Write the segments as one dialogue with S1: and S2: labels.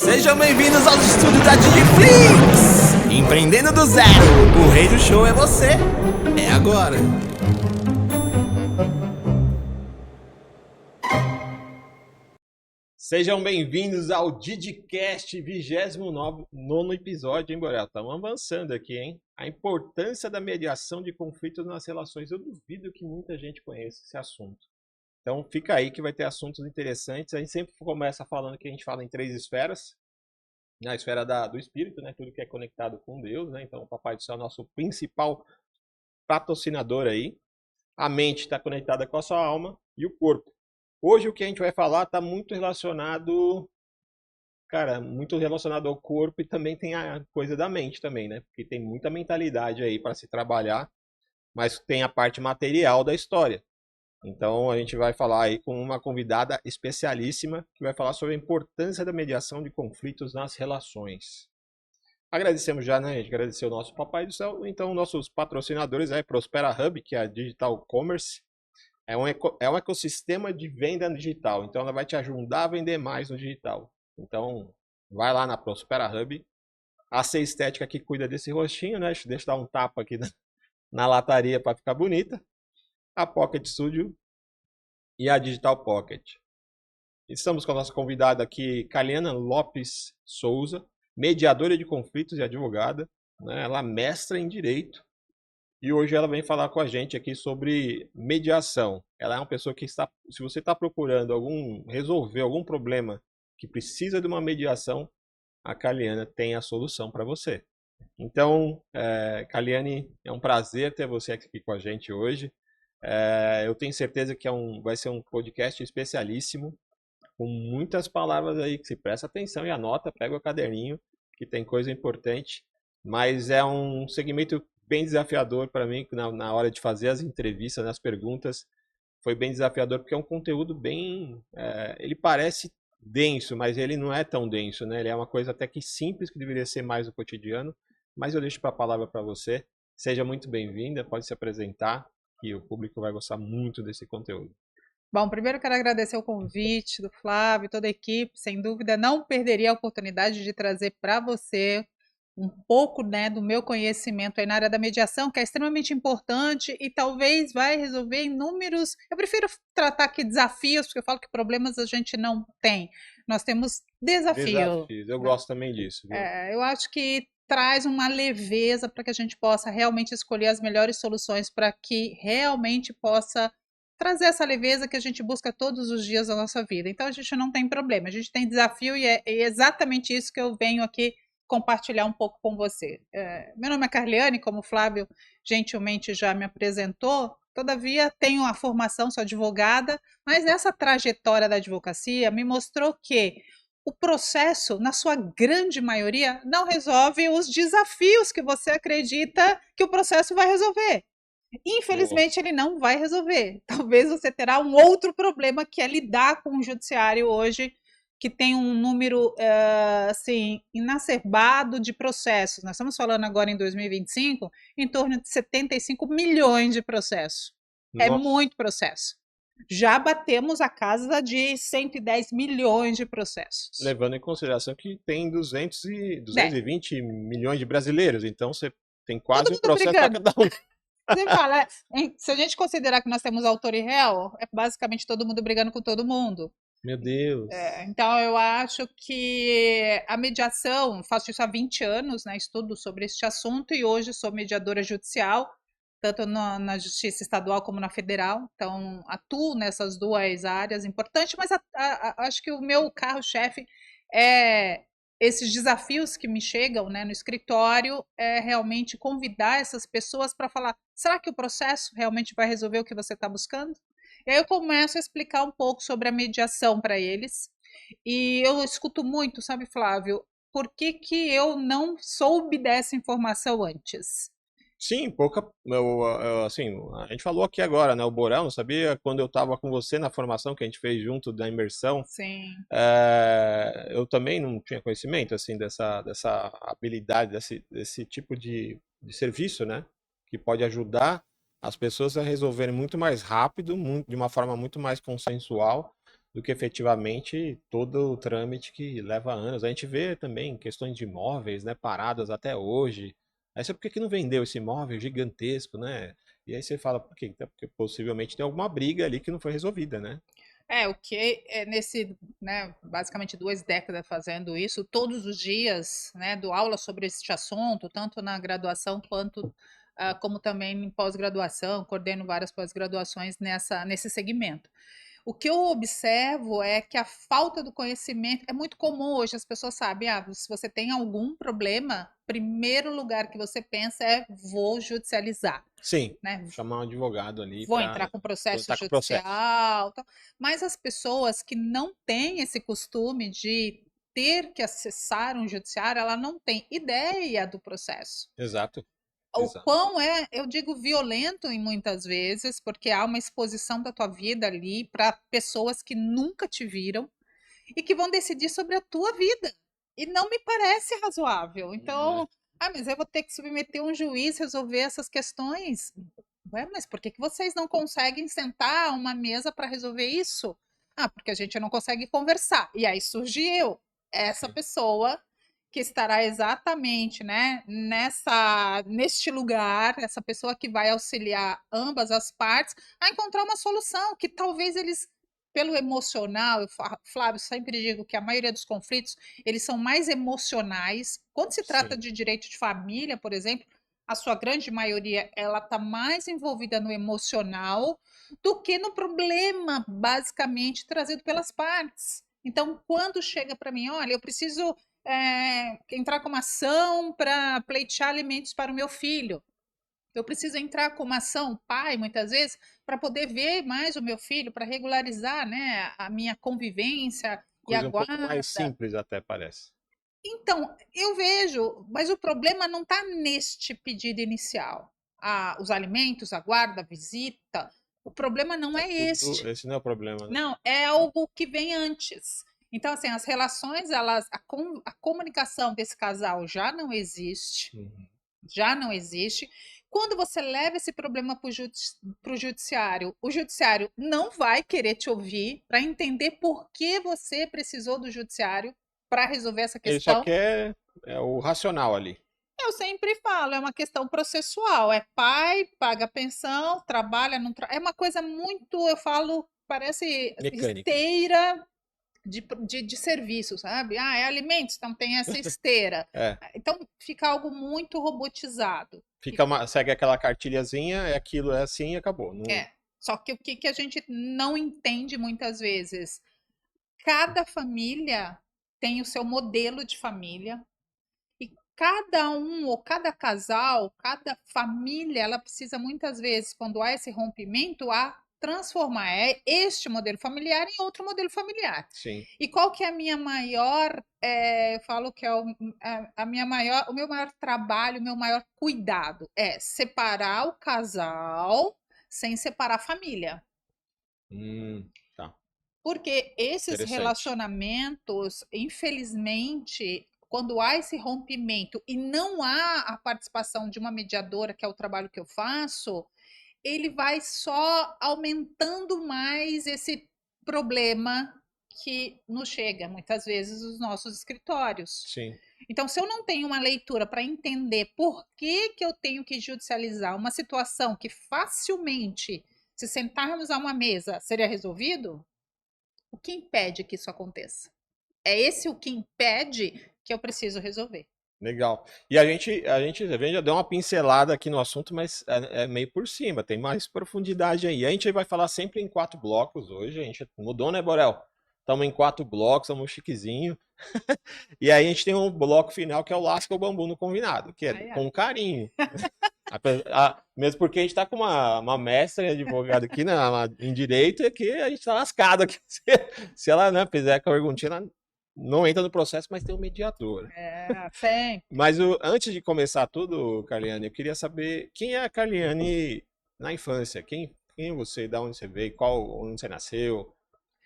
S1: Sejam bem-vindos aos estúdios da Digiflix! Empreendendo do zero, o rei do show é você. É agora.
S2: Sejam bem-vindos ao Didcast 29º episódio, hein, Borel? Estamos avançando aqui, hein? A importância da mediação de conflitos nas relações. Eu duvido que muita gente conheça esse assunto. Então fica aí que vai ter assuntos interessantes. A gente sempre começa falando que a gente fala em 3 esferas. Na esfera do espírito, né? Tudo que é conectado com Deus, né? Então o Papai do Céu é o nosso principal patrocinador aí. A mente está conectada com a sua alma e o corpo. Hoje o que a gente vai falar está muito relacionado, muito relacionado ao corpo e também tem a coisa da mente também, né? Porque tem muita mentalidade aí para se trabalhar, mas tem a parte material da história. Então a gente vai falar aí com uma convidada especialíssima que vai falar sobre a importância da mediação de conflitos nas relações. Agradecemos já, né? A gente agradeceu o nosso Papai do Céu. Então nossos patrocinadores aí, Prospera Hub, que é a Digital Commerce. É um ecossistema de venda digital. Então ela vai te ajudar a vender mais no digital. Então vai lá na Prospera Hub. A C Estética que cuida desse rostinho, né? Deixa eu dar um tapa aqui na lataria para ficar bonita. A Pocket Studio e a Digital Pocket. Estamos com a nossa convidada aqui, Kaliana Lopes Souza, mediadora de conflitos e advogada, né? Ela é mestra em Direito e hoje ela vem falar com a gente aqui sobre mediação. Ela é uma pessoa que está, se você está procurando resolver algum problema que precisa de uma mediação, a Kaliana tem a solução para você. Então, Kaliane, é um prazer ter você aqui com a gente hoje. Eu tenho certeza que vai ser um podcast especialíssimo, com muitas palavras aí que se presta atenção e anota, pega o caderninho, que tem coisa importante. Mas é um segmento bem desafiador para mim, na hora de fazer as entrevistas, as perguntas, foi bem desafiador, porque é um conteúdo bem... ele parece denso, mas ele não é tão denso, né? Ele é uma coisa até que simples, que deveria ser mais do cotidiano, mas eu deixo a palavra para você. Seja muito bem-vinda, pode se apresentar, que o público vai gostar muito desse conteúdo.
S3: Bom, primeiro quero agradecer o convite do Flávio e toda a equipe. Sem dúvida, não perderia a oportunidade de trazer para você um pouco, né, do meu conhecimento aí na área da mediação, que é extremamente importante e talvez vai resolver inúmeros... Eu prefiro tratar aqui desafios, porque eu falo que problemas a gente não tem. Nós temos desafio.
S2: Desafios, eu gosto também disso. Viu?
S3: Eu acho que traz uma leveza para que a gente possa realmente escolher as melhores soluções para que realmente possa trazer essa leveza que a gente busca todos os dias da nossa vida. Então a gente não tem problema, a gente tem desafio e é exatamente isso que eu venho aqui compartilhar um pouco com você. Meu nome é Carliane, como o Flávio gentilmente já me apresentou, todavia tenho a formação, sou advogada, mas essa trajetória da advocacia me mostrou que o processo, na sua grande maioria, não resolve os desafios que você acredita que o processo vai resolver. Infelizmente, ele não vai resolver. Talvez você terá um outro problema, que é lidar com o judiciário hoje, que tem um número assim, inacerbado de processos. Nós estamos falando agora em 2025, em torno de 75 milhões de processos. É muito processo. Já batemos a casa de 110 milhões de processos.
S2: Levando em consideração que tem 220 milhões de brasileiros, então você tem quase um processo para cada um.
S3: Você fala, se a gente considerar que nós temos autor e réu, é basicamente todo mundo brigando com todo mundo.
S2: Meu Deus.
S3: Então, eu acho que a mediação, faço isso há 20 anos, né, estudo sobre este assunto e hoje sou mediadora judicial, tanto na Justiça Estadual como na Federal. Então, atuo nessas 2 áreas importantes, mas acho que o meu carro-chefe é esses desafios que me chegam, né, no escritório, é realmente convidar essas pessoas para falar, será que o processo realmente vai resolver o que você está buscando? E aí eu começo a explicar um pouco sobre a mediação para eles. E eu escuto muito, sabe, Flávio, por que eu não soube dessa informação antes?
S2: Sim, assim, a gente falou aqui agora, né? O Borel, não sabia quando eu estava com você na formação que a gente fez junto da imersão.
S3: Sim.
S2: Eu também não tinha conhecimento, assim, dessa habilidade, desse tipo de serviço, né? Que pode ajudar as pessoas a resolverem muito mais rápido, de uma forma muito mais consensual, do que efetivamente todo o trâmite que leva anos. A gente vê também questões de imóveis, né, paradas até hoje. Aí você, por que que não vendeu esse imóvel gigantesco, né? E aí você fala, por quê? Então, porque possivelmente tem alguma briga ali que não foi resolvida, né?
S3: O que é nesse, né, basicamente 2 décadas fazendo isso, todos os dias, né, dou aula sobre este assunto, tanto na graduação quanto, como também em pós-graduação, coordeno várias pós-graduações nesse segmento. O que eu observo é que a falta do conhecimento é muito comum hoje, as pessoas sabem, se você tem algum problema, primeiro lugar que você pensa é: "Vou judicializar",
S2: Sim,
S3: né?
S2: chamar um advogado ali
S3: Vou
S2: para
S3: entrar com processo
S2: estar com o processo.
S3: judicial, tal. Mas as pessoas que não têm esse costume de ter que acessar um judiciário, ela não tem ideia do processo.
S2: Exato,
S3: O
S2: exato.
S3: quão é, eu digo, violento em muitas vezes, porque há uma exposição da tua vida ali para pessoas que nunca te viram e que vão decidir sobre a tua vida. E não me parece razoável.
S2: Né?
S3: Então, mas eu vou ter que submeter um juiz resolver essas questões. Ué, mas por que que vocês não conseguem sentar a uma mesa para resolver isso? Porque a gente não consegue conversar. E aí surge eu, essa
S2: Sim.
S3: pessoa que estará exatamente, né, neste lugar, essa pessoa que vai auxiliar ambas as partes a encontrar uma solução que talvez eles, pelo emocional, Flávio, sempre digo que a maioria dos conflitos, eles são mais emocionais. Quando se trata
S2: Sim.
S3: de direito de família, por exemplo, a sua grande maioria, ela está mais envolvida no emocional do que no problema, basicamente, trazido pelas partes. Então, quando chega para mim, olha, eu preciso entrar com uma ação para pleitear alimentos para o meu filho. Eu preciso entrar com uma ação, pai, muitas vezes, para poder ver mais o meu filho, para regularizar, né, a minha convivência e a
S2: Coisa um pouco mais
S3: guarda.
S2: simples até parece.
S3: Então, eu vejo, mas o problema não está neste pedido inicial. Os alimentos, a guarda, a visita. O problema não
S2: Tá
S3: é
S2: tudo,
S3: este.
S2: esse não é o problema, né?
S3: Não, é algo que vem antes. Então, assim, as relações, a comunicação desse casal já não existe,
S2: Uhum.
S3: já não existe. Quando você leva esse problema para o judiciário, o judiciário não vai querer te ouvir para entender por que você precisou do judiciário para resolver essa
S2: Ele só
S3: questão.
S2: quer o racional ali,
S3: Eu sempre falo, é uma questão processual, é pai, paga pensão, trabalha, não é uma coisa muito, eu falo, parece
S2: mecânica.
S3: esteira de serviço, sabe? É alimentos, então tem essa esteira.
S2: É,
S3: Então fica algo muito robotizado.
S2: segue aquela cartilhazinha, é aquilo, é assim e acabou. Não,
S3: Só que o que a gente não entende muitas vezes? Cada família tem o seu modelo de família, e cada um ou cada casal, cada família, ela precisa muitas vezes, quando há esse rompimento, transformar este modelo familiar em outro modelo familiar.
S2: sim.
S3: E qual que é a minha maior, eu falo que é o meu maior trabalho, o meu maior cuidado é separar o casal sem separar a família.
S2: Tá.
S3: Porque esses
S2: Interessante.
S3: relacionamentos, infelizmente, quando há esse rompimento e não há a participação de uma mediadora, que é o trabalho que eu faço, ele vai só aumentando mais esse problema que nos chega muitas vezes nos nossos escritórios.
S2: Sim.
S3: Então, se eu não tenho uma leitura para entender por que eu tenho que judicializar uma situação que facilmente, se sentarmos a uma mesa, seria resolvido, o que impede que isso aconteça? É esse o que impede que eu preciso resolver.
S2: Legal. E a gente já deu uma pincelada aqui no assunto, mas é meio por cima, tem mais profundidade aí. A gente vai falar sempre em 4 blocos hoje, a gente mudou, né, Borel? Estamos em 4 blocos, estamos chiquezinho. E aí a gente tem um bloco final que é o Lasca o Bambu no Combinado, que é
S3: Ai, ai.
S2: com carinho. Mesmo porque a gente tá com uma mestra advogada aqui em direito, é que a gente tá lascado aqui. Se ela, né, fizer a perguntinha, ela não entra no processo, mas tem um mediador.
S3: Sempre.
S2: Mas antes de começar tudo, Carliane, eu queria saber quem é a Carliane na infância? Quem é você? Da onde você veio? Onde você nasceu?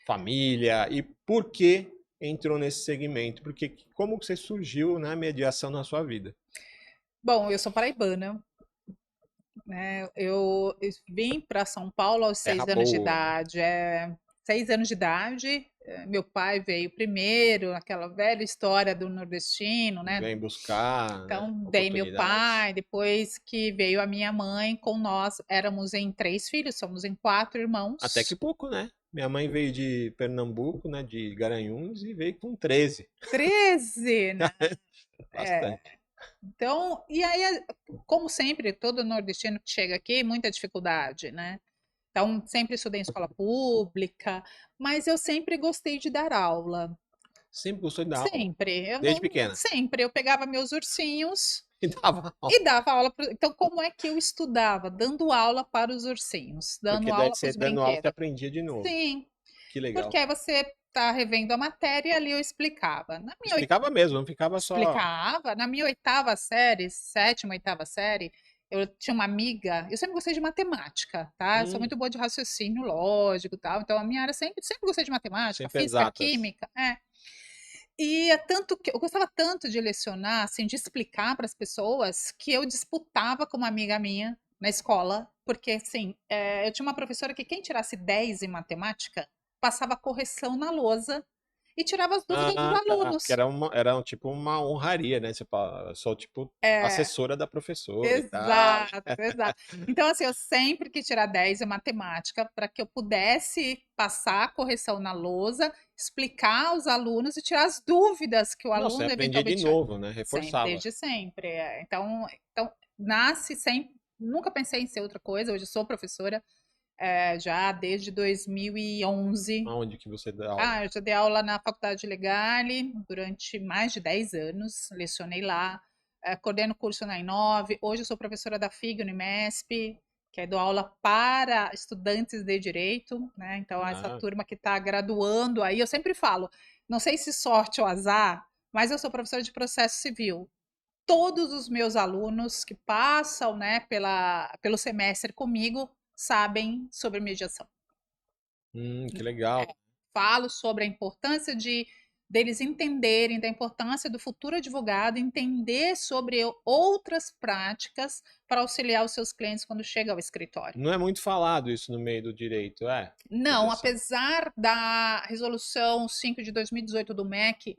S2: Família? E por que entrou nesse segmento? Porque como que você surgiu na mediação na sua vida?
S3: Bom, eu sou paraibana, né? Eu vim para São Paulo aos
S2: Terra
S3: 6 anos de
S2: boa.
S3: idade. 6 anos de idade. Meu pai veio primeiro, aquela velha história do nordestino, né?
S2: Vem buscar, né,
S3: Então, dei meu
S2: oportunidades.
S3: pai, depois que veio a minha mãe, com nós éramos em 3 filhos, somos em 4
S2: Até que
S3: irmãos.
S2: pouco, né? Minha mãe veio de Pernambuco, né, de Garanhuns, e veio com 13.
S3: 13, né? É.
S2: Bastante.
S3: Então, e aí, como sempre, todo nordestino que chega aqui, muita dificuldade, né? Então, sempre estudei em escola pública, mas eu sempre gostei de dar aula.
S2: Sempre gostou de dar aula,
S3: Sempre. Eu
S2: desde
S3: não,
S2: pequena.
S3: sempre. Eu pegava meus ursinhos
S2: E dava aula.
S3: e dava aula. Então, como é que eu estudava? Dando aula para os ursinhos, dando
S2: Porque daí
S3: aula para
S2: você
S3: os
S2: dando aula, você
S3: brinquedos.
S2: aprendia de novo.
S3: Sim,
S2: Que legal.
S3: porque aí você está revendo a matéria e ali eu explicava.
S2: Explicava mesmo, não ficava só.
S3: Explicava. Na minha 8ª série, 7ª, 8ª série, eu tinha uma amiga, eu sempre gostei de matemática, tá? Eu sou
S2: Hum,
S3: muito boa de raciocínio lógico e tal, então a minha área sempre gostei de matemática,
S2: sempre
S3: física,
S2: exatas.
S3: química, é. E é tanto que eu gostava tanto de lecionar, assim, de explicar para as pessoas, que eu disputava com uma amiga minha na escola, porque assim, eu tinha uma professora que quem tirasse 10 em matemática passava correção na lousa e tirava as dúvidas dos
S2: Ah, tá. Porque
S3: alunos.
S2: era tipo uma honraria, né? Você fala, eu sou tipo
S3: É,
S2: assessora da professora e tal.
S3: exato, exato. Então, assim, eu sempre quis tirar 10 em matemática para que eu pudesse passar a correção na lousa, explicar aos alunos e tirar as dúvidas que o
S2: Nossa, você
S3: aluno
S2: aprendia de
S3: eventualmente tinha.
S2: novo, né?
S3: Sempre,
S2: Reforçava.
S3: desde sempre. Então, nasce sempre. Nunca pensei em ser outra coisa. Hoje eu sou professora, já desde 2011.
S2: Aonde que você dá aula?
S3: Eu já dei aula na Faculdade de Legale durante mais de 10 anos, lecionei lá, coordeno curso na Inove, hoje eu sou professora da FIG Unimesp, que dou aula para estudantes de direito, né? Então, essa
S2: Ah,
S3: turma que está graduando aí, eu sempre falo, não sei se sorte ou azar, mas eu sou professora de processo civil. Todos os meus alunos que passam, né, pelo semestre comigo sabem sobre mediação.
S2: que legal.
S3: Falo sobre a importância de deles entenderem da importância do futuro advogado, entender sobre outras práticas para auxiliar os seus clientes quando chega ao escritório.
S2: Não é muito falado isso no meio do direito, é?
S3: Não,
S2: Mediação.
S3: apesar da resolução 5 de 2018 do MEC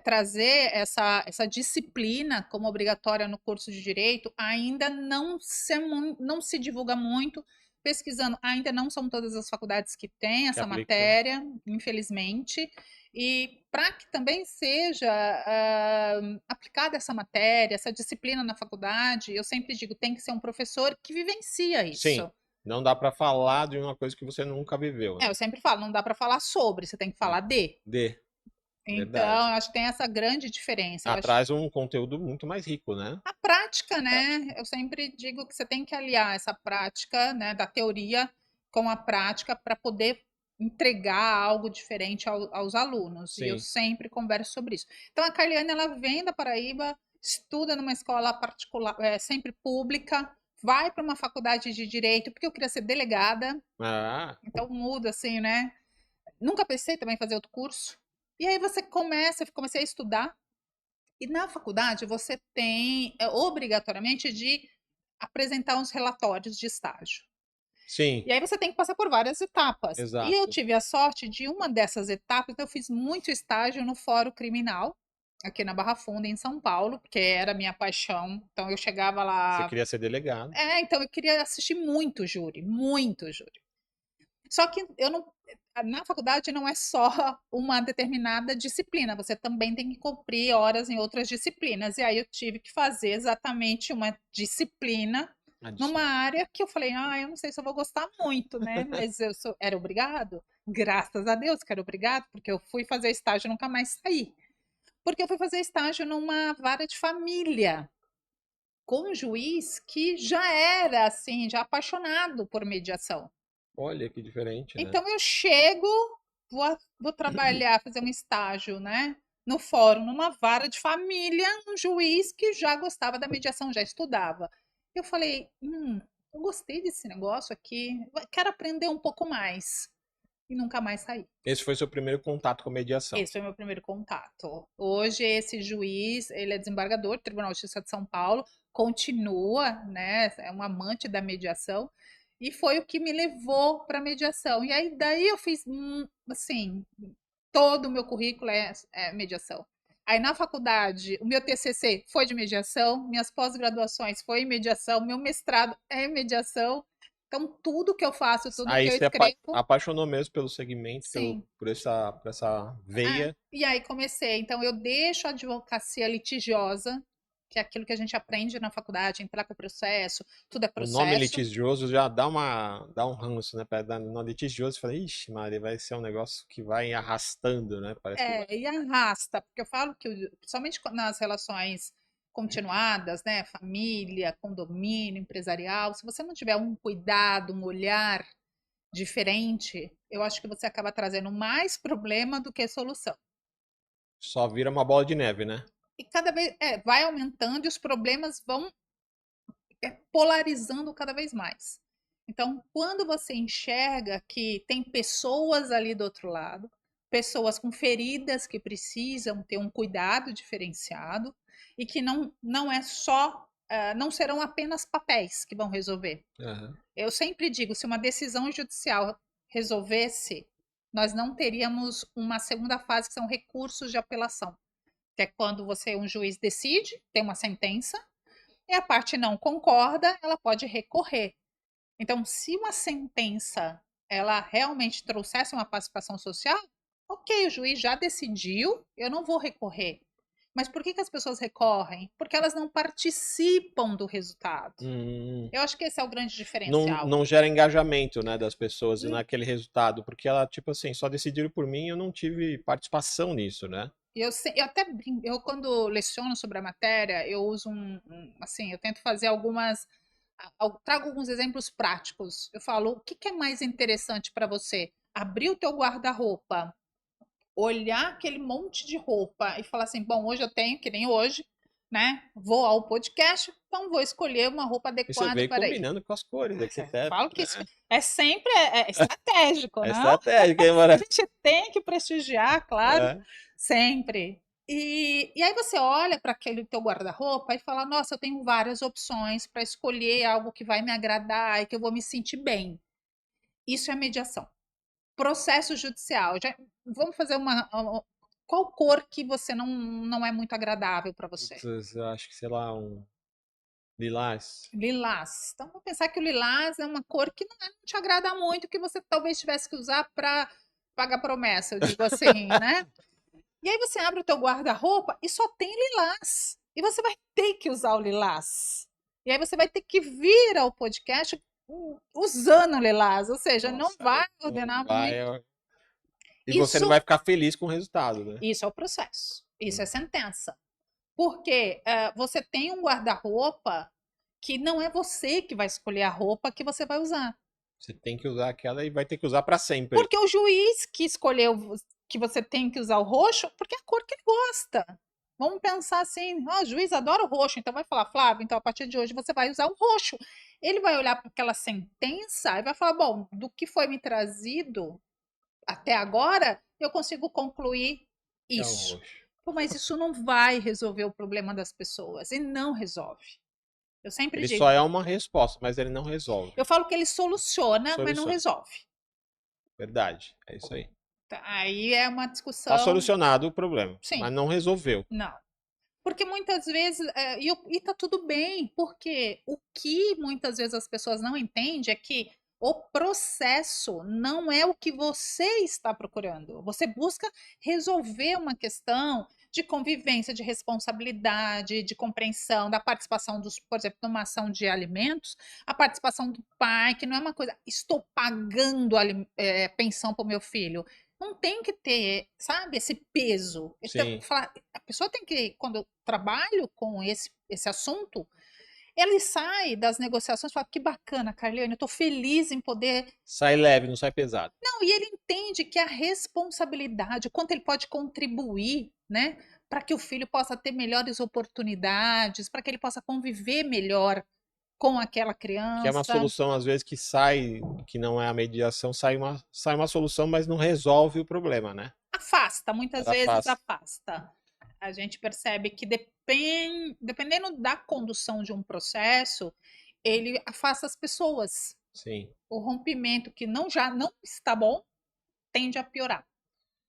S3: trazer essa disciplina como obrigatória no curso de direito, ainda não se divulga muito. Pesquisando, ainda não são todas as faculdades que têm
S2: Que
S3: essa
S2: aplica.
S3: matéria, infelizmente. E para que também seja aplicada essa matéria, essa disciplina na faculdade, eu sempre digo, tem que ser um professor que vivencia
S2: Sim.
S3: isso.
S2: Não dá pra falar de uma coisa que você nunca viveu, né?
S3: Eu sempre falo, não dá para falar sobre, você tem que falar de.
S2: De,
S3: Então,
S2: verdade.
S3: eu acho que tem essa grande diferença. Eu acho
S2: Traz um conteúdo muito mais rico, né?
S3: a prática, né? Eu sempre digo que você tem que aliar essa prática, né, da teoria com a prática para poder entregar algo diferente aos alunos. E eu
S2: Sim.
S3: sempre converso sobre isso. Então, a Carliane, ela vem da Paraíba, estuda numa escola particular, sempre pública, vai para uma faculdade de direito, porque eu queria ser delegada,
S2: Ah,
S3: então muda assim, né? Nunca pensei também em fazer outro curso. E aí comecei a estudar e na faculdade você tem obrigatoriamente de apresentar uns relatórios de estágio.
S2: sim,
S3: E aí você tem que passar por várias etapas. E eu
S2: exato.
S3: tive a sorte de uma dessas etapas, eu fiz muito estágio no Fórum Criminal, aqui na Barra Funda, em São Paulo, porque era a minha paixão. Então eu chegava
S2: Você
S3: lá.
S2: queria ser delegado.
S3: Então eu queria assistir muito júri, muito júri. Só que eu não, na faculdade não é só uma determinada disciplina, você também tem que cumprir horas em outras disciplinas. E aí eu tive que fazer exatamente uma disciplina numa
S2: Adicional.
S3: área que eu falei, eu não sei se eu vou gostar muito, né? Mas era obrigado. Graças a Deus que era obrigado, porque eu fui fazer estágio e nunca mais saí. Porque eu fui fazer estágio numa vara de família, com um juiz que já era assim, já apaixonado por mediação.
S2: Olha que diferente, né?
S3: Então eu chego, vou trabalhar, fazer um estágio, né? No fórum, numa vara de família, um juiz que já gostava da mediação, já estudava. Eu falei, eu gostei desse negócio aqui, quero aprender um pouco mais. E nunca mais saí.
S2: Esse foi seu primeiro contato com mediação.
S3: Esse foi meu primeiro contato. Hoje, esse juiz, ele é desembargador do Tribunal de Justiça de São Paulo, continua, né? É um amante da mediação. E foi o que me levou para a mediação. E aí, daí eu fiz, assim, todo o meu currículo é mediação. Aí na faculdade, o meu TCC foi de mediação, minhas pós-graduações foi em mediação, meu mestrado é em mediação. Então, tudo que eu faço, tudo que
S2: Aí
S3: eu
S2: você
S3: escrevo,
S2: apaixonou mesmo pelo segmento,
S3: sim.
S2: por essa veia.
S3: E aí comecei. Então, eu deixo a advocacia litigiosa, que é aquilo que a gente aprende na faculdade, entrar com o processo, tudo é
S2: O nome
S3: processo.
S2: litigioso já dá um ranço, né? No litigioso, você fala, ixi, Maria, vai ser um negócio que vai arrastando, né? Parece que vai.
S3: E arrasta, porque eu falo que, somente nas relações continuadas, né, família, condomínio, empresarial, se você não tiver um cuidado, um olhar diferente, eu acho que você acaba trazendo mais problema do que solução.
S2: Só vira uma bola de neve, né?
S3: E cada vez vai aumentando e os problemas vão polarizando cada vez mais. Então, quando você enxerga que tem pessoas ali do outro lado, pessoas com feridas que precisam ter um cuidado diferenciado e que não é só, não serão apenas papéis que vão resolver.
S2: Uhum.
S3: Eu sempre digo, se uma decisão judicial resolvesse, nós não teríamos uma segunda fase que são recursos de apelação, que é quando um juiz decide, tem uma sentença, e a parte não concorda, ela pode recorrer. Então, se uma sentença ela realmente trouxesse uma pacificação social, ok, o juiz já decidiu, eu não vou recorrer. Mas por que as pessoas recorrem? Porque elas não participam do resultado. Eu acho que esse é o grande diferencial.
S2: Não gera engajamento, né, das pessoas naquele resultado, porque ela, tipo assim, só decidiram por mim e eu não tive participação nisso, né?
S3: Eu até brinco, eu quando leciono sobre a matéria, eu uso assim, eu tento fazer trago alguns exemplos práticos. Eu falo, o que é mais interessante para você? Abrir o teu guarda-roupa, olhar aquele monte de roupa e falar assim, bom, hoje eu tenho, que nem hoje, né? Vou ao podcast, então vou escolher uma roupa
S2: E você
S3: adequada
S2: veio
S3: para ir.
S2: combinando com as cores, aqui até.
S3: Falo que isso sempre estratégico,
S2: É
S3: não?
S2: estratégico, hein,
S3: A
S2: Mara?
S3: gente tem que prestigiar, claro,
S2: É.
S3: sempre. E aí você olha para aquele teu guarda-roupa e fala, nossa, eu tenho várias opções para escolher algo que vai me agradar e que eu vou me sentir bem. Isso é mediação. Processo judicial. Vamos fazer qual cor que você não é muito agradável para você?
S2: Putz, eu acho que, sei lá, um lilás.
S3: Lilás. Então, vamos pensar que o lilás é uma cor que não te agrada muito, que você talvez tivesse que usar para pagar promessa, eu digo assim, né? E aí você abre o teu guarda-roupa e só tem lilás. E você vai ter que usar o lilás. E aí você vai ter que vir ao podcast usando o lilás, ou seja, não
S2: Nossa,
S3: vai
S2: não
S3: ordenar
S2: vai,
S3: muito.
S2: E você não vai ficar feliz com o resultado, né?
S3: Isso é o processo. Isso é sentença. Porque você tem um guarda-roupa que não é você que vai escolher a roupa que você vai usar.
S2: Você tem que usar aquela e vai ter que usar para sempre.
S3: Porque o juiz que escolheu que você tem que usar o roxo, porque é a cor que ele gosta. Vamos pensar assim, o juiz adora o roxo, então vai falar, Flávio, então a partir de hoje você vai usar o roxo. Ele vai olhar para aquela sentença e vai falar, bom, do que foi me trazido até agora, eu consigo concluir isso.
S2: É um roxo.
S3: Pô, mas isso não vai resolver o problema das pessoas, e não resolve. Eu sempre
S2: Ele
S3: digo.
S2: só é uma resposta, mas ele não resolve.
S3: Eu falo que ele soluciona, mas não resolve.
S2: Verdade, é isso aí.
S3: Aí é uma discussão.
S2: Tá solucionado o problema,
S3: Sim.
S2: mas não resolveu.
S3: Não. Porque muitas vezes, e tá tudo bem, porque o que muitas vezes as pessoas não entendem é que o processo não é o que você está procurando. Você busca resolver uma questão de convivência, de responsabilidade, de compreensão, da participação dos, por exemplo, numa ação de alimentos, a participação do pai, que não é uma coisa, estou pagando pensão para o meu filho. Não tem que ter, sabe, esse peso. Então, a pessoa tem que, quando eu trabalho com esse assunto, ele sai das negociações e fala, que bacana, Carliane, eu estou feliz em poder...
S2: Sai leve, não sai pesado.
S3: Não, e ele entende que a responsabilidade, o quanto ele pode contribuir, né, para que o filho possa ter melhores oportunidades, para que ele possa conviver melhor com aquela criança.
S2: Que é uma solução, às vezes, que não é a mediação, sai uma solução, mas não resolve o problema, né?
S3: Afasta, muitas vezes afasta. A gente percebe que dependendo da condução de um processo, ele afasta as pessoas.
S2: Sim.
S3: O rompimento que já não está bom tende a piorar.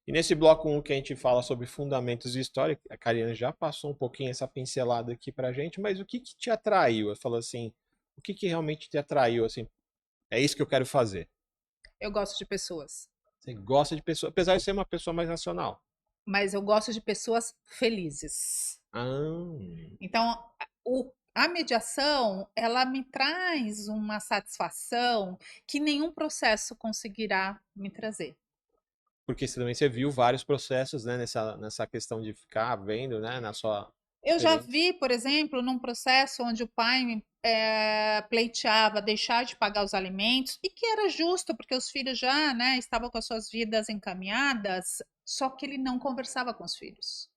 S2: E nesse bloco 1 que a gente fala sobre fundamentos de história, a Kariane já passou um pouquinho essa pincelada aqui pra gente, mas o que que te atraiu? Eu falo assim, o que que realmente te atraiu, assim, é isso que eu quero fazer?
S3: Eu gosto de pessoas,
S2: Você gosta de pessoa, apesar de ser uma pessoa mais racional.
S3: mas eu gosto de pessoas felizes.
S2: Ah,
S3: Então, a mediação, ela me traz uma satisfação que nenhum processo conseguirá me trazer.
S2: porque você também você viu vários processos, né, nessa questão de ficar vendo, né, na sua
S3: Eu já
S2: experiência.
S3: vi, por exemplo, num processo onde o pai pleiteava deixar de pagar os alimentos, e que era justo, porque os filhos já, né, estavam com as suas vidas encaminhadas, só que ele não conversava com os filhos.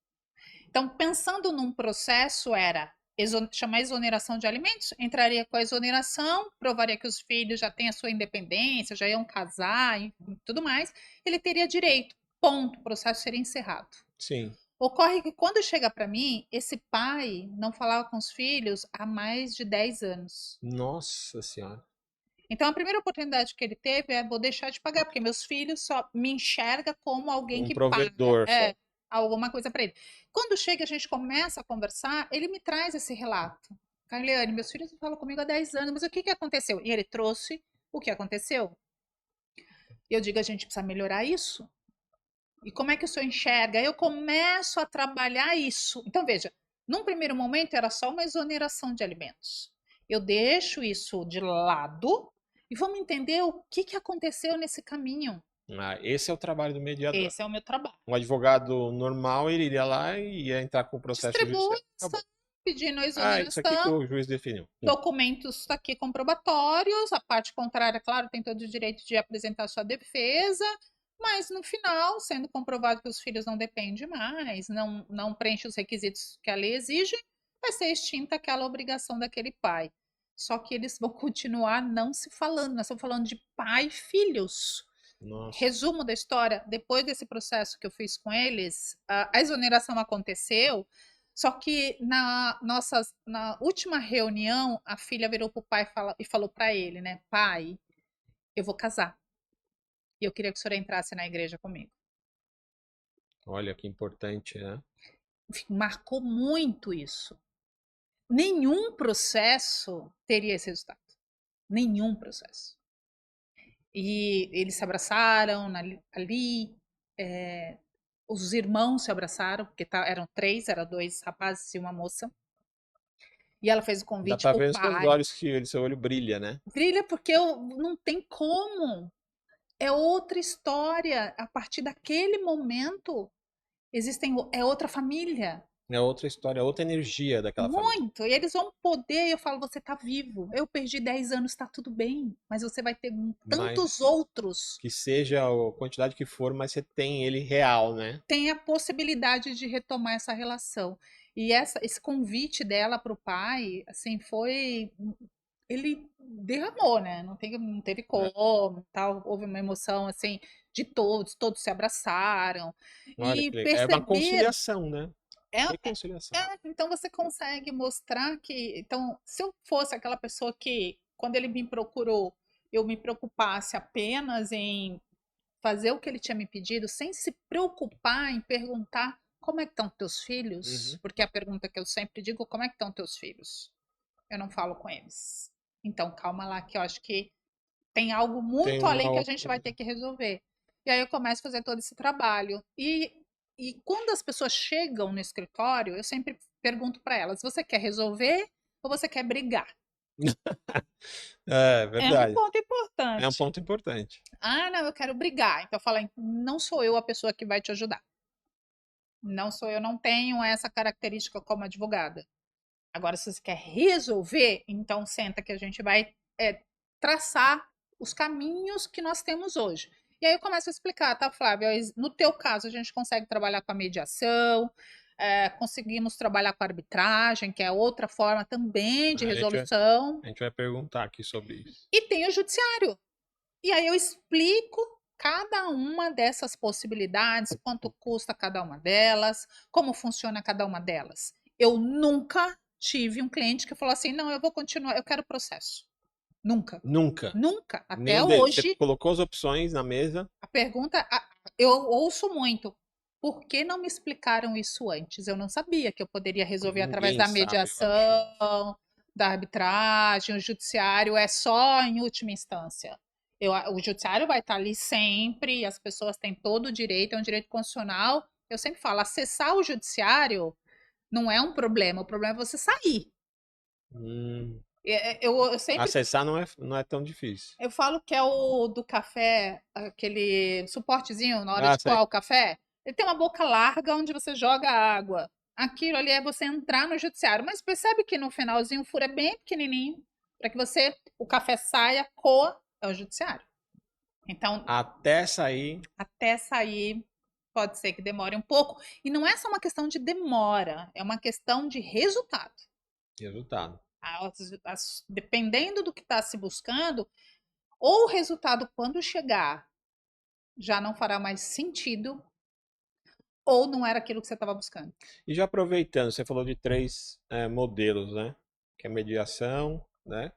S3: Então, pensando num processo, era chamar exoneração de alimentos, entraria com a exoneração, provaria que os filhos já têm a sua independência, já iam casar e tudo mais, ele teria direito. Ponto. O processo seria encerrado.
S2: Sim.
S3: Ocorre que quando chega para mim, esse pai não falava com os filhos há mais de 10 anos.
S2: Nossa senhora.
S3: Então, a primeira oportunidade que ele teve é: vou deixar de pagar, porque meus filhos só me enxergam como alguém
S2: Um
S3: que paga.
S2: provedor só.
S3: Alguma coisa para ele. Quando chega, a gente começa a conversar, ele me traz esse relato. Carliane, meus filhos falam comigo há 10 anos, mas o que aconteceu? E ele trouxe o que aconteceu. Eu digo: a gente precisa melhorar isso. E como é que o senhor enxerga? Eu começo a trabalhar isso. Então, veja, num primeiro momento era só uma exoneração de alimentos. Eu deixo isso de lado e vamos entender o que aconteceu nesse caminho.
S2: Ah, esse é o trabalho do mediador.
S3: Esse é o meu trabalho.
S2: Um advogado normal, ele iria lá e ia entrar com o processo
S3: Distribui,
S2: judicial. Acabou.
S3: pedindo a
S2: Ah, isso aqui que
S3: exoneração,
S2: o juiz definiu.
S3: documentos aqui comprobatórios, a parte contrária, claro, tem todo o direito de apresentar sua defesa, mas no final, sendo comprovado que os filhos não dependem mais, não preenchem os requisitos que a lei exige, vai ser extinta aquela obrigação daquele pai. Só que eles vão continuar não se falando, nós estamos falando de pai e filhos.
S2: Nossa.
S3: Resumo da história: depois desse processo que eu fiz com eles, a exoneração aconteceu, só que na última reunião, a filha virou para o pai e falou para ele, né? Pai, eu vou casar. E eu queria que o senhor entrasse na igreja comigo.
S2: Olha que importante, né?
S3: Marcou muito isso. Nenhum processo teria esse resultado. Nenhum processo. E eles se abraçaram ali. Os irmãos se abraçaram, porque eram 3, eram 2 rapazes e uma moça. E ela fez o
S2: Dá
S3: convite
S2: pra
S3: pro
S2: ver nos seus
S3: pai.
S2: olhos que o seu olho brilha, né?
S3: Brilha porque não tem como. É outra história. A partir daquele momento, é outra família.
S2: É outra história, outra energia daquela família.
S3: Muito. E eles vão poder, eu falo: você tá vivo. Eu perdi 10 anos, tá tudo bem. Mas você vai ter tantos
S2: Mas
S3: outros.
S2: que seja a quantidade que for, mas você tem ele real, né?
S3: Tem a possibilidade de retomar essa relação. E esse convite dela para o pai, assim, foi. Ele derramou, né? Não teve como, tal. Houve uma emoção, assim, de todos se abraçaram.
S2: Olha
S3: E
S2: que legal. É uma
S3: perceberam.
S2: conciliação, né?
S3: É,
S2: Reconciliação.
S3: então você consegue mostrar que. Então, se eu fosse aquela pessoa que, quando ele me procurou, eu me preocupasse apenas em fazer o que ele tinha me pedido, sem se preocupar em perguntar como é que estão teus filhos,
S2: Uhum.
S3: porque a pergunta que eu sempre digo: como é que estão teus filhos? Eu não falo com eles. Então, calma lá, que eu acho que tem algo
S2: Tem
S3: muito
S2: uma
S3: além que a
S2: outra.
S3: gente vai ter que resolver. E aí eu começo a fazer todo esse trabalho. E quando as pessoas chegam no escritório, eu sempre pergunto para elas: você quer resolver ou você quer brigar?
S2: É
S3: É um
S2: verdade.
S3: ponto
S2: É um
S3: importante.
S2: ponto importante.
S3: Ah, não, eu quero brigar. Então eu falo: não sou eu a pessoa que vai te ajudar. Não sou eu, não tenho essa característica como advogada. Agora, se você quer resolver, então senta que a gente vai traçar os caminhos que nós temos hoje. E aí eu começo a explicar, tá, Flávia? No teu caso, a gente consegue trabalhar com a mediação, conseguimos trabalhar com a arbitragem, que é outra forma também de resolução,
S2: A gente vai perguntar aqui sobre isso.
S3: e tem o judiciário. E aí eu explico cada uma dessas possibilidades, quanto custa cada uma delas, como funciona cada uma delas. Eu nunca tive um cliente que falou assim: não, eu vou continuar, eu quero processo. Nunca.
S2: Nunca.
S3: Nunca. Até
S2: Nenhum deles. Você
S3: hoje,
S2: colocou as opções na mesa.
S3: a pergunta, eu ouço muito. Por que não me explicaram isso antes? Eu não sabia que eu poderia resolver através
S2: Ninguém
S3: da
S2: sabe, eu acho.
S3: mediação, da arbitragem, o judiciário é só em última instância. O judiciário vai estar ali sempre, as pessoas têm todo o direito, é um direito constitucional. Eu sempre falo, acessar o judiciário não é um problema, o problema é você sair.
S2: Hum,
S3: Eu sempre
S2: acessar não é tão difícil.
S3: eu falo que é o do café, aquele suportezinho na hora
S2: Ah,
S3: de
S2: sei.
S3: coar o café. Ele tem uma boca larga onde você joga a água. Aquilo ali é você entrar no judiciário. Mas percebe que no finalzinho o furo é bem pequenininho para que o café saia, coa, é o judiciário. Então,
S2: Até sair.
S3: até sair, pode ser que demore um pouco. E não é só uma questão de demora, é uma questão de resultado.
S2: Resultado.
S3: Dependendo do que está se buscando, ou o resultado, quando chegar, já não fará mais sentido, ou não era aquilo que você estava buscando.
S2: E já aproveitando, você falou de 3 modelos, né? Que é mediação, né?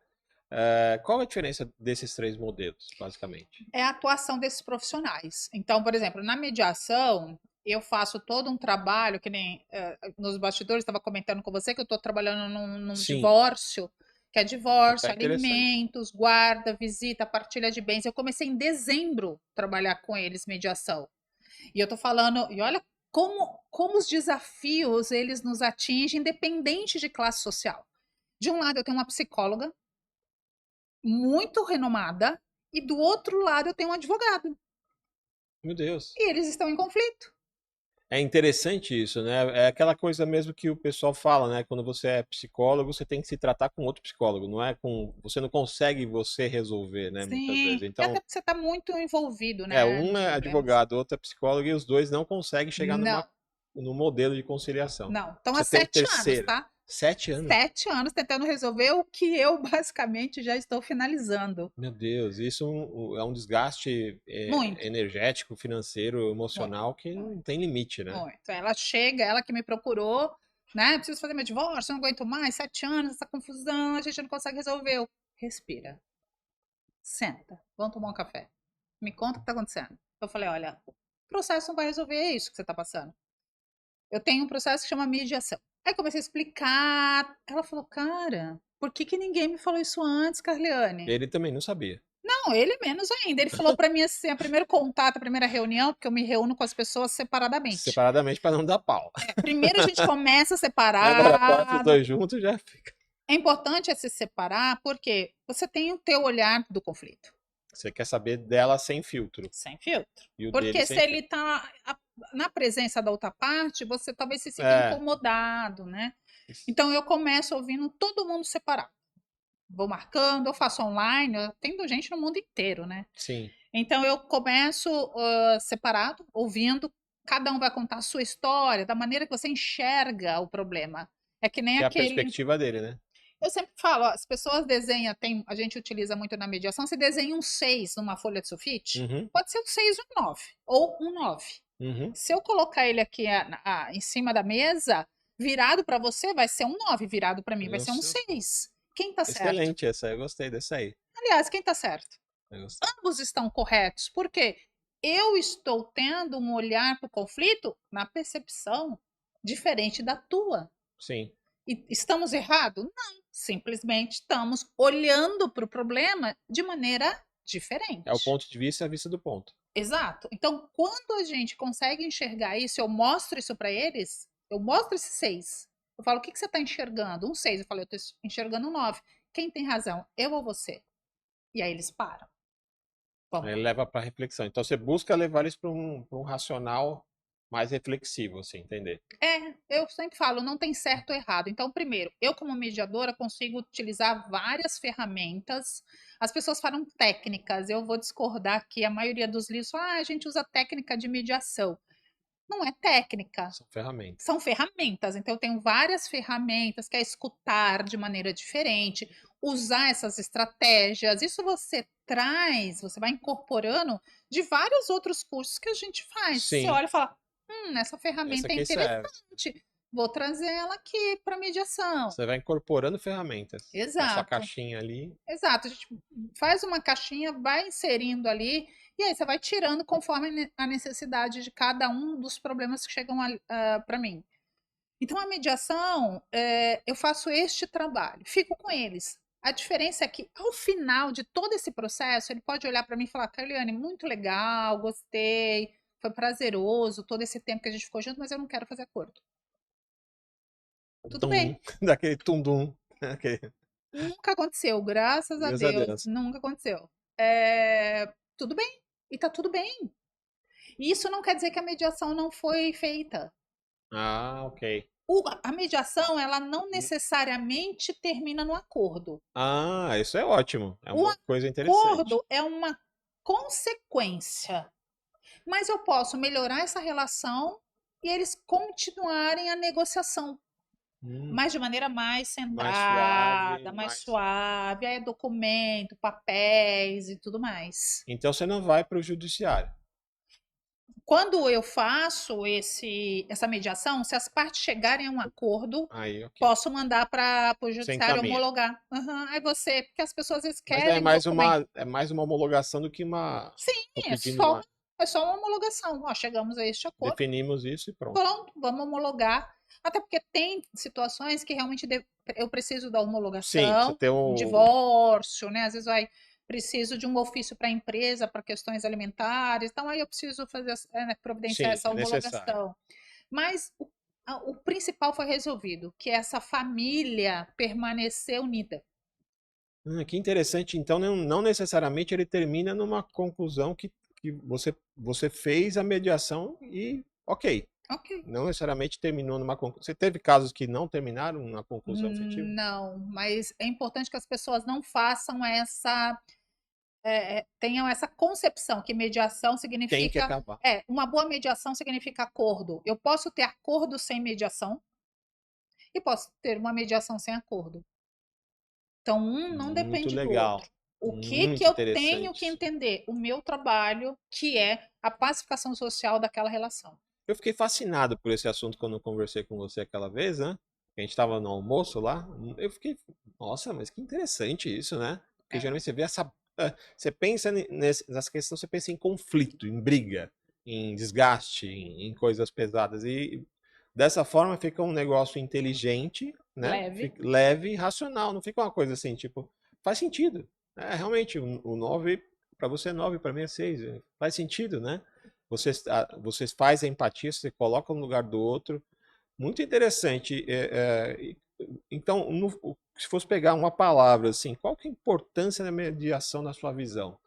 S2: Qual a diferença desses 3 modelos, basicamente?
S3: É a atuação desses profissionais. Então, por exemplo, na mediação, eu faço todo um trabalho, que nem nos bastidores, estava comentando com você que eu estou trabalhando num
S2: Sim.
S3: divórcio, que é divórcio,
S2: Até interessante.
S3: alimentos, guarda, visita, partilha de bens. Eu comecei em dezembro a trabalhar com eles, mediação. E eu tô falando, e olha como os desafios eles nos atingem, independente de classe social. De um lado, eu tenho uma psicóloga muito renomada, e do outro lado, eu tenho um advogado.
S2: Meu Deus.
S3: E eles estão em conflito.
S2: É interessante isso, né? É aquela coisa mesmo que o pessoal fala, né? Quando você é psicólogo, você tem que se tratar com outro psicólogo, não é com... Você não consegue você resolver, né? Muitas
S3: Sim,
S2: vezes.
S3: e
S2: Então,
S3: até porque você está muito envolvido, né?
S2: um é
S3: de
S2: advogado, outro é psicólogo, e os dois não conseguem chegar
S3: Não,
S2: no modelo de conciliação.
S3: não. Estão há
S2: Você tem um
S3: 7 anos,
S2: terceiro.
S3: tá?
S2: 7 anos?
S3: 7 anos tentando resolver o que eu basicamente já estou finalizando.
S2: Meu Deus, isso é um desgaste
S3: Muito,
S2: energético, financeiro,
S3: muito,
S2: emocional que não tem limite, né?
S3: muito. Ela chega, ela que me procurou, né? Preciso fazer meu divórcio, não aguento mais, 7 anos, essa confusão, a gente não consegue resolver. Respira. Senta, vamos tomar um café. Me conta o que está acontecendo. Eu falei, olha, o processo não vai resolver isso que você está passando. Eu tenho um processo que chama mediação. Aí comecei a explicar. Ela falou, cara, por que ninguém me falou isso antes, Carliane?
S2: Ele também não sabia.
S3: Não, ele menos ainda. Ele falou para mim assim, a primeiro contato, a primeira reunião, porque eu me reúno com as pessoas separadamente.
S2: Separadamente para não dar pau.
S3: Primeiro a gente começa
S2: Agora, bota os
S3: separado.
S2: dois juntos já fica.
S3: É importante se separar porque você tem o teu olhar do conflito.
S2: Você quer saber dela sem filtro.
S3: Sem filtro.
S2: E o
S3: Porque
S2: dele
S3: se
S2: sem
S3: ele tá na presença da outra parte, você talvez se sinta incomodado, né?
S2: filtro.
S3: Então eu começo ouvindo todo mundo separado. Vou marcando, eu faço online, eu atendo gente no mundo inteiro, né?
S2: Sim.
S3: Então eu começo separado, ouvindo, cada um vai contar a sua história, da maneira que você enxerga o problema. É que nem
S2: Que é a
S3: aquele.
S2: perspectiva dele, né?
S3: Eu sempre falo, ó, as pessoas desenham, a gente utiliza muito na mediação, você desenha um 6 numa folha de sulfite,
S2: Uhum,
S3: pode ser um 6 e um 9, ou um 9.
S2: uhum.
S3: Se eu colocar ele aqui em cima da mesa, virado para você, vai ser um 9, virado para mim vai ser um
S2: Nossa.
S3: 6. Quem tá certo?
S2: Excelente essa, eu gostei dessa aí.
S3: Aliás, quem tá certo?
S2: Eu gostei.
S3: Ambos estão corretos, porque eu estou tendo um olhar para o conflito na percepção diferente da tua.
S2: Sim.
S3: E estamos errados? Não, simplesmente estamos olhando para o problema de maneira diferente.
S2: É o ponto de vista e a vista do ponto.
S3: Exato. Então, quando a gente consegue enxergar isso, eu mostro isso para eles, eu mostro esse 6. Eu falo, o que você está enxergando? Um 6. Eu falo, eu estou enxergando um 9. Quem tem razão? Eu ou você? E aí eles param. Vamos.
S2: Aí leva para reflexão. Então você busca levar eles para um racional mais reflexivo, assim, entender.
S3: Eu sempre falo, não tem certo ou errado. Então, primeiro, eu como mediadora consigo utilizar várias ferramentas. As pessoas falam técnicas, eu vou discordar que a maioria dos livros fala, a gente usa técnica de mediação. Não é técnica.
S2: São ferramentas.
S3: São ferramentas. Então, eu tenho várias ferramentas, que é escutar de maneira diferente, usar essas estratégias. Isso você traz, você vai incorporando de vários outros cursos que a gente faz.
S2: Sim.
S3: Você olha e fala, essa ferramenta
S2: Essa
S3: é
S2: aqui serve.
S3: interessante. vou trazer ela aqui para mediação.
S2: Você vai incorporando ferramentas na sua
S3: Exato.
S2: caixinha ali.
S3: Exato, a gente faz uma caixinha, vai inserindo ali, e aí você vai tirando conforme a necessidade de cada um dos problemas que chegam para mim. Então, a mediação, eu faço este trabalho, fico com eles. A diferença é que, ao final de todo esse processo, ele pode olhar para mim e falar: Carliane, muito legal, gostei, foi prazeroso todo esse tempo que a gente ficou junto, mas eu não quero fazer acordo. Tudo
S2: Tum,
S3: bem.
S2: daquele tundum. Aquele...
S3: Nunca aconteceu, graças a
S2: Deus a
S3: Deus,
S2: Deus.
S3: nunca aconteceu. Tudo bem, e tá tudo bem. E isso não quer dizer que a mediação não foi feita.
S2: Ah, ok.
S3: A mediação, ela não necessariamente termina no acordo.
S2: Ah, isso é ótimo. É
S3: O
S2: uma coisa interessante.
S3: acordo é uma consequência. Mas eu posso melhorar essa relação e eles continuarem a negociação. Mas de maneira mais centrada, mais suave. Aí é documento, papéis e tudo mais.
S2: Então você não vai para o judiciário.
S3: Quando eu faço essa mediação, se as partes chegarem a um acordo,
S2: Aí, ok.
S3: posso mandar para o
S2: Você
S3: judiciário
S2: encaminha.
S3: homologar. Uhum. Aí você, porque as pessoas às vezes
S2: Mas
S3: querem documento.
S2: é mais uma homologação do que uma.
S3: Sim,
S2: Tô
S3: é
S2: pedindo
S3: só,
S2: uma.
S3: é só uma homologação. Ó, chegamos a este acordo,
S2: Definimos isso e pronto.
S3: pronto, vamos homologar. Até porque tem situações que realmente eu preciso da
S2: Sim, você
S3: homologação,
S2: tem
S3: um divórcio, né? Às vezes preciso de um ofício para a empresa, para questões alimentares, então aí eu preciso fazer, providenciar
S2: Sim,
S3: essa
S2: é necessário.
S3: homologação. Mas o principal foi resolvido, que essa família permanecer unida.
S2: Que interessante. Então, não necessariamente ele termina numa conclusão que você fez a mediação e ok.
S3: Ok.
S2: Não necessariamente terminou numa conclusão. Você teve casos que não terminaram numa conclusão efetiva?
S3: Não, mas é importante que as pessoas não façam tenham essa concepção que mediação
S2: Tem que
S3: significa.
S2: acabar.
S3: Uma boa mediação significa acordo. Eu posso ter acordo sem mediação e posso ter uma mediação sem acordo. Então, não
S2: Muito
S3: depende do
S2: legal.
S3: outro. O que
S2: Muito
S3: eu tenho que
S2: interessante.
S3: entender? O meu trabalho, que é a pacificação social daquela relação.
S2: Eu fiquei fascinado por esse assunto quando eu conversei com você aquela vez, né? A gente estava no almoço lá. Eu fiquei, nossa, mas que interessante isso, né? Porque geralmente você vê você pensa nessa questão, você pensa em conflito, em briga, em desgaste, em coisas pesadas. E dessa forma fica um negócio inteligente, né? Leve e racional. Não fica uma coisa assim, tipo, faz sentido. Realmente, o 9, para você é 9, para mim é 6. Faz sentido, né? Você faz a empatia, você coloca no lugar do outro. Muito interessante. Então, se fosse pegar uma palavra, assim, qual que é a importância da mediação na sua visão?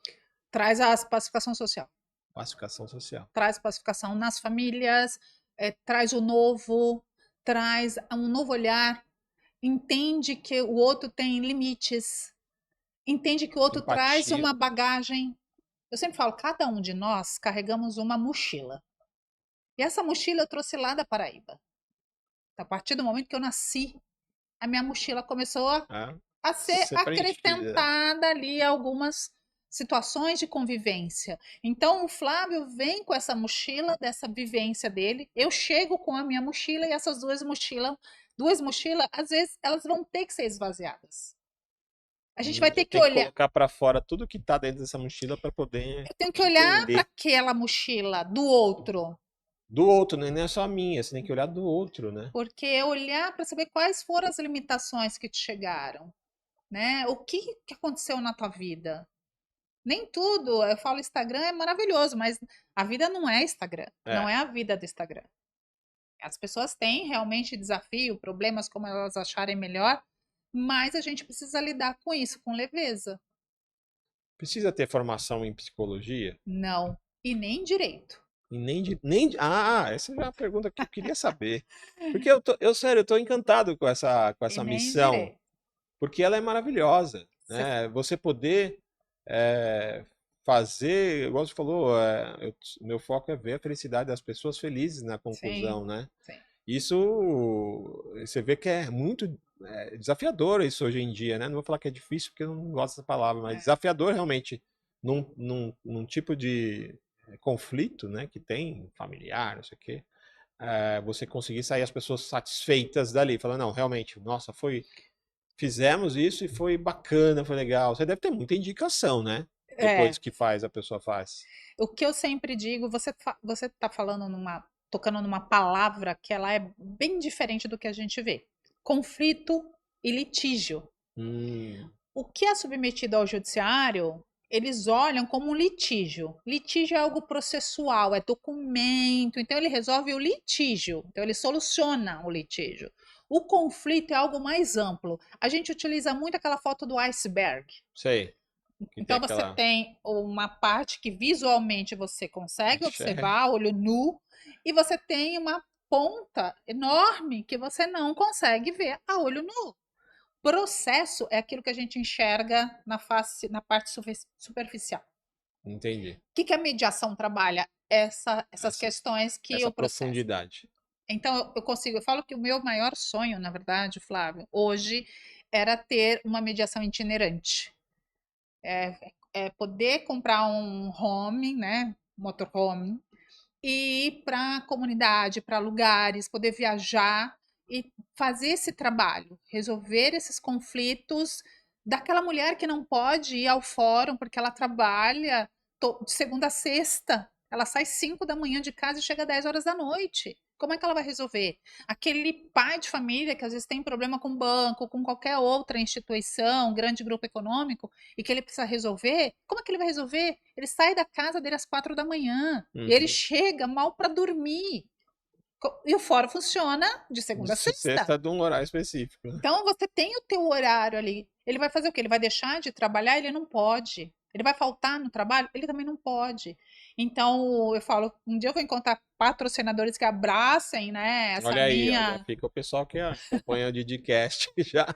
S3: Traz a pacificação social.
S2: Pacificação social.
S3: Traz pacificação nas famílias, traz o novo, traz um novo olhar, entende que o outro tem limites, entende que o outro traz uma bagagem. Eu sempre falo, cada um de nós carregamos uma mochila. E essa mochila eu trouxe lá da Paraíba. A partir do momento que eu nasci, a minha mochila começou a ser acrescentada ali algumas situações de convivência. Então, o Flávio vem com essa mochila, dessa vivência dele. Eu chego com a minha mochila e essas duas mochilas, às vezes, elas vão ter que ser esvaziadas. A gente vai ter que olhar.
S2: Colocar para fora tudo que está dentro dessa mochila para poder.
S3: Eu tenho que olhar para aquela mochila do outro.
S2: Do outro, né? Não é só a minha, você tem que olhar do outro, né?
S3: Porque olhar para saber quais foram as limitações que te chegaram, né? O que aconteceu na tua vida? Nem tudo, eu falo Instagram é maravilhoso, mas a vida não é Instagram, não é a vida do Instagram. As pessoas têm realmente desafio, problemas como elas acharem melhor, mas a gente precisa lidar com isso com leveza.
S2: Precisa ter formação em psicologia?
S3: Não, e nem direito.
S2: E essa é a pergunta que eu queria saber. Porque sério, eu tô encantado com essa missão.
S3: Direito.
S2: Porque ela é maravilhosa, né? Você poder fazer, igual você falou, meu foco é ver a felicidade das pessoas felizes na conclusão, né?
S3: Sim.
S2: Isso, você vê que é muito desafiador isso hoje em dia, né? Não vou falar que é difícil porque eu não gosto dessa palavra, mas desafiador realmente num tipo de conflito, né, que tem familiar, não sei o quê. você conseguir sair as pessoas satisfeitas dali. Falando, não, realmente, nossa, fizemos isso e foi bacana, foi legal. Você deve ter muita indicação, né?
S3: É,
S2: Depois que a pessoa faz.
S3: o que eu sempre digo, você tá falando tocando numa palavra que ela é bem diferente do que a gente vê. Conflito e litígio.
S2: Hum,
S3: O que é submetido ao judiciário, eles olham como um litígio. Litígio é algo processual, é documento, então ele resolve o litígio, então ele soluciona o litígio. O conflito é algo mais amplo. A gente utiliza muito aquela foto do iceberg.
S2: sei. Que tem
S3: Então você
S2: aquela.
S3: tem uma parte que visualmente você consegue
S2: Enxerga.
S3: observar, olho nu, e você tem uma ponta enorme que você não consegue ver a olho nu. Processo é aquilo que a gente enxerga na face, na parte superficial.
S2: Entendi.
S3: O que a mediação trabalha? Essas questões que
S2: Essa
S3: o processo.
S2: profundidade.
S3: Então, eu falo que o meu maior sonho, na verdade, Flávio, hoje, era ter uma mediação itinerante. É poder comprar um home, né, motorhome, e ir para a comunidade, para lugares, poder viajar e fazer esse trabalho, resolver esses conflitos daquela mulher que não pode ir ao fórum porque ela trabalha de segunda a sexta. Ela sai 5 da manhã de casa e chega 10 horas da noite. Como é que ela vai resolver? Aquele pai de família que às vezes tem problema com banco, com qualquer outra instituição, grande grupo econômico, e que ele precisa resolver, como é que ele vai resolver? Ele sai da casa dele às 4 da manhã e ele
S2: Uhum.
S3: chega mal para dormir. E o fórum funciona de
S2: De
S3: segunda a sexta.
S2: sexta de um horário específico, né?
S3: Então você tem o teu horário ali. Ele vai fazer o quê? Ele vai deixar de trabalhar? Ele não pode. Ele vai faltar no trabalho? Ele também não pode. Então eu falo, um dia eu vou encontrar patrocinadores que abracem, né, essa
S2: Olha aí, ó, já
S3: minha,
S2: fica o pessoal que acompanha o Didcast já.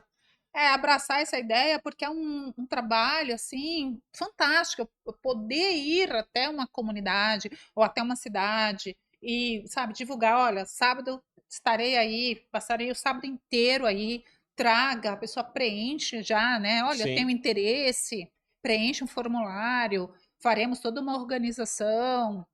S3: abraçar essa ideia, porque é um trabalho assim fantástico. Eu poder ir até uma comunidade ou até uma cidade e, sabe, divulgar, olha, sábado estarei aí, passarei o sábado inteiro aí, traga, a pessoa preenche já, né? Olha, eu
S2: Sim.
S3: tenho interesse, preenche um formulário, faremos toda uma organização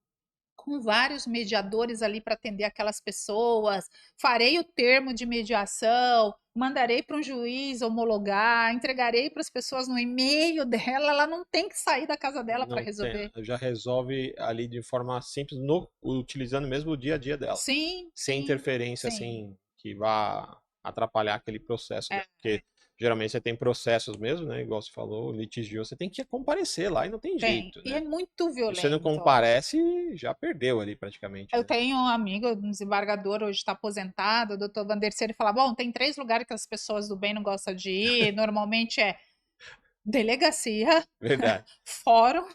S3: com vários mediadores ali para atender aquelas pessoas, farei o termo de mediação, mandarei para um juiz homologar, entregarei para as pessoas no e-mail dela, ela não tem que sair da casa dela para
S2: Não tem,
S3: resolver.
S2: já resolve ali de forma simples, utilizando mesmo o dia a dia dela.
S3: Sim,
S2: Sem
S3: sim,
S2: interferência,
S3: sim.
S2: assim, que vá atrapalhar aquele processo, né?
S3: É,
S2: Porque geralmente você tem processos mesmo, né? Igual você falou, litigioso, você tem que comparecer lá e não tem
S3: tem.
S2: jeito,
S3: E é
S2: né?
S3: muito
S2: E você não
S3: violento.
S2: comparece, já perdeu ali praticamente,
S3: Eu
S2: né?
S3: tenho um amigo, um desembargador, hoje está aposentado, o doutor Vandercy, ele fala, bom, tem 3 lugares que as pessoas do bem não gostam de ir, normalmente é delegacia,
S2: Verdade.
S3: fórum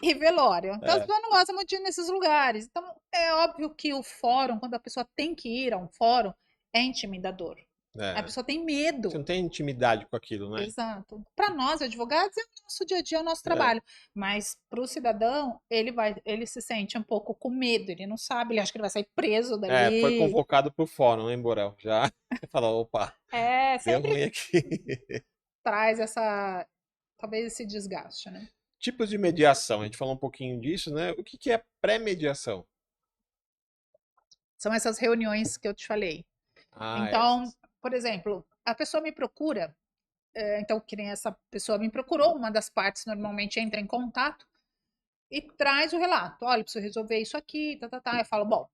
S3: e velório. Então as
S2: É,
S3: pessoas não gostam muito de ir nesses lugares. Então é óbvio que o fórum, quando a pessoa tem que ir a um fórum, é intimidador. A
S2: é.
S3: pessoa tem
S2: Você
S3: medo.
S2: não tem intimidade com aquilo, né?
S3: Exato. Para nós, advogados, é o nosso dia a dia, é o nosso
S2: É.
S3: trabalho. Mas para o cidadão, ele se sente um pouco com medo, ele não sabe, ele acha que ele vai sair preso
S2: Foi
S3: dali.
S2: convocado pro fórum, hein, Borel? Já falou, opa,
S3: É,
S2: deu
S3: sempre
S2: ruim aqui.
S3: traz talvez esse desgaste, né?
S2: Tipos de mediação, a gente falou um pouquinho disso, né? O que é pré-mediação?
S3: São essas reuniões que eu te falei.
S2: Ah,
S3: Então,
S2: essas.
S3: por exemplo, a pessoa me procura, então, que nem essa pessoa me procurou, uma das partes normalmente entra em contato e traz o relato. Olha, eu preciso resolver isso aqui, tá, tá, tá. Eu falo, bom,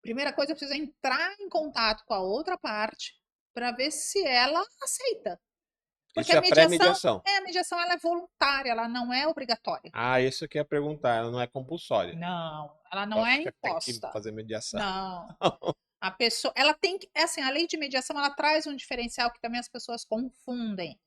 S3: primeira coisa, eu preciso entrar em contato com a outra parte para ver se ela aceita. Porque
S2: Isso é a pré-mediação.
S3: a mediação ela é voluntária, ela não é obrigatória.
S2: Ah, isso que eu ia perguntar, ela não é compulsória.
S3: Não, ela não é
S2: Posso ter que
S3: imposta.
S2: fazer mediação.
S3: Não. A pessoa, ela tem que, é assim, a lei de mediação, ela traz um diferencial que também as pessoas confundem.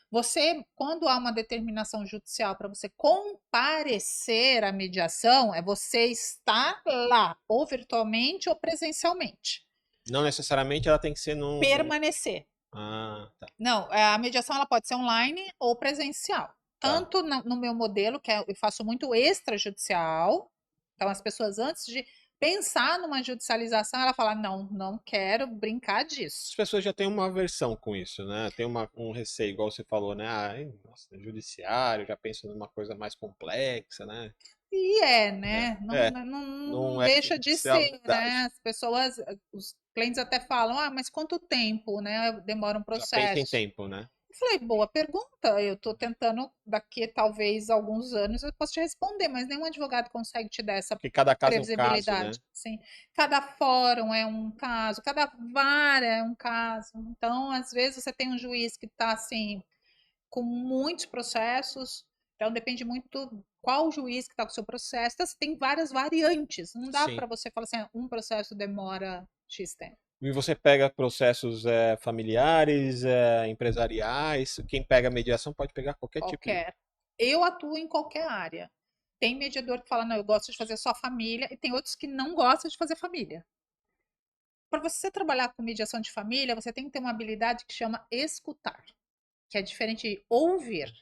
S3: Você, quando há uma determinação judicial para você comparecer à mediação, é você estar lá, ou virtualmente ou presencialmente.
S2: Não necessariamente ela tem que ser num.
S3: Permanecer.
S2: Ah, tá.
S3: Não, a mediação ela pode ser online ou presencial.
S2: Tá.
S3: Tanto no meu modelo, que eu faço muito extrajudicial, então as pessoas antes de pensar numa judicialização, ela fala: não, não quero brincar
S2: As
S3: disso.
S2: pessoas já têm uma aversão com isso, né? Tem um receio, igual você falou, né? Ai, nossa, judiciário, já penso numa coisa mais complexa, né?
S3: E né?
S2: É,
S3: Não
S2: não é
S3: deixa de
S2: isso é a
S3: ser, né?
S2: verdade.
S3: As pessoas, os clientes até falam, mas quanto tempo, né? Demora um
S2: Já pensa em
S3: processo.
S2: tempo, né?
S3: Eu falei, boa pergunta. Eu estou tentando, daqui talvez alguns anos, eu posso te responder, mas nenhum advogado consegue te dar essa
S2: Porque cada caso é um caso, né?
S3: previsibilidade. Sim. Cada fórum é um caso, cada vara é um caso. Então, às vezes, você tem um juiz que está assim, com muitos processos, então depende muito qual juiz que está com o seu processo. Então, você tem várias variantes. Não dá
S2: Sim.
S3: para você falar assim, um processo demora X tempo.
S2: E você pega processos familiares, empresariais. Quem pega mediação pode pegar qualquer tipo de.
S3: Qualquer. Eu atuo em qualquer área. Tem mediador que fala, não, eu gosto de fazer só família, e tem outros que não gostam de fazer família. Para você trabalhar com mediação de família, você tem que ter uma habilidade que chama escutar, que é diferente de ouvir.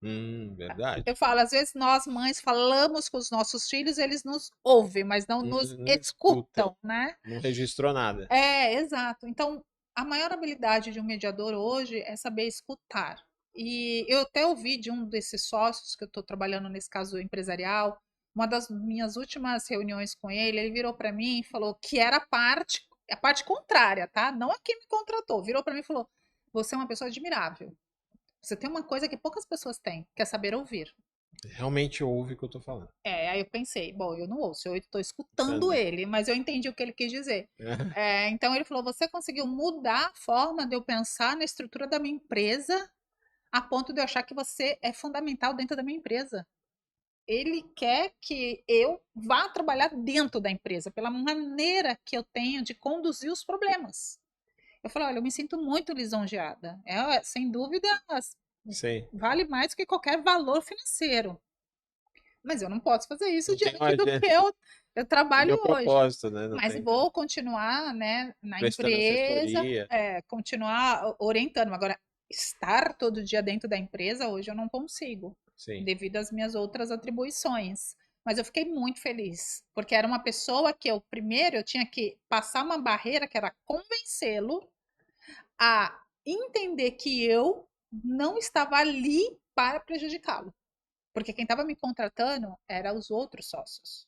S2: Verdade.
S3: Eu falo, às vezes nós mães falamos com os nossos filhos, eles nos ouvem, mas não nos
S2: Não escuta,
S3: escutam, né?
S2: não registrou nada.
S3: Exato. Então, a maior habilidade de um mediador hoje é saber escutar. E eu até ouvi de um desses sócios que eu estou trabalhando nesse caso empresarial, uma das minhas últimas reuniões com ele virou para mim e falou que era a parte contrária, tá? Não a quem me contratou. Virou para mim e falou: "Você é uma pessoa admirável. Você tem uma coisa que poucas pessoas têm, que é saber ouvir."
S2: Realmente ouve o que eu tô falando.
S3: Aí eu pensei, bom, eu não ouço, eu estou escutando
S2: Entendeu?
S3: ele, mas eu entendi o que ele quis dizer. Então ele falou: você conseguiu mudar a forma de eu pensar na estrutura da minha empresa a ponto de eu achar que você é fundamental dentro da minha empresa. Ele quer que eu vá trabalhar dentro da empresa, pela maneira que eu tenho de conduzir os problemas. Eu falei: olha, eu me sinto muito lisonjeada. Sem dúvida,
S2: Sim.
S3: vale mais que qualquer valor financeiro. Mas eu não posso fazer isso
S2: Não tem
S3: diante
S2: mais
S3: do que eu
S2: o
S3: trabalho
S2: meu
S3: hoje.
S2: propósito, né? Não
S3: Mas
S2: tem
S3: vou continuar, né, na
S2: prestando
S3: empresa,
S2: assessoria.
S3: continuar orientando. Agora, estar todo dia dentro da empresa, hoje eu não consigo,
S2: Sim.
S3: devido às minhas outras atribuições. Mas eu fiquei muito feliz, porque era uma pessoa que eu tinha que passar uma barreira que era convencê-lo a entender que eu não estava ali para prejudicá-lo. Porque quem estava me contratando eram os outros sócios.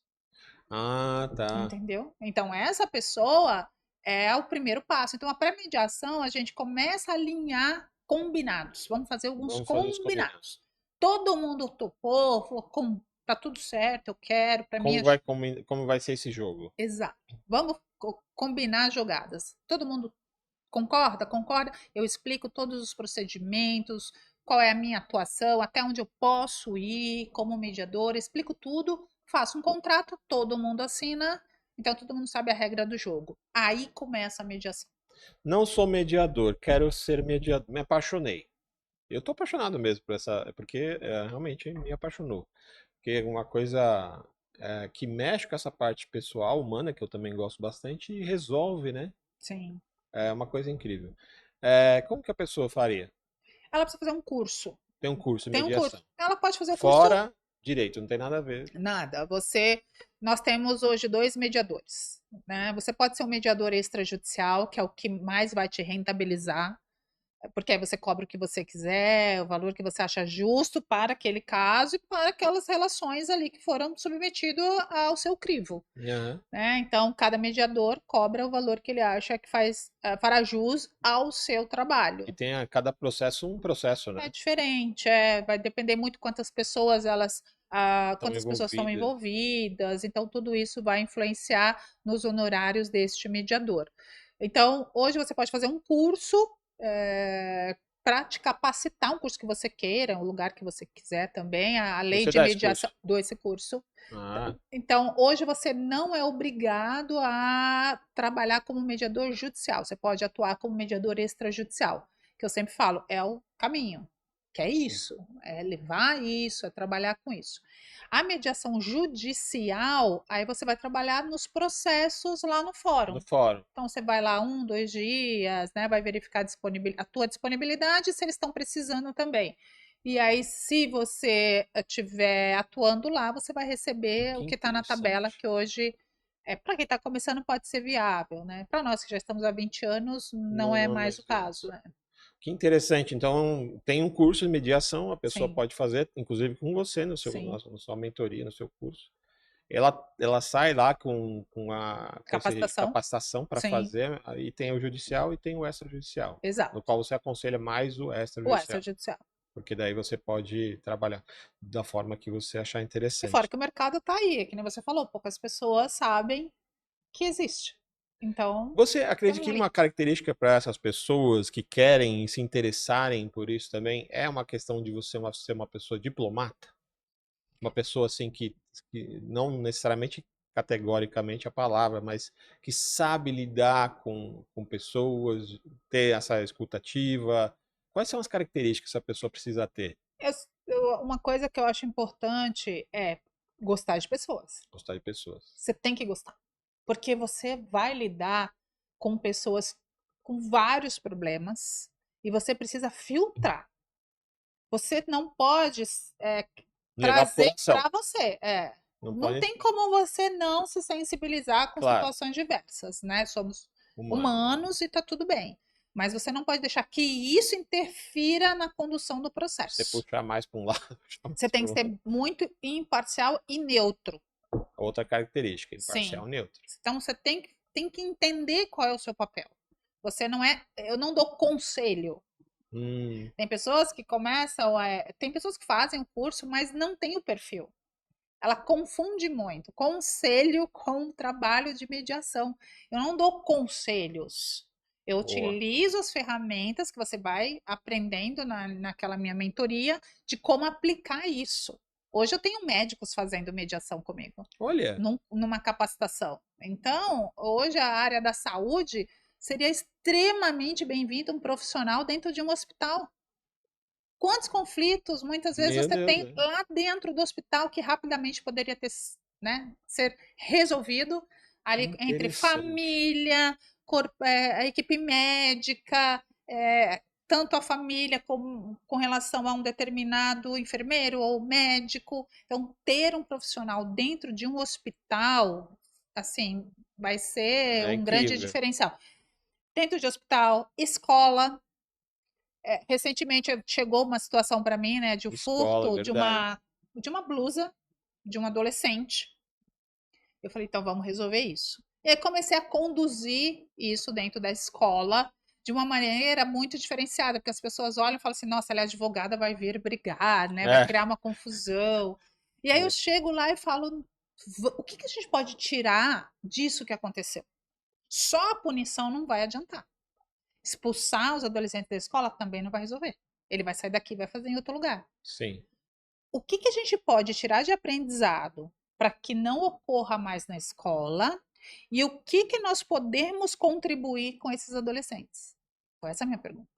S2: Ah, tá.
S3: Entendeu? Então, essa pessoa é o primeiro passo. Então, a pré-mediação, a gente começa a alinhar combinados. Vamos fazer alguns
S2: Vamos fazer os combinados.
S3: combinados. Todo mundo topou, falou, tá tudo certo, eu quero, para mim.
S2: Como vai ser esse jogo?
S3: Exato. Vamos combinar jogadas. Todo mundo concorda? Concorda? Eu explico todos os procedimentos, qual é a minha atuação, até onde eu posso ir como mediadora, explico tudo, faço um contrato, todo mundo assina, então todo mundo sabe a regra do jogo. Aí começa a mediação.
S2: Não sou mediador, quero ser mediador. Me apaixonei. Eu tô apaixonado mesmo por essa, porque realmente me apaixonou. Porque é uma coisa que mexe com essa parte pessoal, humana, que eu também gosto bastante, e resolve, né?
S3: Sim.
S2: É uma coisa incrível. Como que a pessoa faria?
S3: Ela precisa fazer um curso.
S2: Tem um curso de
S3: Tem um curso.
S2: mediação.
S3: Ela pode fazer o curso.
S2: Fora direito, não tem nada a ver.
S3: Nada. Nós temos hoje 2 mediadores, né? Você pode ser um mediador extrajudicial, que é o que mais vai te rentabilizar, porque aí você cobra o que você quiser, o valor que você acha justo para aquele caso e para aquelas relações ali que foram submetidas ao seu crivo,
S2: Aham.
S3: né? Então, cada mediador cobra o valor que ele acha que fará jus ao seu trabalho.
S2: E tem a cada processo um processo,
S3: É
S2: né?
S3: diferente, vai depender muito quantas pessoas estão envolvidas, então tudo isso vai influenciar nos honorários deste mediador. Então, hoje você pode fazer um curso para te capacitar, um curso que você queira, um lugar que você quiser também, a lei
S2: Você
S3: de
S2: dá esse
S3: mediação,
S2: curso?
S3: dou esse curso.
S2: Ah,
S3: Então, hoje você não é obrigado a trabalhar como mediador judicial, você pode atuar como mediador extrajudicial, que eu sempre falo, é o caminho, que é isso, é levar isso, é trabalhar com isso. A mediação judicial, aí você vai trabalhar nos processos lá no fórum.
S2: no fórum.
S3: Então, você vai lá 1, 2 dias, né? Vai verificar a tua disponibilidade, se eles estão precisando também. E aí, se você estiver atuando lá, você vai receber
S2: Que
S3: o que está na tabela,
S2: interessante.
S3: que hoje, para quem está começando, pode ser viável, né? Para nós que já estamos há 20 anos, não
S2: Não
S3: é
S2: é
S3: mais
S2: mais
S3: o
S2: viável.
S3: caso, né?
S2: Que interessante. Então, tem um curso de mediação, a pessoa
S3: Sim,
S2: pode fazer, inclusive com você,
S3: sim.
S2: na sua mentoria, no seu curso. Ela sai lá com a
S3: Capacitação?
S2: capacitação para
S3: Sim,
S2: fazer, aí tem o judicial e tem o extrajudicial, no
S3: exato.
S2: qual você aconselha mais o
S3: O
S2: extrajudicial,
S3: extrajudicial.
S2: porque daí você pode trabalhar da forma que você achar
S3: E fora
S2: interessante.
S3: que o mercado está aí, que nem você falou, poucas pessoas sabem que existe. Então,
S2: Você
S3: tem
S2: acredita
S3: um
S2: que
S3: link.
S2: uma característica para essas pessoas que querem se interessarem por isso também é uma questão de você ser uma pessoa diplomata? Uma pessoa assim que não necessariamente categoricamente a palavra, mas que sabe lidar com pessoas, ter essa escutativa. Quais são as características que essa pessoa precisa ter?
S3: Uma coisa que eu acho importante é gostar de pessoas.
S2: Gostar de pessoas.
S3: Você tem que gostar. Porque você vai lidar com pessoas com vários problemas e você precisa filtrar. Você não pode
S2: Levar pro
S3: trazer
S2: coração.
S3: para você.
S2: Não
S3: Não
S2: pode,
S3: tem como você não se sensibilizar com
S2: claro,
S3: situações diversas, né? Somos
S2: humano.
S3: humanos e tá tudo bem. Mas você não pode deixar que isso interfira na condução do
S2: Você
S3: processo.
S2: puxar mais para um lado, puxar
S3: Você
S2: mais
S3: tem
S2: para
S3: que
S2: o
S3: ser
S2: outro.
S3: muito imparcial e neutro.
S2: Outra característica,
S3: Sim.
S2: imparcial, neutro.
S3: Então você tem que entender qual é o seu papel. Você não é. Eu não dou conselho.
S2: Hum,
S3: Tem pessoas que começam. Tem pessoas que fazem o curso, mas não têm o perfil. Ela confunde muito conselho com trabalho de mediação. Eu não dou conselhos. Eu
S2: boa.
S3: utilizo as ferramentas que você vai aprendendo naquela minha mentoria de como aplicar isso. Hoje eu tenho médicos fazendo mediação comigo,
S2: Olha,
S3: numa capacitação. Então, hoje a área da saúde seria extremamente bem-vindo um profissional dentro de um hospital. Quantos conflitos muitas vezes
S2: meu
S3: você
S2: Deus,
S3: tem lá dentro do hospital que rapidamente poderia ter, né, ser resolvido
S2: que
S3: ali entre
S2: interessante.
S3: família, a equipe médica, tanto a família com relação a um determinado enfermeiro ou médico. Então, ter um profissional dentro de um hospital, assim, vai ser
S2: É
S3: um grande
S2: incrível.
S3: diferencial. Dentro de hospital, escola, recentemente chegou uma situação para mim, né, de um
S2: Escola,
S3: furto
S2: verdade.
S3: de uma blusa de um adolescente. Eu falei, então vamos resolver isso. E aí comecei a conduzir isso dentro da escola de uma maneira muito diferenciada, porque as pessoas olham e falam assim, nossa, ela é advogada, vai vir brigar, né, vai
S2: É,
S3: criar uma confusão. E aí eu
S2: é,
S3: chego lá e falo, o que que a gente pode tirar disso que aconteceu? Só a punição não vai adiantar. Expulsar os adolescentes da escola também não vai resolver. Ele vai sair daqui e vai fazer em outro lugar.
S2: sim.
S3: O que que a gente pode tirar de aprendizado para que não ocorra mais na escola? E o que que nós podemos contribuir com esses adolescentes? Foi essa a minha pergunta.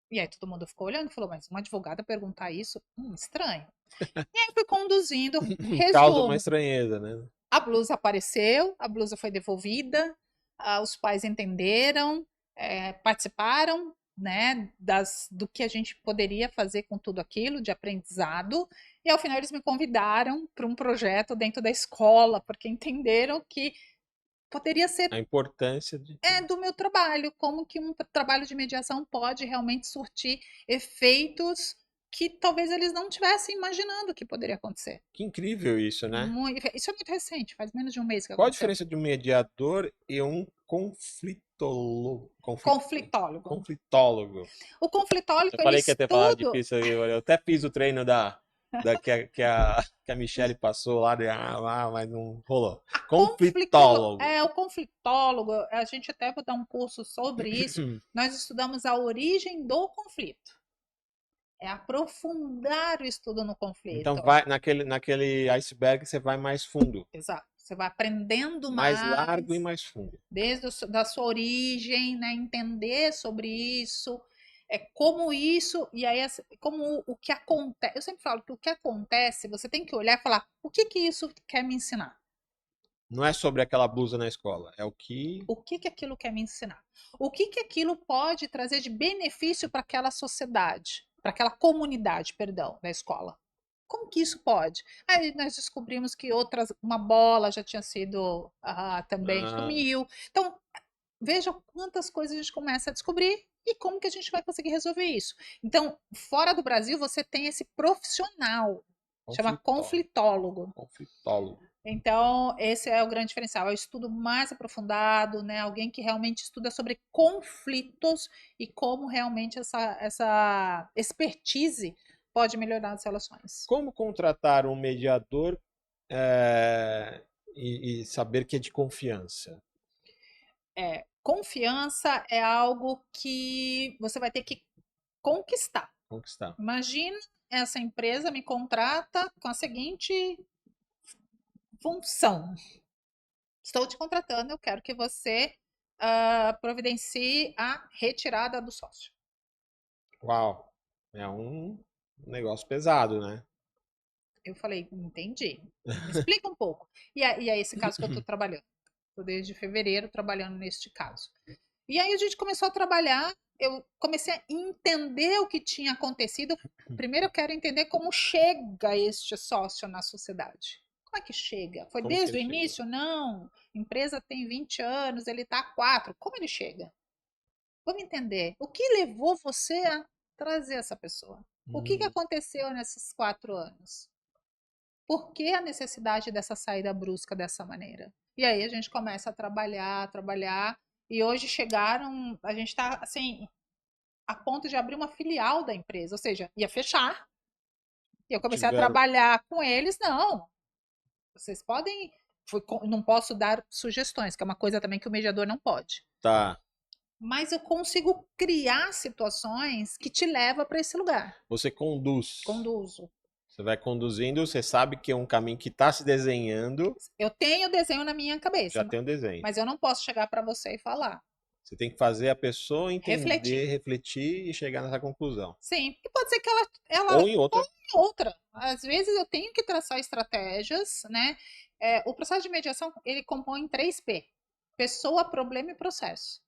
S3: E aí todo mundo ficou olhando e falou, mas uma advogada perguntar isso? Estranho. E aí fui conduzindo,
S2: Causa uma
S3: resumo.
S2: estranheza, né?
S3: A blusa apareceu, a blusa foi devolvida, os pais entenderam, participaram, né, do que a gente poderia fazer com tudo aquilo de aprendizado, e ao final eles me convidaram para um projeto dentro da escola, porque entenderam que poderia ser
S2: A importância de.
S3: do meu trabalho, como que um trabalho de mediação pode realmente surtir efeitos que talvez eles não estivessem imaginando que poderia acontecer.
S2: Que incrível isso, né?
S3: Isso é muito recente, faz menos de um mês que
S2: Qual a
S3: aconteceu.
S2: diferença de um mediador e um conflitólogo?
S3: Conflitólogo.
S2: Conflitólogo.
S3: O conflitólogo,
S2: Eu
S3: ele
S2: falei que ia ter palavra
S3: estuda.
S2: difícil aí, eu até fiz o treino que a Michelle passou lá, mas não rolou. Conflitólogo.
S3: O conflitólogo, a gente até vai dar um curso sobre isso. Nós estudamos a origem do conflito. É aprofundar o estudo no
S2: Então
S3: conflito.
S2: vai naquele iceberg você vai mais fundo,
S3: Exato. Você vai aprendendo
S2: mais largo e
S3: mais,
S2: mais fundo.
S3: desde da sua origem, né? Entender sobre isso, como isso, e aí como o que acontece. Eu sempre falo que o que acontece, você tem que olhar e falar, o que que isso quer me ensinar?
S2: Não é sobre aquela blusa na escola, é o que.
S3: O que que aquilo quer me ensinar? O que que aquilo pode trazer de benefício para aquela sociedade, para aquela comunidade, perdão, da escola? Como que isso pode? Aí nós descobrimos que uma bola já tinha sido também
S2: Ah,
S3: sumiu. Então, veja quantas coisas a gente começa a descobrir E como que a gente vai conseguir resolver isso? Então, fora do Brasil, você tem esse profissional, chama conflitólogo.
S2: Conflitólogo.
S3: Então, esse é o grande diferencial, é o estudo mais aprofundado, né? Alguém que realmente estuda sobre conflitos e como realmente essa expertise pode melhorar as relações.
S2: Como contratar um mediador e saber que é de confiança?
S3: Confiança é algo que você vai ter que conquistar.
S2: Conquistar.
S3: Imagina, essa empresa me contrata com a seguinte função. Estou te contratando, eu quero que você providencie a retirada do sócio.
S2: Uau! É um negócio pesado, né?
S3: Eu falei, entendi. Me explica um pouco. E é esse caso que eu estou trabalhando. Estou desde fevereiro trabalhando neste caso. E aí a gente começou a trabalhar, eu comecei a entender o que tinha acontecido. Primeiro eu quero entender como chega este sócio na sociedade. Como é que chega? Foi
S2: Como que
S3: desde o
S2: ele chega?
S3: início? Não. A empresa tem 20 anos, ele está há 4. Como ele chega? Vamos entender. O que levou você a trazer essa pessoa? O que aconteceu nesses 4 anos? Por que a necessidade dessa saída brusca dessa maneira? E aí a gente começa a trabalhar, e hoje chegaram, a gente está assim, a ponto de abrir uma filial da empresa, ou seja, ia fechar. E eu comecei a trabalhar com eles, não. Vocês podem, não posso dar sugestões, que é uma coisa também que o mediador não pode.
S2: Tá.
S3: Mas eu consigo criar situações que te levam para esse lugar.
S2: Você conduz.
S3: Conduzo.
S2: Você vai conduzindo, você sabe que é um caminho que está se desenhando.
S3: Eu tenho o desenho na minha cabeça.
S2: Já tem um desenho.
S3: Mas eu não posso chegar para você e falar.
S2: Você tem que fazer a pessoa entender, refletir e chegar nessa conclusão.
S3: Sim, e pode ser que ela
S2: Ou em outra.
S3: Ou em outra. Às vezes eu tenho que traçar estratégias, né? O processo de mediação, ele compõe 3 P. Pessoa, problema e processo.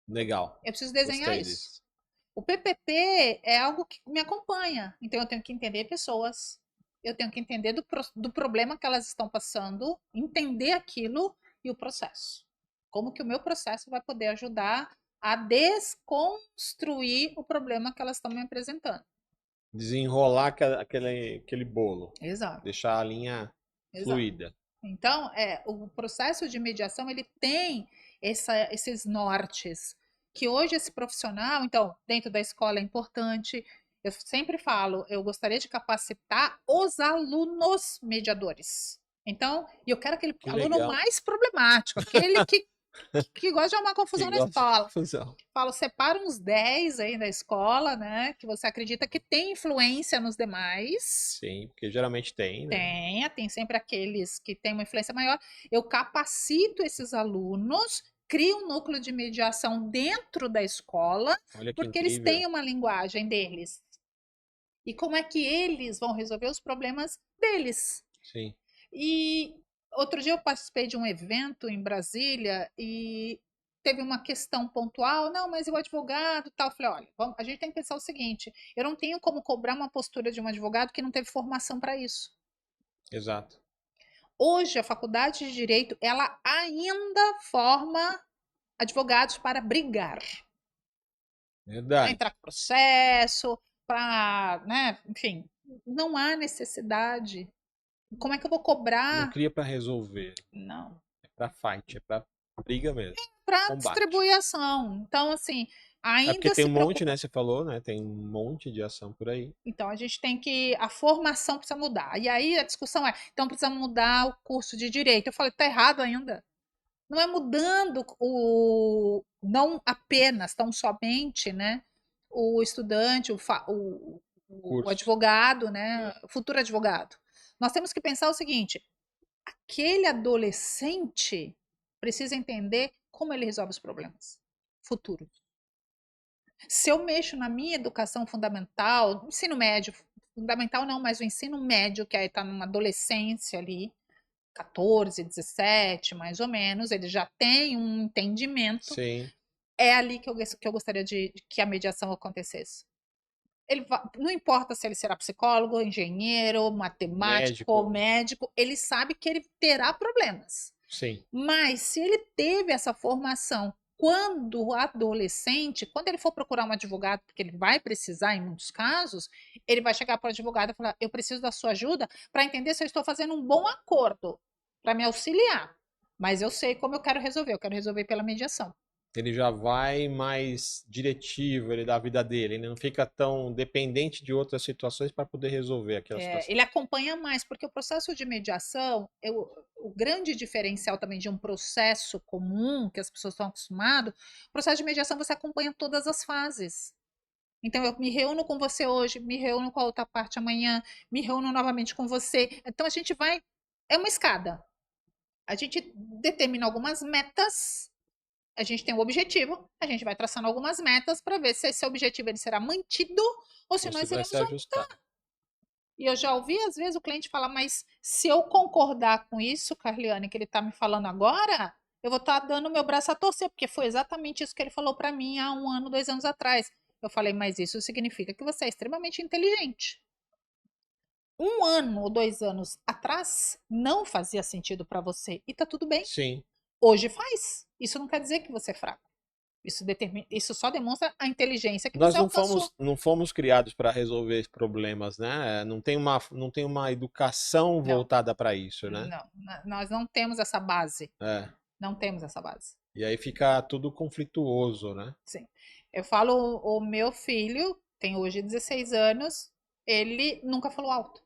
S2: Legal.
S3: Eu preciso desenhar
S2: Gostei
S3: isso.
S2: disso.
S3: O PPP é algo que me acompanha. Então eu tenho que entender pessoas. Eu tenho que entender do problema que elas estão passando, entender aquilo e o processo. Como que o meu processo vai poder ajudar a desconstruir o problema que elas estão me apresentando.
S2: Desenrolar aquele bolo.
S3: Exato.
S2: Deixar a linha fluida.
S3: Então, o processo de mediação, ele tem esses nortes, que hoje esse profissional, então, dentro da escola é importante. Eu sempre falo, eu gostaria de capacitar os alunos mediadores. Então, eu quero aquele aluno mais problemático, aquele que gosta de arrumar confusão na escola. Falo, separa uns 10 aí da escola, né? Que você acredita que tem influência nos demais.
S2: Sim, porque geralmente tem, né?
S3: Tem sempre aqueles que têm uma influência maior. Eu capacito esses alunos, crio um núcleo de mediação dentro da escola, porque eles têm uma linguagem deles. E como é que eles vão resolver os problemas deles?
S2: Sim.
S3: E outro dia eu participei de um evento em Brasília e teve uma questão pontual. Não, mas o advogado tal. Eu falei, olha, a gente tem que pensar o seguinte, eu não tenho como cobrar uma postura de um advogado que não teve formação para isso.
S2: Exato.
S3: Hoje, a faculdade de Direito, ela ainda forma advogados para brigar.
S2: Verdade.
S3: Para entrar com processo, para, né, enfim, não há necessidade. Como é que eu vou cobrar?
S2: Não cria para resolver.
S3: Não.
S2: É para fight, é para briga mesmo.
S3: É para distribuição. Então, assim, ainda
S2: porque tem um monte, né? Você falou, né? Tem um monte de ação por aí.
S3: Então, a gente tem que... A formação precisa mudar. E aí a discussão é, então precisa mudar o curso de Direito. Eu falei, tá errado ainda. Não é mudando não apenas, tão somente, né? O estudante, o advogado, né? O futuro advogado. Nós temos que pensar o seguinte, aquele adolescente precisa entender como ele resolve os problemas futuros. Se eu mexo na minha educação fundamental, ensino médio, fundamental não, mas o ensino médio, que aí está numa adolescência ali, 14, 17, mais ou menos, ele já tem um entendimento.
S2: Sim.
S3: É ali que eu gostaria de que a mediação acontecesse. Não importa se ele será psicólogo, engenheiro, matemático, médico, ele sabe que ele terá problemas.
S2: Sim.
S3: Mas se ele teve essa formação quando o adolescente, quando ele for procurar um advogado, porque ele vai precisar em muitos casos, ele vai chegar para o advogado e falar: eu preciso da sua ajuda para entender se eu estou fazendo um bom acordo, para me auxiliar. Mas eu sei como eu quero resolver pela mediação.
S2: Ele já vai mais diretivo, ele da vida dele, ele não fica tão dependente de outras situações para poder resolver aquela situação.
S3: Ele acompanha mais, porque o processo de mediação, o grande diferencial também de um processo comum, que as pessoas estão acostumadas, o processo de mediação você acompanha todas as fases. Então, eu me reúno com você hoje, me reúno com a outra parte amanhã, me reúno novamente com você. Então, a gente vai. É uma escada. A gente determina algumas metas, a gente tem um objetivo, a gente vai traçando algumas metas para ver se esse objetivo ele será mantido ou se
S2: Ou
S3: nós
S2: se vai
S3: iremos
S2: se ajustar.
S3: e eu já ouvi, às vezes, o cliente falar, mas se eu concordar com isso, Carliane, que ele está me falando agora, eu vou estar dando meu braço a torcer, porque foi exatamente isso que ele falou para mim há 1 ano, 2 anos atrás. Eu falei, mas isso significa que você é extremamente inteligente. 1 ano ou 2 anos atrás não fazia sentido para você e tá tudo bem.
S2: Sim.
S3: Hoje faz. Isso não quer dizer que você é fraco. Isso só demonstra a inteligência que
S2: Nós
S3: você alcançou.
S2: não fomos criados para resolver problemas, né? Não tem uma educação
S3: Não,
S2: voltada para isso, né?
S3: não. Nós não temos essa base.
S2: É.
S3: Não temos essa base.
S2: E aí fica tudo conflituoso, né?
S3: Sim. Eu falo, o meu filho tem hoje 16 anos, ele nunca falou alto.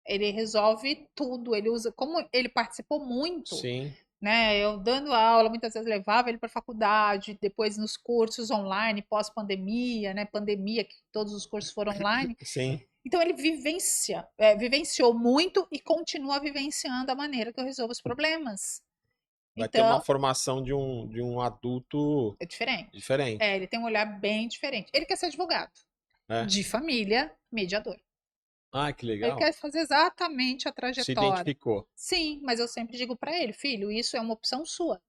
S3: Ele resolve tudo, ele usa, como ele participou muito,
S2: Sim.
S3: né? Eu dando aula, muitas vezes levava ele para a faculdade, depois nos cursos online, pós-pandemia, né? Pandemia, que todos os cursos foram online.
S2: Sim.
S3: Então ele vivenciou muito e continua vivenciando a maneira que eu resolvo os problemas.
S2: Vai ter uma
S3: Então,
S2: formação de um adulto
S3: é diferente.
S2: diferente.
S3: Ele tem um olhar bem diferente. Ele quer ser advogado,
S2: É.
S3: de família, mediador.
S2: Ah, que
S3: Ele
S2: legal.
S3: quer fazer exatamente a
S2: Se
S3: trajetória.
S2: identificou.
S3: Sim, mas eu sempre digo para ele, filho, isso é uma opção sua.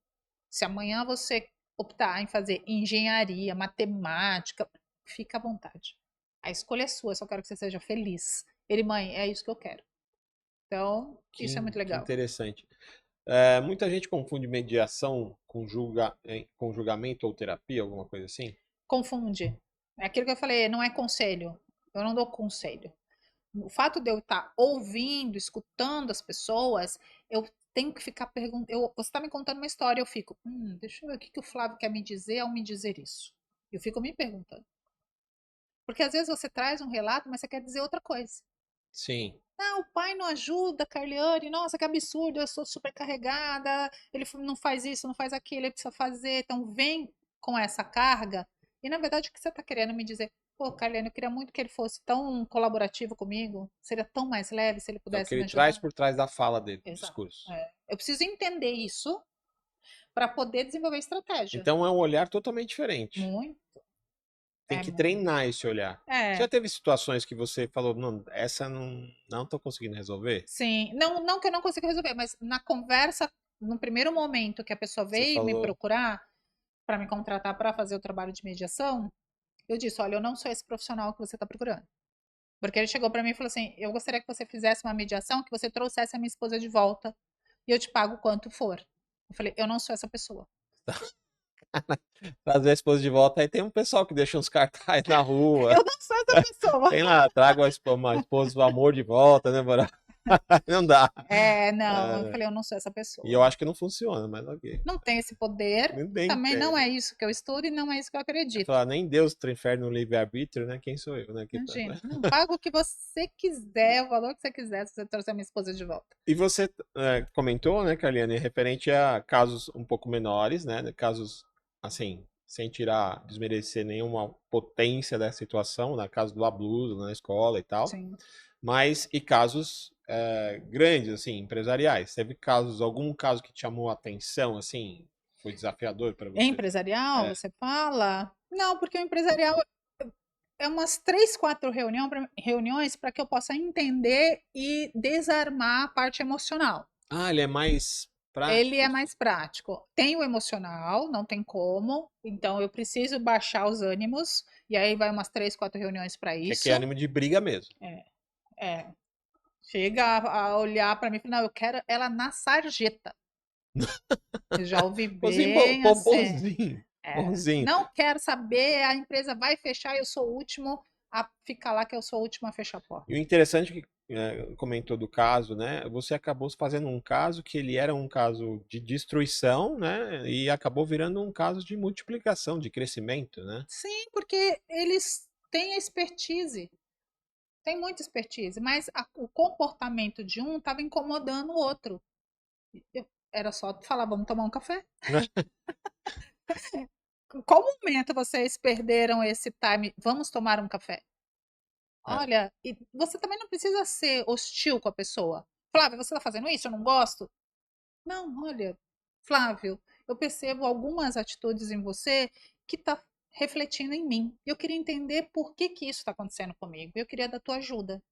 S3: Se amanhã você optar em fazer engenharia, matemática, fica à vontade. A escolha é sua, eu só quero que você seja feliz. Ele, mãe, é isso que eu quero. Então, isso é muito
S2: Que
S3: legal.
S2: interessante. Muita gente confunde mediação com julgamento ou terapia, alguma coisa assim?
S3: Confunde. É aquilo que eu falei, não é conselho. Eu não dou conselho. O fato de eu estar ouvindo, escutando as pessoas, eu tenho que ficar perguntando. Você está me contando uma história, eu fico, deixa eu ver o que o Flávio quer me dizer ao me dizer isso. Eu fico me perguntando. Porque às vezes você traz um relato, mas você quer dizer outra coisa.
S2: Sim.
S3: Ah, o pai não ajuda, Carliane. Nossa, que absurdo, eu sou super carregada. Ele não faz isso, não faz aquilo, ele precisa fazer. Então vem com essa carga. E na verdade, o que você está querendo me dizer? Pô, Carliane, eu queria muito que ele fosse tão colaborativo comigo. Seria tão mais leve se ele
S2: É o
S3: pudesse
S2: que
S3: me
S2: ele
S3: ajudar.
S2: traz por trás da fala dele, do
S3: Exato.
S2: discurso.
S3: Eu preciso entender isso para poder desenvolver estratégia.
S2: Então é um olhar totalmente diferente.
S3: Muito.
S2: Tem que treinar esse olhar. Já teve situações que você falou, não, essa não tô conseguindo resolver?
S3: Sim, não que eu não consiga resolver, mas na conversa, no primeiro momento que a pessoa veio me procurar para me contratar para fazer o trabalho de mediação, eu disse, olha, eu não sou esse profissional que você está procurando. Porque ele chegou para mim e falou assim, eu gostaria que você fizesse uma mediação, que você trouxesse a minha esposa de volta e eu te pago quanto for. Eu falei, eu não sou essa pessoa.
S2: Trazer a esposa de volta, aí tem um pessoal que deixa uns cartazes na rua.
S3: Eu não sou essa pessoa.
S2: Tem lá, traga a esposa do amor de volta, né, moral? Não dá.
S3: Não, eu falei, eu não sou essa pessoa.
S2: E eu acho que não funciona, mas ok.
S3: Não tem esse poder, também não é isso que eu estudo e não é isso que eu acredito.
S2: Falar, nem Deus transfere no livre-arbítrio, né? Quem sou eu, né?
S3: Imagina, paga o que você quiser, o valor que você quiser, se você trouxer a minha esposa de volta.
S2: E você comentou, né, Carliane, referente a casos um pouco menores, né? Casos, assim, sem desmerecer nenhuma potência da situação, na caso do abuso na escola e tal.
S3: Sim.
S2: Mas, e casos grandes, assim, empresariais. Teve algum caso que te chamou a atenção, assim, foi desafiador para você?
S3: Empresarial, você fala? Não, porque o empresarial é umas 3, 4 reuniões para que eu possa entender e desarmar a parte emocional.
S2: Ah, ele é mais prático?
S3: Ele é mais prático. Tem o emocional, não tem como. Então eu preciso baixar os ânimos. E aí vai umas 3, 4 reuniões para isso.
S2: Que é ânimo de briga mesmo.
S3: Chega a olhar para mim e falar, não, eu quero ela na sarjeta. Eu já ouvi
S2: Bonzinho,
S3: bem assim.
S2: bonzinho.
S3: É,
S2: Bonzinho.
S3: não quero saber, a empresa vai fechar, eu sou o último a ficar lá, que eu sou o último a fechar a porta.
S2: E o interessante que comentou do caso, né? Você acabou fazendo um caso que ele era um caso de destruição, né? E acabou virando um caso de multiplicação, de crescimento, né?
S3: Sim, porque eles têm expertise, tem muita expertise, mas o comportamento de um estava incomodando o outro. Era só falar, vamos tomar um café? Qual momento vocês perderam esse time? Vamos tomar um café?
S2: É.
S3: Olha, e você também não precisa ser hostil com a pessoa. Flávio, você está fazendo isso? Eu não gosto. Não, olha, Flávio, eu percebo algumas atitudes em você que está refletindo em mim. Eu queria entender por que que isso está acontecendo comigo. Eu queria da tua ajuda.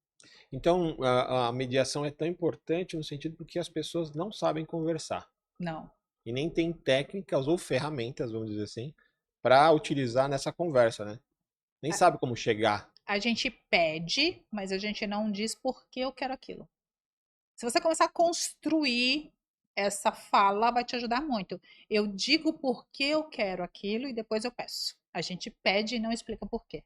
S2: Então, a mediação é tão importante no sentido porque as pessoas não sabem conversar.
S3: Não.
S2: E nem têm técnicas ou ferramentas, vamos dizer assim, para utilizar nessa conversa, né? Nem sabe como chegar.
S3: A gente pede, mas a gente não diz por que eu quero aquilo. Se você começar a construir essa fala, vai te ajudar muito. Eu digo por que eu quero aquilo e depois eu peço. A gente pede e não explica por quê.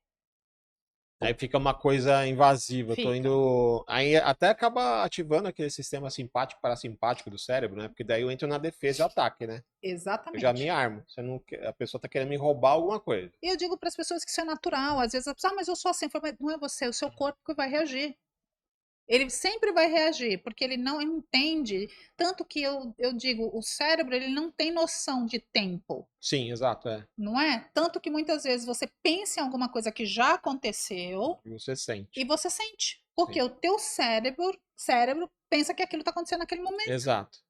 S2: Aí fica uma coisa invasiva. Eu tô
S3: Fica.
S2: indo. Aí até acaba ativando aquele sistema simpático parasimpático do cérebro, né? Porque daí eu entro na defesa e ataque, né? Eu já me
S3: Exatamente.
S2: armo. Você não... A pessoa tá querendo me roubar alguma coisa.
S3: E eu digo para as pessoas que isso é natural. Às vezes a pessoa, mas eu sou assim. Eu falo, mas não é você, é o seu corpo que vai reagir. Ele sempre vai reagir, porque ele não entende. Tanto que eu digo, o cérebro ele não tem noção de tempo.
S2: Sim, exato, é.
S3: Não é? Tanto que muitas vezes você pensa em alguma coisa que já aconteceu
S2: E você sente.
S3: e você sente. Porque
S2: Sim.
S3: o teu cérebro pensa que aquilo está acontecendo naquele momento.
S2: Exato.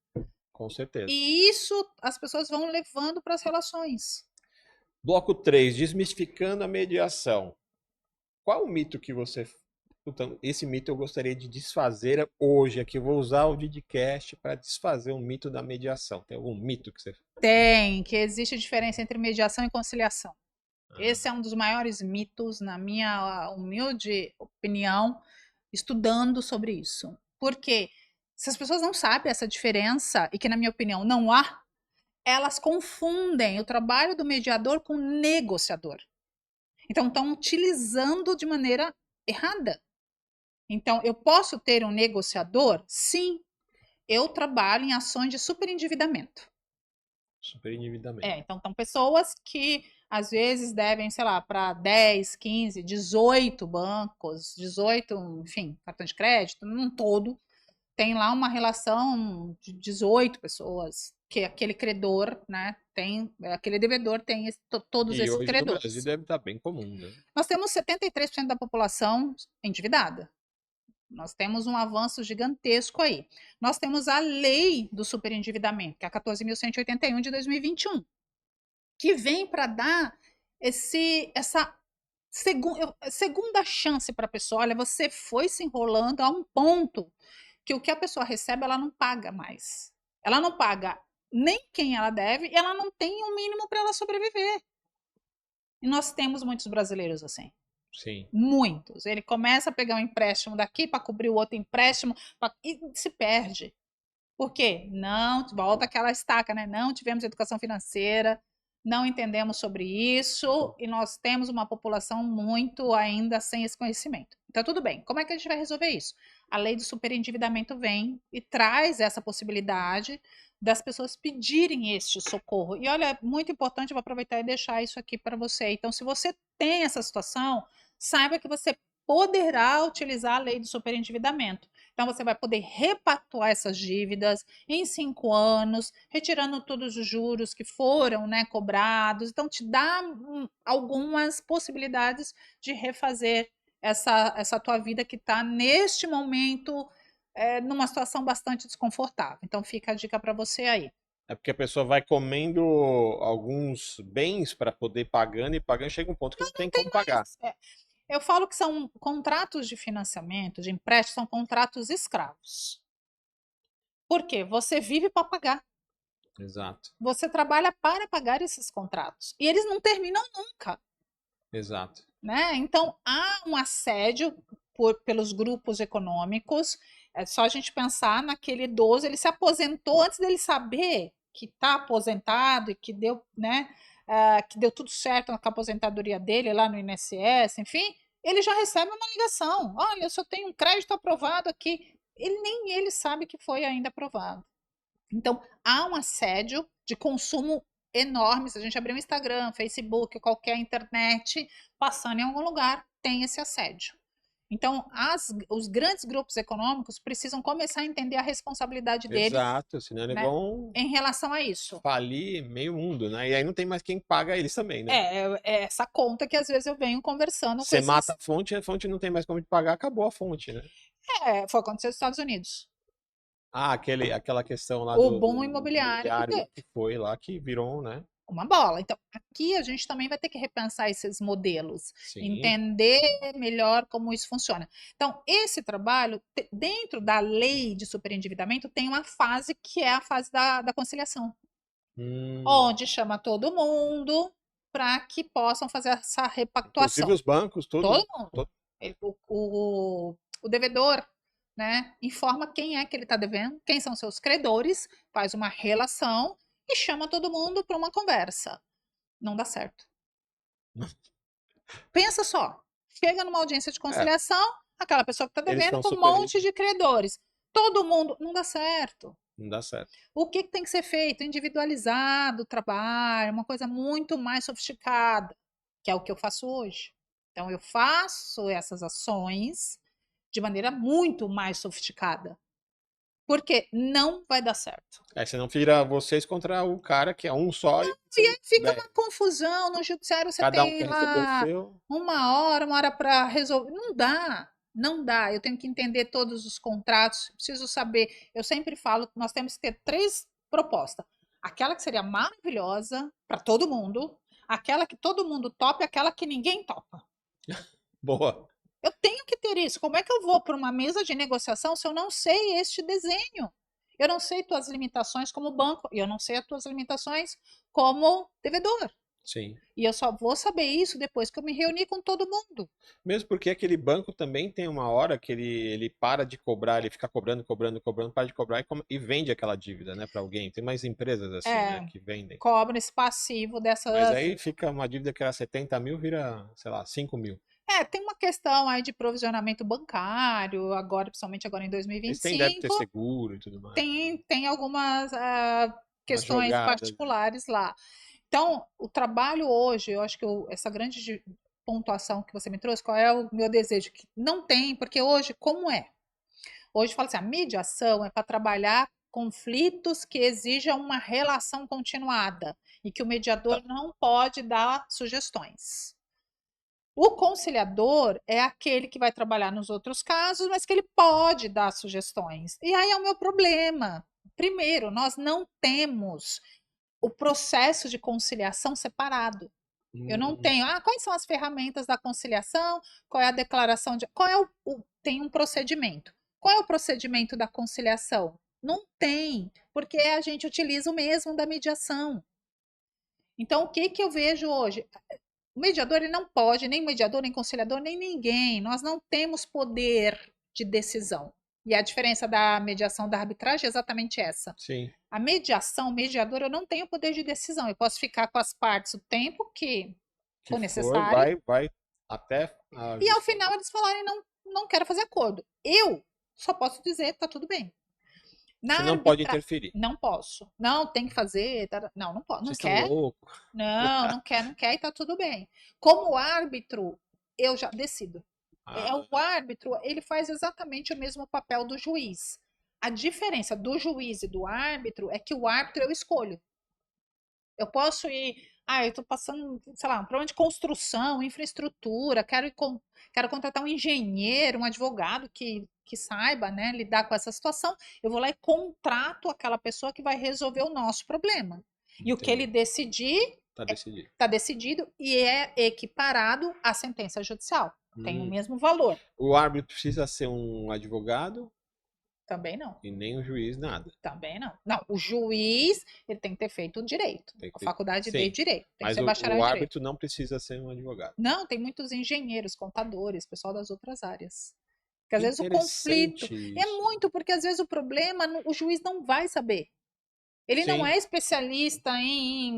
S2: Com certeza.
S3: E isso as pessoas vão levando para as relações.
S2: Bloco 3, desmistificando a mediação. Qual o mito que você. Puta, esse mito eu gostaria de desfazer hoje. Aqui eu vou usar o Didcast para desfazer o mito da mediação. Tem algum mito que você.
S3: Tem, que existe diferença entre mediação e conciliação. Esse é um dos maiores mitos, na minha humilde opinião, estudando sobre isso. Porque se as pessoas não sabem essa diferença, e que na minha opinião não há, elas confundem o trabalho do mediador com o negociador. Então estão utilizando de maneira errada. Então eu posso ter um negociador? Sim. Eu trabalho em ações de superendividamento.
S2: Superendividamento.
S3: Então são pessoas que às vezes devem, sei lá, para 10, 15, 18 bancos, 18, enfim, cartão de crédito, num todo, tem lá uma relação de 18 pessoas, que aquele credor, né, tem, aquele devedor tem todos
S2: E
S3: esses
S2: hoje no Brasil
S3: credores.
S2: deve estar bem comum, né?
S3: Nós temos 73% da população endividada. Nós temos um avanço gigantesco aí. Nós temos a lei do superendividamento, que é a 14.181 de 2021, que vem para dar essa segunda chance para a pessoa. Olha, você foi se enrolando a um ponto que o que a pessoa recebe ela não paga mais. Ela não paga nem quem ela deve e ela não tem um mínimo para ela sobreviver. E nós temos muitos brasileiros assim.
S2: Sim.
S3: Muitos. Ele começa a pegar um empréstimo daqui para cobrir o outro empréstimo e se perde. Por quê? Não, volta aquela estaca, né? Não tivemos educação financeira, não entendemos sobre isso e nós temos uma população muito ainda sem esse conhecimento. Então, tudo bem. Como é que a gente vai resolver isso? A lei do superendividamento vem e traz essa possibilidade das pessoas pedirem este socorro. E olha, é muito importante, eu vou aproveitar e deixar isso aqui para você. Então, se você tem essa situação, saiba que você poderá utilizar a lei do superendividamento. Então, você vai poder repactuar essas dívidas em 5 anos, retirando todos os juros que foram, né, cobrados. Então, te dá algumas possibilidades de refazer essa tua vida que está, neste momento, numa situação bastante desconfortável. Então, fica a dica para você aí.
S2: É porque a pessoa vai comendo alguns bens para poder ir pagando e pagando, chega um ponto que não tem como pagar.
S3: Eu falo que são contratos de financiamento, de empréstimo, são contratos escravos. Por quê? Você vive para pagar.
S2: Exato.
S3: Você trabalha para pagar esses contratos. E eles não terminam nunca.
S2: Exato.
S3: Né? Então, há um assédio pelos grupos econômicos. É só a gente pensar naquele idoso, ele se aposentou antes dele saber que está aposentado e que deu, né, que deu tudo certo com a aposentadoria dele lá no INSS, enfim, ele já recebe uma ligação. Olha, eu só tenho um crédito aprovado aqui. Nem ele sabe que foi ainda aprovado. Então, há um assédio de consumo enorme. Se a gente abrir um Instagram, Facebook, qualquer internet, passando em algum lugar, tem esse assédio. Então, os grandes grupos econômicos precisam começar a entender a responsabilidade deles.
S2: Exato, senão eles
S3: né,
S2: vão
S3: em relação a isso.
S2: falir meio mundo, né? E aí não tem mais quem paga eles também, né?
S3: É essa conta que às vezes eu venho conversando com
S2: Você
S3: esses...
S2: mata a fonte não tem mais como te pagar, acabou a fonte, né?
S3: Foi acontecer nos Estados Unidos.
S2: Ah, aquela questão lá
S3: O
S2: do
S3: boom imobiliário
S2: que foi lá, que virou, né?
S3: uma bola. Então, aqui a gente também vai ter que repensar esses modelos,
S2: Sim.
S3: entender melhor como isso funciona. Então, esse trabalho, dentro da lei de superendividamento, tem uma fase que é a fase da conciliação, onde chama todo mundo para que possam fazer essa repactuação.
S2: Inclusive os bancos, tudo.
S3: Todo mundo. O devedor, né, informa quem é que ele está devendo, quem são seus credores, faz uma relação e chama todo mundo para uma conversa. Não dá certo. Pensa só. Chega numa audiência de conciliação, aquela pessoa que está devendo com um monte de credores. Todo mundo. Não dá certo.
S2: Não dá certo.
S3: O que tem que ser feito? Individualizado o trabalho, uma coisa muito mais sofisticada, que é o que eu faço hoje. Então, eu faço essas ações de maneira muito mais sofisticada. Porque não vai dar certo.
S2: Senão vira vocês contra o cara que é um só.
S3: Não, e aí fica uma confusão no judiciário. Você
S2: cada
S3: tem
S2: um quer
S3: lá
S2: receber o seu.
S3: uma hora para resolver. Não dá. Não dá. Eu tenho que entender todos os contratos. Preciso saber. Eu sempre falo que nós temos que ter 3 propostas. Aquela que seria maravilhosa para todo mundo. Aquela que todo mundo topa e aquela que ninguém topa.
S2: Boa.
S3: Eu tenho que ter isso. Como é que eu vou para uma mesa de negociação se eu não sei este desenho? Eu não sei tuas limitações como banco e eu não sei as tuas limitações como devedor.
S2: Sim.
S3: E eu só vou saber isso depois que eu me reunir com todo mundo.
S2: Mesmo porque aquele banco também tem uma hora que ele para de cobrar, ele fica cobrando, para de cobrar e vende aquela dívida, né, para alguém. Tem mais empresas assim, né, que vendem.
S3: Cobra esse passivo dessas...
S2: Mas aí fica uma dívida que era 70 mil, vira, sei lá, 5 mil.
S3: Tem uma questão aí de provisionamento bancário, agora, principalmente agora em 2025.
S2: Deve ter seguro e tudo mais.
S3: Tem algumas questões particulares lá. Então, o trabalho hoje, eu acho que essa grande pontuação que você me trouxe, qual é o meu desejo? Que não tem, porque hoje, como é? Hoje fala assim, a mediação é para trabalhar conflitos que exijam uma relação continuada e que o mediador não pode dar sugestões. O conciliador é aquele que vai trabalhar nos outros casos, mas que ele pode dar sugestões. E aí é o meu problema. Primeiro, nós não temos o processo de conciliação separado. Eu não tenho. Quais são as ferramentas da conciliação? Qual é a declaração de. Tem um procedimento. Qual é o procedimento da conciliação? Não tem, porque a gente utiliza o mesmo da mediação. Então, o que eu vejo hoje? O mediador ele não pode, nem mediador, nem conciliador, nem ninguém. Nós não temos poder de decisão. E a diferença da mediação da arbitragem é exatamente essa.
S2: Sim.
S3: A mediação, o mediador, eu não tenho poder de decisão. Eu posso ficar com as partes o tempo que for necessário.
S2: Vai até...
S3: E ao final eles falarem, não quero fazer acordo. Eu só posso dizer, tá tudo bem.
S2: Você não pode interferir.
S3: Não posso. Não, tem que fazer. Não posso. Não
S2: Vocês
S3: quer?
S2: Estão louco.
S3: Não quer e tá tudo bem. Como árbitro, eu já decido. O árbitro, ele faz exatamente o mesmo papel do juiz. A diferença do juiz e do árbitro é que o árbitro eu escolho. Eu posso ir... eu tô passando, sei lá, um problema de construção, infraestrutura, quero contratar um engenheiro, um advogado que saiba, né, lidar com essa situação. Eu vou lá e contrato aquela pessoa que vai resolver o nosso problema. Entendi. E o que ele decidir... Tá decidido e é equiparado à sentença judicial. Tem o mesmo valor.
S2: O árbitro precisa ser um advogado?
S3: Também não.
S2: E nem o juiz, nada.
S3: Também não. Não, o juiz ele tem que ter feito direito. A faculdade de direito. Tem que ser bacharel em
S2: árbitro não precisa ser um advogado.
S3: Não, tem muitos engenheiros, contadores, pessoal das outras áreas. Porque às vezes o conflito.
S2: Interessante
S3: É
S2: isso.
S3: muito, porque às vezes o problema o juiz não vai saber. Ele não
S2: Sim.
S3: é especialista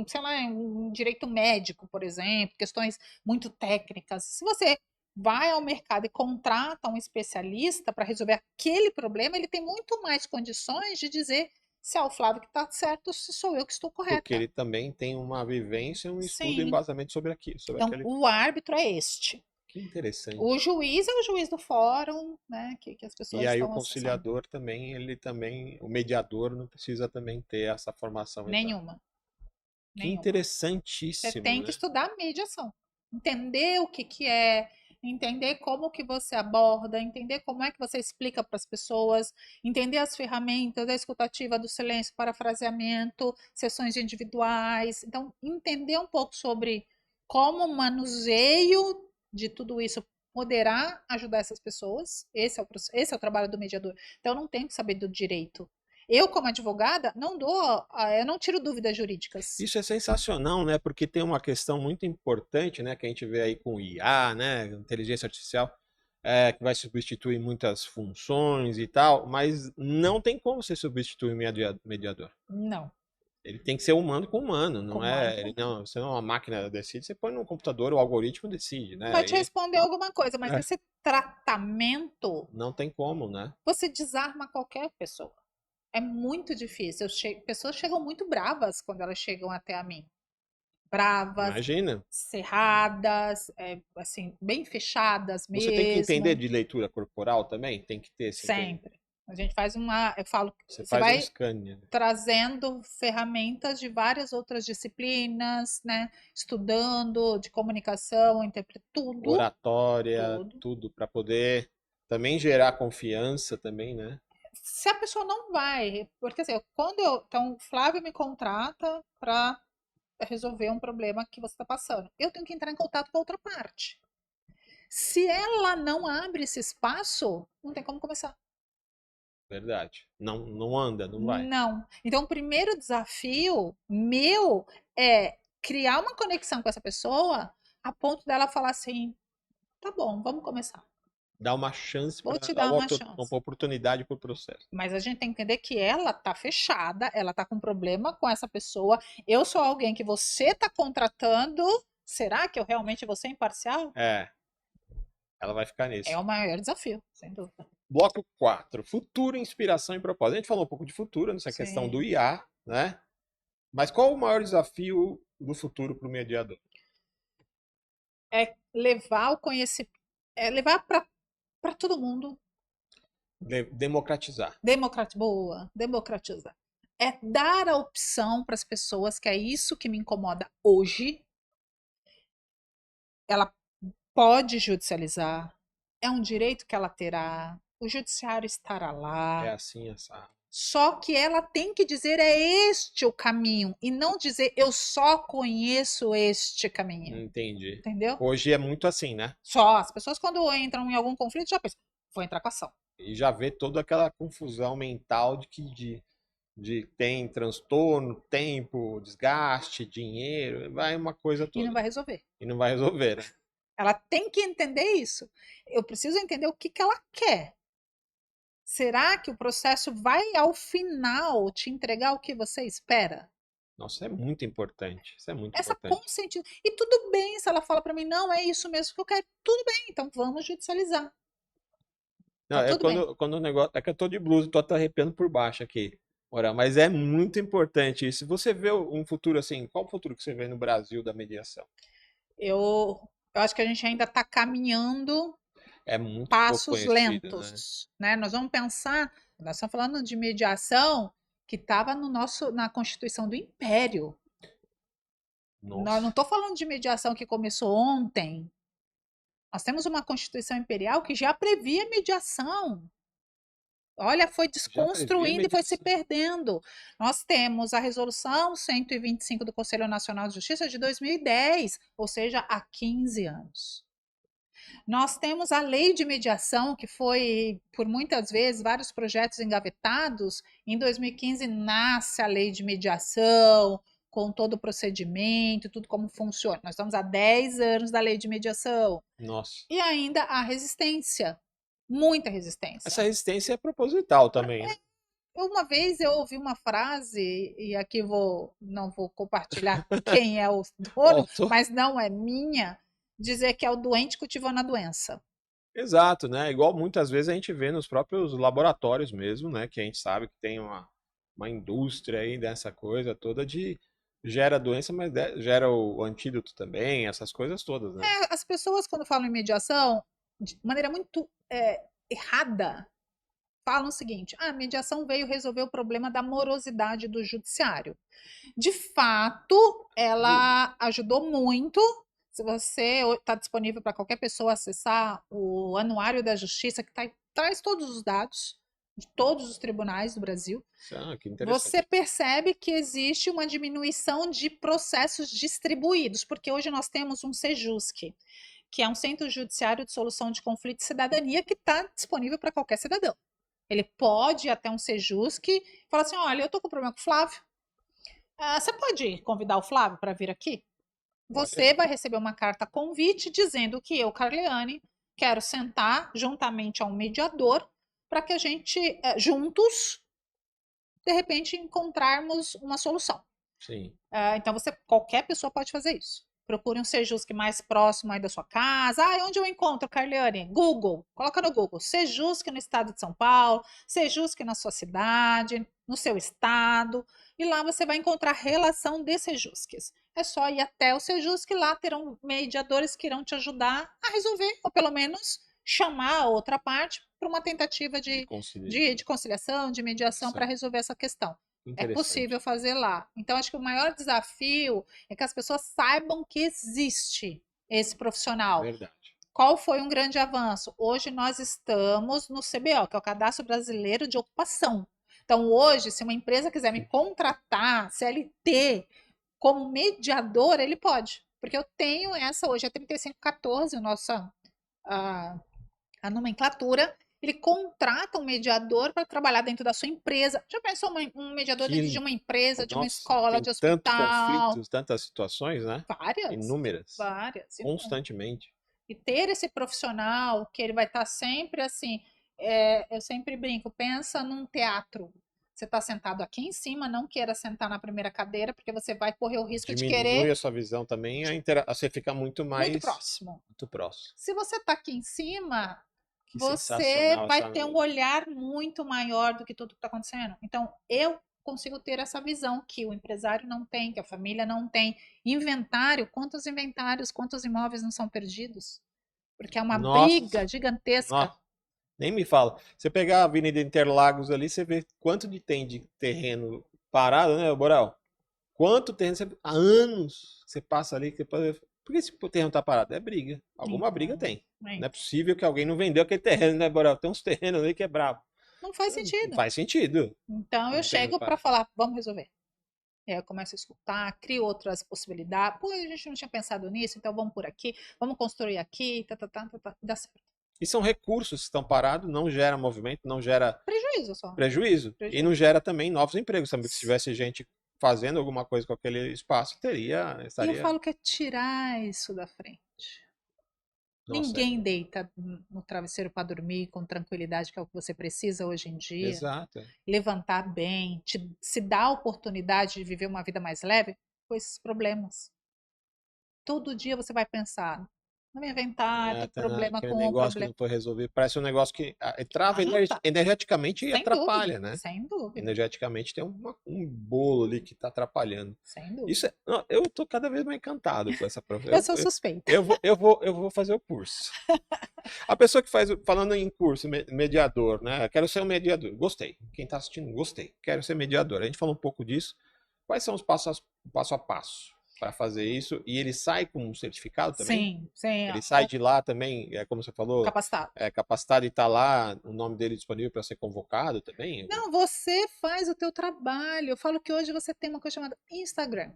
S3: sei lá, em direito médico, por exemplo, questões muito técnicas. Se você vai ao mercado e contrata um especialista para resolver aquele problema, ele tem muito mais condições de dizer se é o Flávio que está certo ou se sou eu que estou
S2: Porque
S3: correta.
S2: ele também tem uma vivência, um estudo,
S3: Sim.
S2: embasamento sobre aquilo, sobre
S3: Então,
S2: aquele.
S3: o árbitro é este.
S2: Que interessante.
S3: O juiz é o juiz do fórum, né, que as
S2: E
S3: pessoas
S2: aí o
S3: estão acessando.
S2: conciliador também, ele também, o mediador não precisa também ter essa formação exata.
S3: Nenhuma.
S2: Que
S3: Nenhuma. Você
S2: interessantíssimo,
S3: tem que
S2: né?
S3: estudar mediação. Entender o que é, entender como que você aborda, entender como é que você explica para as pessoas, entender as ferramentas da escutativa, do silêncio, parafraseamento, sessões individuais. Então, entender um pouco sobre como o manuseio de tudo isso poderá ajudar essas pessoas. Esse é o trabalho do mediador. Então, eu não tenho que saber do direito. Eu, como advogada, eu não tiro dúvidas jurídicas.
S2: Isso é sensacional, né? Porque tem uma questão muito importante, né? Que a gente vê aí com o IA, né? Inteligência artificial, que vai substituir muitas funções e tal, mas não tem como você substituir o mediador.
S3: Não.
S2: Ele tem que ser humano com humano, não
S3: Humano
S2: é?
S3: com
S2: Você não é uma máquina decide, você põe no computador, o algoritmo decide, né?
S3: vai te
S2: Aí
S3: responder alguma coisa, mas
S2: É.
S3: esse tratamento,
S2: não tem como, né?
S3: você desarma qualquer pessoa. É muito difícil. Pessoas chegam muito bravas quando elas chegam até a mim. Bravas,
S2: Imagina.
S3: cerradas, assim, bem fechadas
S2: Você tem que entender
S3: mesmo.
S2: de leitura corporal também, tem que ter esse entendimento.
S3: Sempre. A gente faz eu falo,
S2: Você
S3: você
S2: faz um
S3: vai
S2: scanner.
S3: trazendo ferramentas de várias outras disciplinas, né? Estudando de comunicação, tudo,
S2: Oratória,
S3: tudo.
S2: tudo para poder também gerar confiança também, né?
S3: Se a pessoa não vai, porque assim, então o Flávio me contrata para resolver um problema que você está passando, eu tenho que entrar em contato com a outra parte. Se ela não abre esse espaço, não tem como começar.
S2: Verdade. Não, não anda, não vai.
S3: Não. Então, o primeiro desafio meu é criar uma conexão com essa pessoa a ponto dela falar assim: tá bom, vamos começar.
S2: Dá uma chance
S3: Vou
S2: para
S3: te
S2: dar
S3: dar
S2: uma,
S3: uma
S2: uma
S3: chance.
S2: oportunidade para o processo.
S3: Mas a gente tem que entender que ela tá fechada, ela tá com problema com essa pessoa. Eu sou alguém que você tá contratando. Será que eu realmente vou ser imparcial?
S2: Ela vai ficar
S3: É
S2: nisso.
S3: o maior desafio, sem dúvida.
S2: Bloco 4, futuro, inspiração e propósito. A gente falou um pouco de futuro nessa questão do
S3: Sim.
S2: IA, né? Mas qual o maior desafio do futuro para o mediador?
S3: É levar o conhecimento, levar para todo mundo.
S2: Democratizar.
S3: Democratizar. É dar a opção para as pessoas, que é isso que me incomoda hoje. Ela pode judicializar, é um direito que ela terá, o judiciário estará
S2: É
S3: lá.
S2: assim, essa.
S3: Só que ela tem que dizer é este o caminho e não dizer eu só conheço este caminho.
S2: Entendi.
S3: Entendeu?
S2: Hoje é muito assim, né?
S3: Só as pessoas quando entram em algum conflito já pensam, vou entrar com ação.
S2: E já vê toda aquela confusão mental de tem transtorno, tempo, desgaste, dinheiro, vai uma coisa
S3: E não
S2: toda.
S3: vai resolver.
S2: E não vai resolver, né?
S3: Ela tem que entender isso. Eu preciso entender o que ela quer. Será que o processo vai, ao final, te entregar o que você espera?
S2: Nossa, é muito importante. Isso é muito
S3: Essa
S2: importante.
S3: conscientização. E tudo bem se ela fala para mim, não, é isso mesmo que eu quero. Tudo bem, então vamos judicializar.
S2: Não,
S3: Tá
S2: é
S3: tudo bem.
S2: quando o negócio. É que eu tô de blusa, tô até arrepiando por baixo aqui. Ora, mas é muito importante isso. Você vê um futuro assim, qual o futuro que você vê no Brasil da mediação?
S3: Eu acho que a gente ainda está caminhando
S2: É muito pouco
S3: passos
S2: conhecido, né?
S3: lentos, né? Nós vamos pensar, nós estamos falando de mediação que estava na Constituição do Império. Nós não
S2: Nossa.
S3: estou falando de mediação que começou ontem. Nós temos uma Constituição Imperial que já previa mediação. Olha, foi
S2: Já previa
S3: desconstruindo e foi se
S2: mediação.
S3: perdendo. Nós temos a Resolução 125 do Conselho Nacional de Justiça de 2010, ou seja, há 15 anos. Nós temos a lei de mediação, que foi, por muitas vezes, vários projetos engavetados. Em 2015 nasce a lei de mediação, com todo o procedimento, tudo como funciona. Nós estamos há 10 anos da lei de mediação.
S2: Nossa.
S3: E ainda há resistência. Muita resistência.
S2: Essa resistência é proposital também, né?
S3: Uma vez eu ouvi uma frase, e aqui não vou compartilhar quem é o dono,
S2: Autor-
S3: mas não é minha, dizer que é o doente cultivando a doença.
S2: Exato, né? Igual muitas vezes a gente vê nos próprios laboratórios mesmo, né? Que a gente sabe que tem uma indústria aí dessa coisa toda de gera doença, mas gera o antídoto também, essas coisas todas, né?
S3: As pessoas, quando falam em mediação, de maneira muito errada, falam o seguinte: a mediação veio resolver o problema da morosidade do judiciário. De fato, ela ajudou muito. Se você está disponível para qualquer pessoa acessar o Anuário da Justiça, que traz todos os dados de todos os tribunais do Brasil,
S2: Que interessante.
S3: você percebe que existe uma diminuição de processos distribuídos, porque hoje nós temos um Sejusc, que é um Centro Judiciário de Solução de Conflito e Cidadania, que está disponível para qualquer cidadão. Ele pode ir até um Sejusc e falar assim: olha, eu estou com problema com o Flávio. Você pode convidar o Flávio para vir aqui? Você vai receber uma carta convite dizendo que eu, Carleane, quero sentar juntamente a um mediador para que a gente, juntos, de repente, encontrarmos uma solução.
S2: Sim.
S3: Então, qualquer pessoa pode fazer isso. Procure um Sejusc mais próximo aí da sua casa. Onde eu encontro, Carleane? Google. Coloca no Google. Sejusc no estado de São Paulo, Sejusc na sua cidade, no seu estado. E lá você vai encontrar a relação de Sejuscs. É só ir até o Sejusc, lá terão mediadores que irão te ajudar a resolver, ou pelo menos chamar a outra parte para uma tentativa de conciliação, de mediação para resolver essa questão. É possível fazer lá. Então, acho que o maior desafio é que as pessoas saibam que existe esse profissional.
S2: Verdade.
S3: Qual foi um grande avanço? Hoje nós estamos no CBO, que é o Cadastro Brasileiro de Ocupação. Então, hoje, se uma empresa quiser me contratar, CLT, como mediador, ele pode. Porque eu tenho essa, hoje é 3514, a nomenclatura. Ele contrata um mediador para trabalhar dentro da sua empresa. Já pensou um mediador dentro de uma empresa, de uma escola, de hospital?
S2: Tantos conflitos, tantas situações, né?
S3: Várias.
S2: Inúmeras.
S3: Várias.
S2: Constantemente.
S3: E ter esse profissional que ele vai estar sempre assim, eu sempre brinco, pensa num teatro. Você está sentado aqui em cima, não queira sentar na primeira cadeira, porque você vai correr o risco de querer...
S2: Diminui a sua visão também, você fica muito mais...
S3: Muito próximo.
S2: Muito próximo.
S3: Se você está aqui em cima, você vai ter um olhar muito maior do que tudo que está acontecendo. Então, eu consigo ter essa visão que o empresário não tem, que a família não tem. Inventário, quantos inventários, quantos imóveis não são perdidos? Porque é uma briga gigantesca.
S2: Nossa. Nem me fala. Você pegar a Avenida Interlagos ali, você vê quanto tem de terreno parado, né, Boral? Quanto terreno há anos você passa ali. Por que esse terreno tá parado? É briga. Alguma briga tem. Não é possível que alguém não vendeu aquele terreno, né, Boral? Tem uns terrenos ali que é brabo.
S3: Não faz sentido.
S2: Não faz sentido.
S3: Então eu chego para falar, vamos resolver. Eu começo a escutar, crio outras possibilidades. Pô, a gente não tinha pensado nisso, então vamos por aqui, vamos construir aqui, dá certo.
S2: E são recursos que estão parados, não gera movimento, não gera
S3: prejuízo só.
S2: Prejuízo. E não gera também novos empregos. Também, se tivesse gente fazendo alguma coisa com aquele espaço, estaria...
S3: E eu falo que é tirar isso da frente. Nossa, ninguém deita no travesseiro para dormir com tranquilidade, que é o que você precisa hoje em dia.
S2: Exato.
S3: Levantar bem, se dar a oportunidade de viver uma vida mais leve com esses problemas. Todo dia você vai pensar... No meu inventário, tem problema com o
S2: negócio que não foi resolvido. Parece um negócio que trava energeticamente e atrapalha, né?
S3: Sem dúvida.
S2: Energeticamente tem um bolo ali que está atrapalhando.
S3: Sem dúvida.
S2: Isso eu tô cada vez mais encantado com essa profissão.
S3: Eu sou suspeita.
S2: Eu vou fazer o curso. A pessoa que faz, falando em curso, mediador, né? Quero ser um mediador. Gostei. Quem está assistindo, gostei. Quero ser mediador. A gente falou um pouco disso. Quais são os passo a passo para fazer isso? E ele sai com um certificado também?
S3: Sim.
S2: Ele sai de lá também, como você falou?
S3: Capacitado.
S2: Capacitado e está lá, o nome dele disponível para ser convocado também?
S3: Não, você faz o teu trabalho. Eu falo que hoje você tem uma coisa chamada Instagram,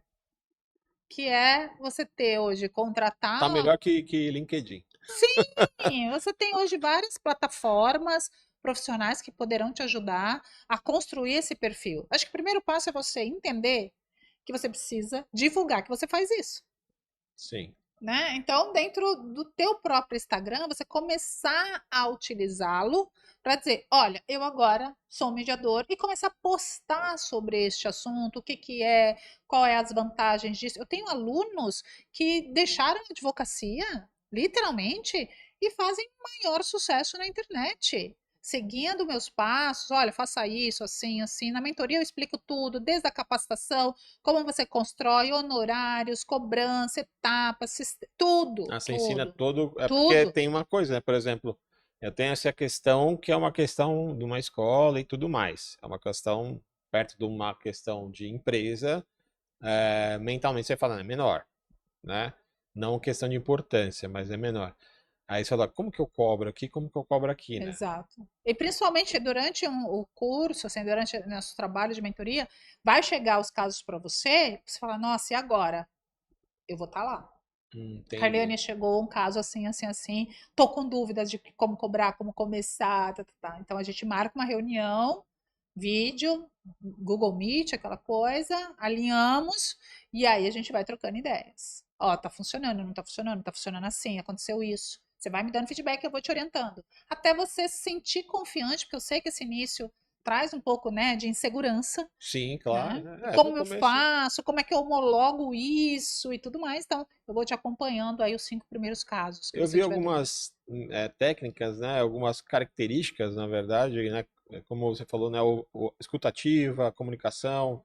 S3: que é você ter hoje, contratar...
S2: Tá melhor que LinkedIn.
S3: Sim, você tem hoje várias plataformas profissionais que poderão te ajudar a construir esse perfil. Acho que o primeiro passo é você entender que você precisa divulgar que você faz isso.
S2: Sim.
S3: né? Então, dentro do teu próprio Instagram, você começar a utilizá-lo para dizer, olha, eu agora sou um mediador e começar a postar sobre este assunto, o que que é, qual é as vantagens disso. Eu tenho alunos que deixaram a advocacia, literalmente, e fazem maior sucesso na internet. Seguindo meus passos, olha, faça isso, assim, assim. Na mentoria eu explico tudo, desde a capacitação, como você constrói honorários, cobrança, etapas, tudo,
S2: Ah, você ensina
S3: tudo,
S2: todo. É porque
S3: tudo.
S2: tem uma coisa, né? Por exemplo, eu tenho essa questão que é uma questão de uma escola e tudo mais. É uma questão perto de uma questão de empresa. Mentalmente você fala, é menor, né? Não questão de importância, mas é menor. Aí você fala, como que eu cobro aqui, como que eu cobro aqui, né?
S3: Exato. E principalmente durante o curso, assim, durante o nosso trabalho de mentoria, vai chegar os casos para você fala, nossa, e agora? Eu vou estar lá.
S2: Entendi.
S3: Carliane, chegou um caso assim, assim, assim. Tô com dúvidas de como cobrar, como começar, tá, tá, tá. Então a gente marca uma reunião, vídeo, Google Meet, aquela coisa, alinhamos e aí a gente vai trocando ideias. Ó, tá funcionando, não tá funcionando assim, aconteceu isso. Você vai me dando feedback, eu vou te orientando. Até você se sentir confiante, porque eu sei que esse início traz um pouco, né, de insegurança,
S2: Sim, claro.
S3: né? E
S2: No
S3: como eu
S2: começo.
S3: faço, como é que eu homologo isso e tudo mais. Então, eu vou te acompanhando aí os 5 primeiros casos que
S2: Eu
S3: você
S2: vi
S3: tiver dúvida.
S2: algumas técnicas, né? Algumas características, na verdade, né? Como você falou, né? Escutativa, comunicação,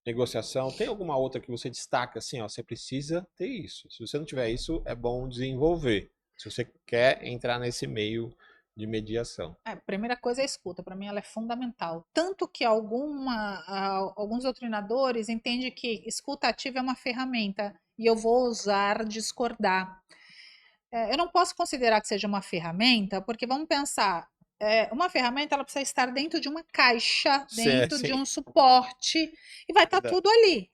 S2: negociação. Tem alguma outra que você destaca assim, ó? Você precisa ter isso. Se você não tiver isso, é bom desenvolver. Se você quer entrar nesse meio de mediação.
S3: A primeira coisa é a escuta, para mim ela é fundamental. Tanto que alguns doutrinadores entendem que escuta ativa é uma ferramenta e eu vou usar discordar. Eu não posso considerar que seja uma ferramenta, porque vamos pensar, uma ferramenta ela precisa estar dentro de uma caixa, dentro de
S2: Sim,
S3: um suporte, e vai estar
S2: verdade.
S3: tudo ali.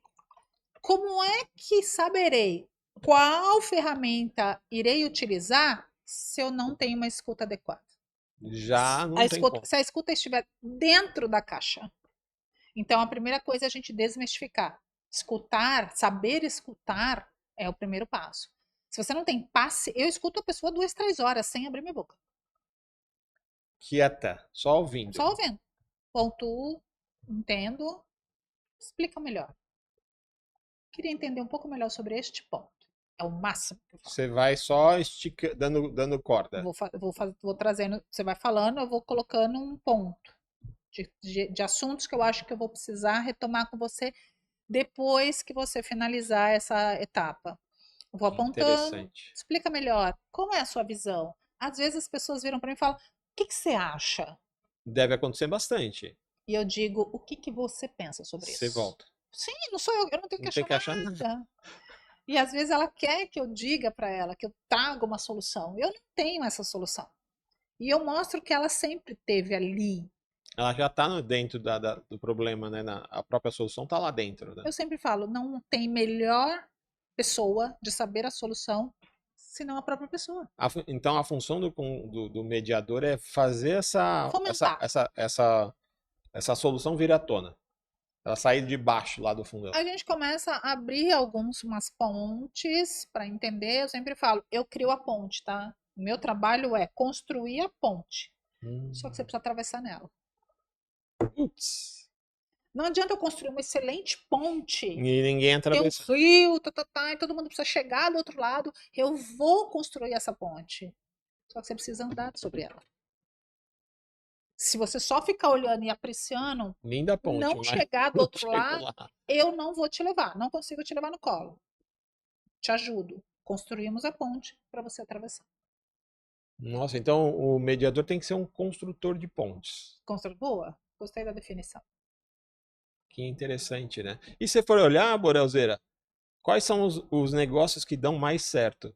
S3: Como é que saberei qual ferramenta irei utilizar se eu não tenho uma escuta adequada?
S2: Já não tem como.
S3: Se a escuta estiver dentro da caixa. Então, a primeira coisa é a gente desmistificar. Escutar, saber escutar é o primeiro passo. Se você não tem passe, eu escuto a pessoa 2, 3 horas sem abrir minha boca.
S2: Quieta, só ouvindo.
S3: Só ouvindo. Pontuo, entendo, explica melhor. Queria entender um pouco melhor sobre este ponto. É o máximo que eu falo.
S2: Você vai só dando corda.
S3: Vou trazendo, você vai falando, eu vou colocando um ponto de assuntos que eu acho que eu vou precisar retomar com você depois que você finalizar essa etapa. Eu vou
S2: Que
S3: apontando,
S2: interessante.
S3: explica melhor, como é a sua visão? Às vezes as pessoas viram para mim e falam, o que que você acha?
S2: Deve acontecer bastante.
S3: E eu digo, o que que você pensa sobre
S2: Você
S3: isso?
S2: volta.
S3: Sim, não sou eu não tenho que
S2: Não tem
S3: achar
S2: que achar nada.
S3: nada. E às vezes ela quer que eu diga para ela, que eu traga uma solução. Eu não tenho essa solução. E eu mostro que ela sempre teve ali.
S2: Ela já está dentro do problema, né? A própria solução está lá dentro, né?
S3: Eu sempre falo, não tem melhor pessoa de saber a solução senão a própria pessoa.
S2: Então a função do mediador é fazer
S3: Fomentar.
S2: essa solução vir à tona. Ela sair de baixo lá do fundão.
S3: A gente começa a abrir umas pontes para entender. Eu sempre falo, eu crio a ponte, tá? O meu trabalho é construir a ponte. Só que você precisa atravessar nela.
S2: Putz.
S3: Não adianta eu construir uma excelente ponte,
S2: E ninguém
S3: ter um
S2: atravessa.
S3: rio, e todo mundo precisa chegar do outro lado. Eu vou construir essa ponte. Só que você precisa andar sobre ela. Se você só ficar olhando e apreciando,
S2: Linda ponte,
S3: não
S2: mas
S3: chegar do
S2: não
S3: outro
S2: chego
S3: lado,
S2: lá.
S3: eu não vou te levar. Não consigo te levar no colo. Te ajudo. Construímos a ponte para você atravessar.
S2: Nossa, então o mediador tem que ser um construtor de pontes.
S3: Boa? Gostei da definição.
S2: Que interessante, né? E se for olhar, Borelzeira, quais são os negócios que dão mais certo?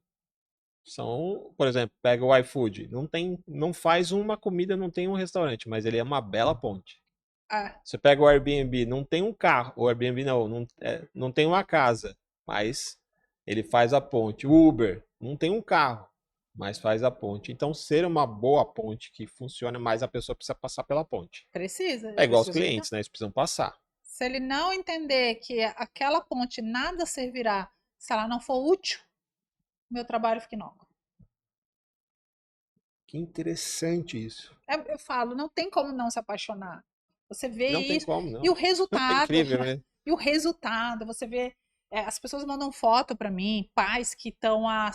S2: São, por exemplo, pega o iFood, não faz uma comida, não tem um restaurante, mas ele é uma bela ponte.
S3: Ah,
S2: Você pega o Airbnb, não tem um carro, o Airbnb não tem uma casa, mas ele faz a ponte. O Uber não tem um carro, mas faz a ponte. Então, ser uma boa ponte que funciona, mais a pessoa precisa passar pela ponte.
S3: precisa,
S2: É
S3: ele
S2: igual os
S3: precisa entender.
S2: clientes, né? Eles precisam passar.
S3: Se ele não entender que aquela ponte nada servirá se ela não for útil, meu trabalho fica inócuo.
S2: Que interessante isso.
S3: Eu falo, não tem como não se apaixonar. Você vê
S2: Não tem
S3: isso
S2: como, não.
S3: e o
S2: É
S3: resultado,
S2: incrível, né?
S3: e o resultado, você vê, as pessoas mandam foto para mim, pais que estão há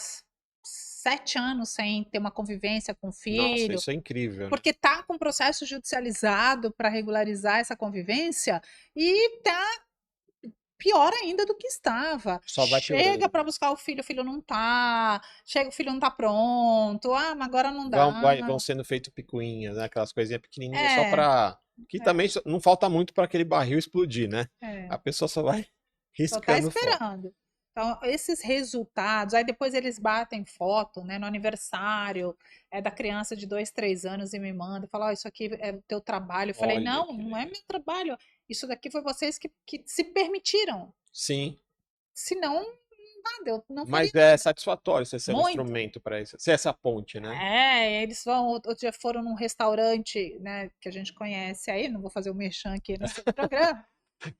S3: 7 anos sem ter uma convivência com o
S2: Nossa,
S3: filho,
S2: isso é incrível, né?
S3: porque tá com processo judicializado para regularizar essa convivência e tá pior ainda do que estava.
S2: Só vai
S3: Chega
S2: piorando.
S3: para buscar o filho não tá, chega, o filho não tá pronto, mas agora não dá.
S2: Vão sendo feito picuinhas, né? Aquelas coisinhas pequenininhas só
S3: É,
S2: pra... Que
S3: é,
S2: também não falta muito para aquele barril explodir, né?
S3: é.
S2: A pessoa só vai
S3: Só tá
S2: riscando foto.
S3: esperando. Então, esses resultados, aí depois eles batem foto, né, no aniversário, da criança de 2, 3 anos e me manda, fala, isso aqui é o teu trabalho. Eu falei,
S2: Olha
S3: não,
S2: que
S3: não é
S2: legal.
S3: meu trabalho. Isso daqui foi vocês que se permitiram.
S2: Sim,
S3: Senão, nada, eu não faria
S2: mas é satisfatório você ser um
S3: muito.
S2: instrumento para isso. Ser essa ponte, né?
S3: Eles vão, outro dia foram num restaurante, né, que a gente conhece aí, não vou fazer o merchan aqui no seu programa.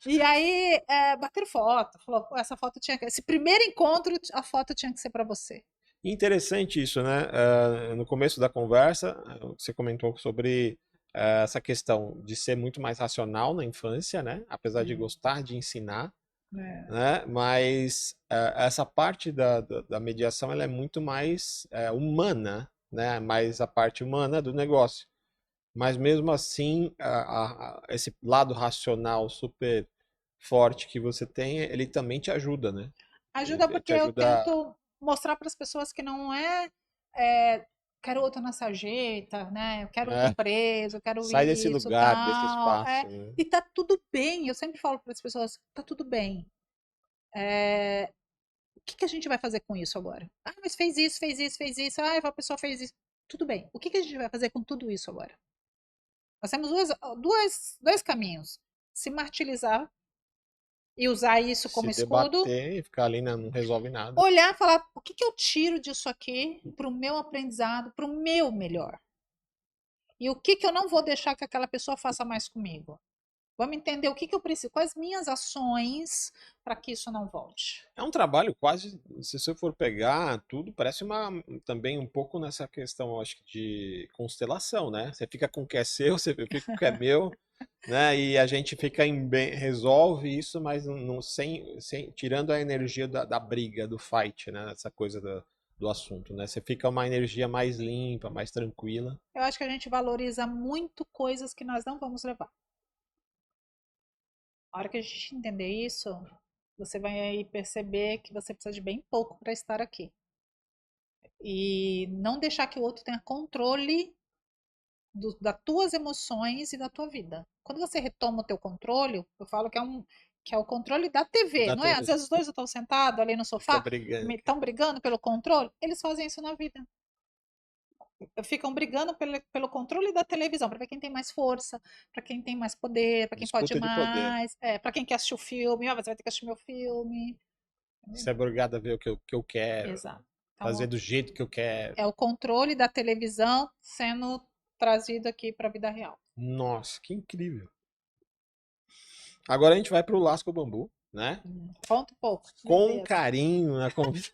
S3: E aí, bateram foto, falou, "Pô, essa foto tinha que, esse primeiro encontro, a foto tinha que ser para você."
S2: Interessante isso, né? No começo da conversa, você comentou sobre essa questão de ser muito mais racional na infância, né? Apesar de gostar de ensinar,
S3: É.
S2: né? Mas essa parte da mediação ela é muito mais humana, né? Mais a parte humana do negócio. Mas mesmo assim, esse lado racional super forte que você tem, ele também te ajuda, né?
S3: Ajuda
S2: Ele
S3: porque
S2: te
S3: eu
S2: ajuda.
S3: tento mostrar para as pessoas que não é, quero outra na sarjeta, né? Eu quero outra
S2: É,
S3: empresa, eu quero
S2: sai desse
S3: isso,
S2: lugar, desse
S3: tal.
S2: espaço, né?
S3: E tá tudo bem. Eu sempre falo para as pessoas, tá tudo bem. O que que a gente vai fazer com isso agora? Ah, mas fez isso, fez isso, fez isso. Ah, a pessoa fez isso. Tudo bem. O que que a gente vai fazer com tudo isso agora? Nós temos dois caminhos. Se martirizar e usar isso
S2: Se
S3: como escudo,
S2: debater e ficar ali não resolve nada.
S3: olhar e falar: o que que eu tiro disso aqui para o meu aprendizado, para o meu melhor? E o que que eu não vou deixar que aquela pessoa faça mais comigo? Vamos entender o que que eu preciso, quais minhas ações para que isso não volte.
S2: É um trabalho quase, se você for pegar tudo, parece também um pouco nessa questão, acho que de constelação, né? Você fica com o que é seu, você fica com o que é meu, né? E a gente fica resolve isso, mas sem tirando a energia da briga, do fight, né? Essa coisa do assunto, né? Você fica uma energia mais limpa, mais tranquila.
S3: Eu acho que a gente valoriza muito coisas que nós não vamos levar. A hora que a gente entender isso, você vai aí perceber que você precisa de bem pouco para estar aqui. E não deixar que o outro tenha controle das tuas emoções e da tua vida. Quando você retoma o teu controle, eu falo que é o controle da TV,
S2: Da
S3: não é? Às vezes
S2: TV.
S3: os dois estão sentados ali no
S2: Fica
S3: sofá,
S2: brigando.
S3: estão brigando pelo controle, eles fazem isso na vida. Ficam brigando pelo controle da televisão, para ver quem tem mais força, para quem tem mais poder, para quem pode
S2: Disputa de poder.
S3: mais, para quem quer assistir o filme, você vai ter que assistir meu filme.
S2: Você é obrigado a ver o que eu quero,
S3: Exato.
S2: fazer
S3: Então,
S2: do jeito que eu quero.
S3: é o controle da televisão sendo trazido aqui para a vida real.
S2: Nossa, que incrível. Agora a gente vai pro Lasca o Bambu, né?
S3: Conta um pouco. Meu
S2: Com
S3: Deus.
S2: carinho na conversa.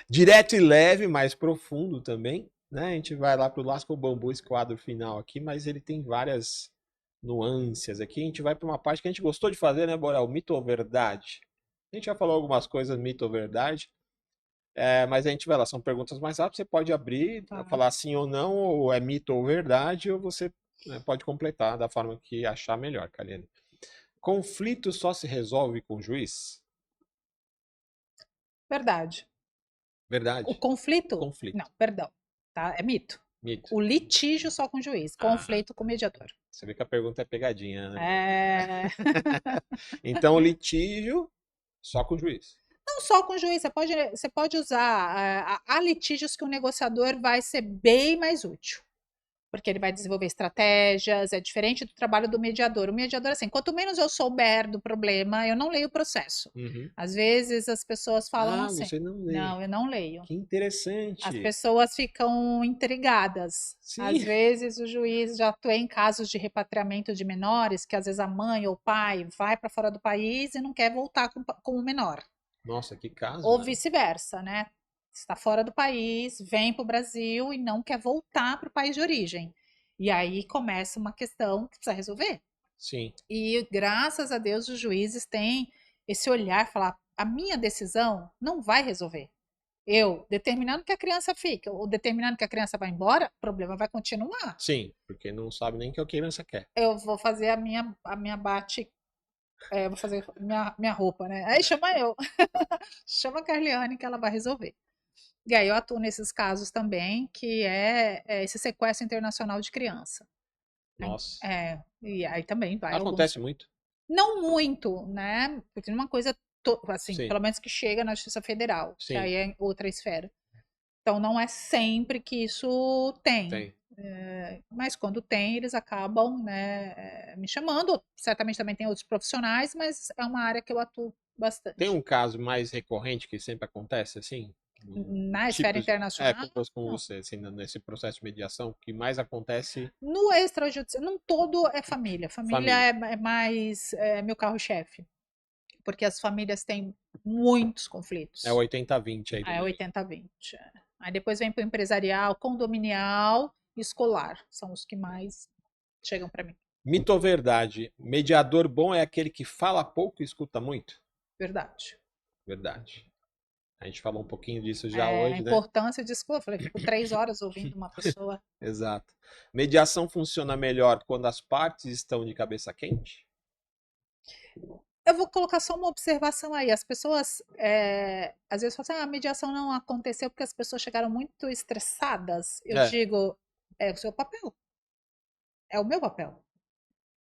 S2: Direto e leve, mas profundo também, né? A gente vai lá pro Lasca o Bambu, esse quadro final aqui, mas ele tem várias nuances aqui. A gente vai para uma parte que a gente gostou de fazer, né, Borel? Mito ou verdade? A gente já falou algumas coisas, mito ou verdade. Mas a gente vai lá, são perguntas mais rápidas, você pode abrir,
S3: Tá.
S2: falar sim ou não, ou é mito ou verdade, ou você pode completar da forma que achar melhor, Kaliane. Conflito só se resolve com o juiz?
S3: Verdade. O
S2: Verdade?
S3: conflito?
S2: Conflito.
S3: Não, perdão. Tá? É mito.
S2: Mito.
S3: O litígio só com o juiz. Conflito com o mediador.
S2: Você vê que a pergunta é pegadinha, né?
S3: É...
S2: Então, o litígio só com o juiz.
S3: Não só com o juiz, você pode usar. Há litígios que o negociador vai ser bem mais útil. Porque ele vai desenvolver estratégias, é diferente do trabalho do mediador. O mediador, assim, quanto menos eu souber do problema, eu não leio o processo.
S2: Uhum.
S3: Às vezes as pessoas falam assim.
S2: Você não lê.
S3: Não, eu não leio.
S2: Que interessante.
S3: As pessoas ficam intrigadas.
S2: Sim.
S3: Às vezes o juiz já atua em casos de repatriamento de menores, que às vezes a mãe ou o pai vai para fora do país e não quer voltar com o menor.
S2: Nossa, que caso.
S3: Ou
S2: né?
S3: vice-versa, né? está fora do país, vem para o Brasil e não quer voltar para o país de origem. E aí começa uma questão que precisa resolver.
S2: Sim.
S3: E graças a Deus os juízes têm esse olhar, falar, a minha decisão não vai resolver. Eu determinando que a criança fique ou determinando que a criança vai embora, o problema vai continuar.
S2: Sim, porque não sabe nem o que a criança quer.
S3: Eu vou fazer a minha bate, vou fazer minha roupa, né? Aí chama eu. Chama a Carliane que ela vai resolver. E aí eu atuo nesses casos também, que é esse sequestro internacional de criança.
S2: Nossa.
S3: E aí também vai
S2: Acontece muito?
S3: Não muito, né? Porque uma coisa, assim,
S2: Sim.
S3: pelo menos que chega na Justiça Federal, que
S2: Sim.
S3: aí é outra esfera. Então não é sempre que isso tem. Mas quando tem, eles acabam, né, me chamando. Certamente também tem outros profissionais, mas é uma área que eu atuo bastante.
S2: Tem um caso mais recorrente que sempre acontece, assim?
S3: Na esfera internacional?
S2: Como você, assim, nesse processo de mediação, o que mais acontece?
S3: No extrajudicial, não todo é família. Família. É mais meu carro-chefe. Porque as famílias têm muitos conflitos.
S2: É 80-20 aí.
S3: É 80-20. Aí depois vem para o empresarial, condominial e escolar. São os que mais chegam para mim.
S2: Mito ou verdade? Mediador bom é aquele que fala pouco e escuta muito?
S3: Verdade.
S2: Verdade. A gente falou um pouquinho disso já hoje,
S3: A
S2: né?
S3: importância disso, eu falei, fico 3 horas ouvindo uma pessoa.
S2: Exato. Mediação funciona melhor quando as partes estão de cabeça quente?
S3: Eu vou colocar só uma observação aí. As pessoas, às vezes, falam assim, a mediação não aconteceu porque as pessoas chegaram muito estressadas. Eu digo, é o seu papel. É o meu papel.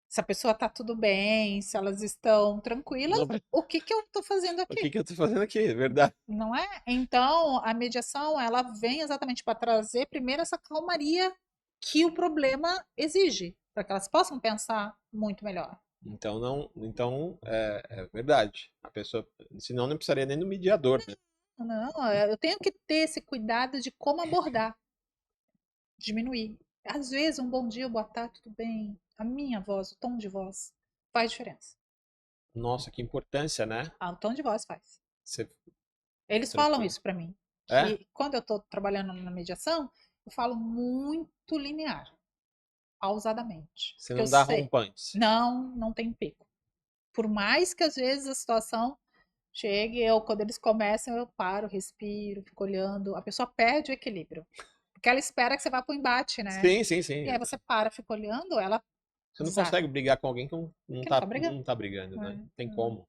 S3: Se a pessoa tá tudo bem, se elas estão tranquilas, o que eu tô fazendo aqui?
S2: O que eu tô fazendo aqui, é verdade.
S3: Não é? Então, a mediação, ela vem exatamente para trazer primeiro essa calmaria que o problema exige, para que elas possam pensar muito melhor.
S2: Então é verdade. A pessoa, senão não precisaria nem do mediador, né?
S3: Não, eu tenho que ter esse cuidado de como abordar, diminuir. Às vezes, um bom dia, boa tarde, tudo bem. A minha voz, o tom de voz, faz diferença.
S2: Nossa, que importância, né?
S3: O tom de voz faz.
S2: Você...
S3: Eles falam isso para mim.
S2: É?
S3: Que quando eu estou trabalhando na mediação, eu falo muito linear, pausadamente.
S2: Você não dá rompantes.
S3: Não tem pico. Por mais que às vezes a situação chegue, quando eles começam, eu paro, respiro, fico olhando. A pessoa perde o equilíbrio. Porque ela espera que você vá pro embate, né?
S2: Sim.
S3: E aí você para, fica olhando, ela.
S2: Você não consegue brigar com alguém que não tá brigando, né? Não tem como.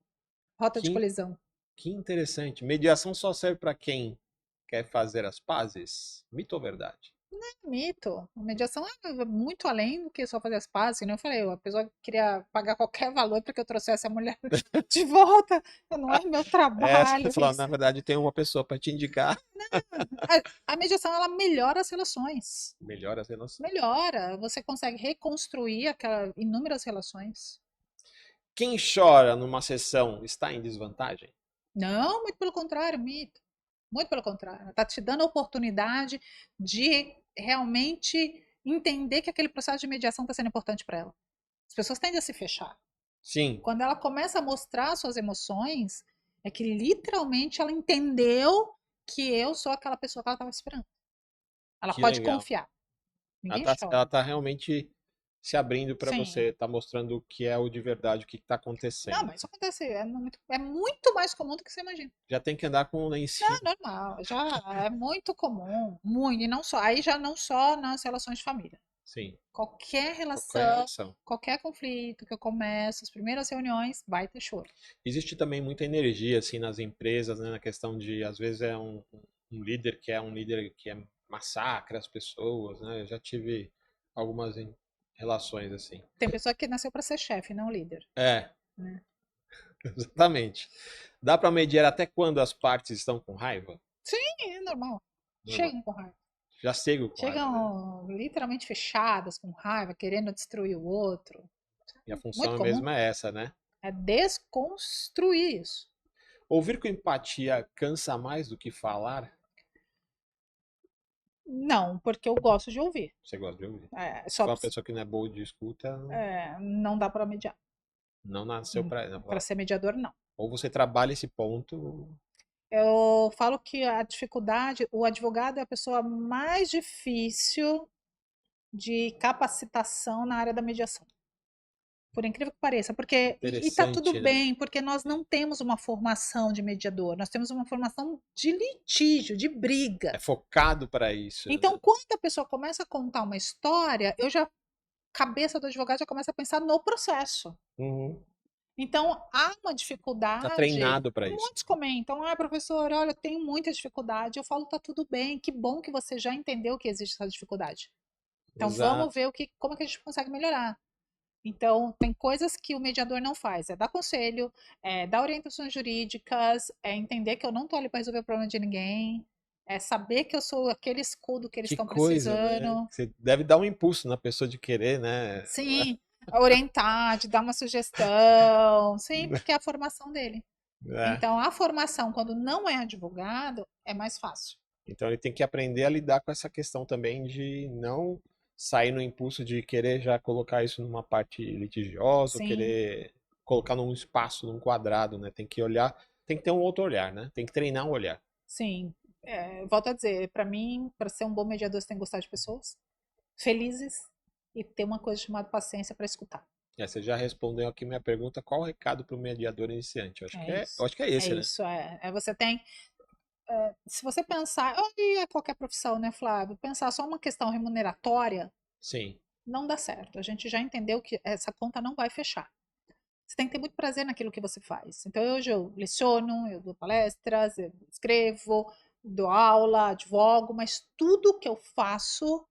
S3: Rota de colisão.
S2: Que interessante. Mediação só serve para quem quer fazer as pazes? Mito ou verdade?
S3: Não é mito. A mediação é muito além do que só fazer as pazes. Como eu falei, a pessoa queria pagar qualquer valor para que eu trouxesse a mulher de volta. Não é meu trabalho.
S2: Você falou, na verdade, tem uma pessoa para te indicar.
S3: Não. A mediação, ela melhora as relações.
S2: Melhora as relações.
S3: Melhora. Você consegue reconstruir inúmeras relações.
S2: Quem chora numa sessão está em desvantagem?
S3: Não, muito pelo contrário, mito. Muito pelo contrário. Está te dando a oportunidade de realmente entender que aquele processo de mediação está sendo importante para ela. As pessoas tendem a se fechar.
S2: Sim.
S3: Quando ela começa a mostrar suas emoções, é que literalmente ela entendeu que eu sou aquela pessoa que ela estava esperando. Ela pode confiar. Ninguém chora.
S2: Ela está realmente se abrindo para você, tá mostrando o que é o de verdade, o que está acontecendo.
S3: Não, mas isso acontece, é muito mais comum do que você imagina.
S2: Já tem que andar com o lencinho.
S3: Não, normal, já é muito comum, muito, e não só, aí já não só nas relações de família.
S2: Sim.
S3: Qualquer relação, qualquer conflito que eu começo, as primeiras reuniões, vai ter choro.
S2: Existe também muita energia, assim, nas empresas, né, na questão de, às vezes é um líder que massacra as pessoas, né, eu já tive algumas relações assim.
S3: Tem pessoa que nasceu para ser chefe, não líder.
S2: Né? Exatamente. Dá para mediar até quando as partes estão com raiva?
S3: Sim, é normal. Chegam com raiva.
S2: Já chegam com
S3: raiva.
S2: Chegam
S3: literalmente fechadas, com raiva, querendo destruir o outro.
S2: E a função mesmo é essa, né?
S3: É desconstruir isso.
S2: Ouvir com empatia cansa mais do que falar?
S3: Não, porque eu gosto de ouvir.
S2: Você gosta de ouvir?
S3: Só
S2: uma pessoa que não é boa de escuta.
S3: Não dá para mediar.
S2: Não nasceu
S3: para ser mediador, não.
S2: Ou você trabalha esse ponto.
S3: Eu falo que a dificuldade, o advogado é a pessoa mais difícil de capacitação na área da mediação. Por incrível que pareça, porque e tá tudo
S2: Interessante, né?
S3: bem, porque nós não temos uma formação de mediador, nós temos uma formação de litígio, de briga.
S2: É focado para isso,
S3: Então,
S2: né?
S3: quando a pessoa começa a contar uma história, cabeça do advogado já começa a pensar no processo.
S2: Uhum.
S3: Então, há uma
S2: Tá
S3: dificuldade.
S2: treinado para isso.
S3: Muitos comentam, professor, olha, eu tenho muita dificuldade. Eu falo, tá tudo bem, que bom que você já entendeu que existe essa dificuldade. Então,
S2: Exato.
S3: vamos ver como é que a gente consegue melhorar. Então, tem coisas que o mediador não faz, é dar conselho, é dar orientações jurídicas, é entender que eu não estou ali para resolver o problema de ninguém, é saber que eu sou aquele escudo que eles
S2: Que
S3: estão
S2: coisa, né?
S3: precisando.
S2: Você deve dar um impulso na pessoa de querer, né?
S3: Sim, orientar, de dar uma sugestão, sim, porque é a formação dele.
S2: É.
S3: Então, a formação, quando não é advogado, é mais fácil.
S2: Então ele tem que aprender a lidar com essa questão também de não sair no impulso de querer já colocar isso numa parte litigiosa, ou
S3: Sim,
S2: querer colocar num espaço, num quadrado, né? Tem que olhar, tem que ter um outro olhar, né? Tem que treinar o olhar.
S3: sim. Volto a dizer, para mim, para ser um bom mediador, você tem que gostar de pessoas felizes e ter uma coisa chamada paciência para escutar.
S2: Você já respondeu aqui minha pergunta, qual o recado para o mediador iniciante?
S3: É
S2: Eu
S3: isso.
S2: acho que é
S3: É
S2: esse, né?
S3: isso. Você tem. Se você pensar, e é qualquer profissão, né, Flávio? Pensar só uma questão remuneratória,
S2: Sim,
S3: não dá certo. A gente já entendeu que essa conta não vai fechar. Você tem que ter muito prazer naquilo que você faz. Então, hoje eu leciono, eu dou palestras, eu escrevo, dou aula, advogo, mas tudo que eu faço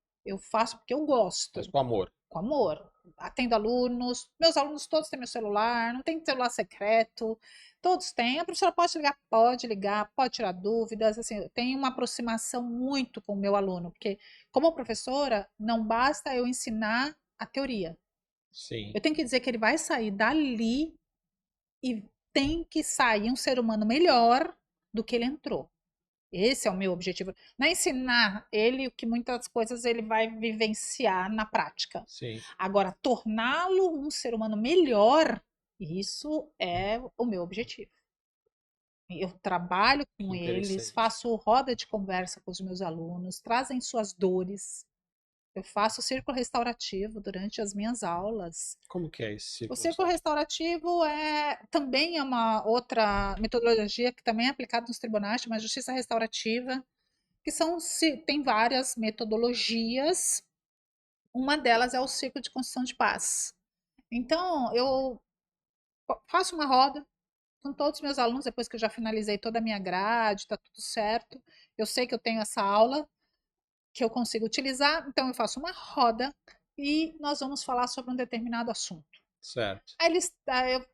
S3: porque eu
S2: mas
S3: gosto,
S2: com amor.
S3: com amor. Atendo alunos, meus alunos todos têm meu celular, não tem celular secreto, todos têm. A professora pode ligar, pode tirar dúvidas. Assim, eu tenho uma aproximação muito com o meu aluno, porque, como professora, não basta eu ensinar a teoria.
S2: Sim,
S3: Eu tenho que dizer que ele vai sair dali e tem que sair um ser humano melhor do que ele entrou. Esse é o meu objetivo. Não é ensinar ele o que muitas coisas ele vai vivenciar na prática.
S2: sim.
S3: Agora, torná-lo um ser humano melhor, isso é o meu objetivo. Eu trabalho
S2: Que
S3: com eles,
S2: interessante.
S3: faço roda de conversa com os meus alunos, trazem suas dores. Eu faço círculo restaurativo durante as minhas aulas.
S2: Como que é esse
S3: O
S2: círculo?
S3: círculo restaurativo também é uma outra metodologia que também é aplicada nos tribunais, chama justiça restaurativa, que tem várias metodologias. Uma delas é o ciclo de construção de paz. Então, eu faço uma roda com todos os meus alunos, depois que eu já finalizei toda a minha grade, está tudo certo. Eu sei que eu tenho essa aula que eu consigo utilizar, então eu faço uma roda e nós vamos falar sobre um determinado assunto.
S2: Certo.
S3: Eu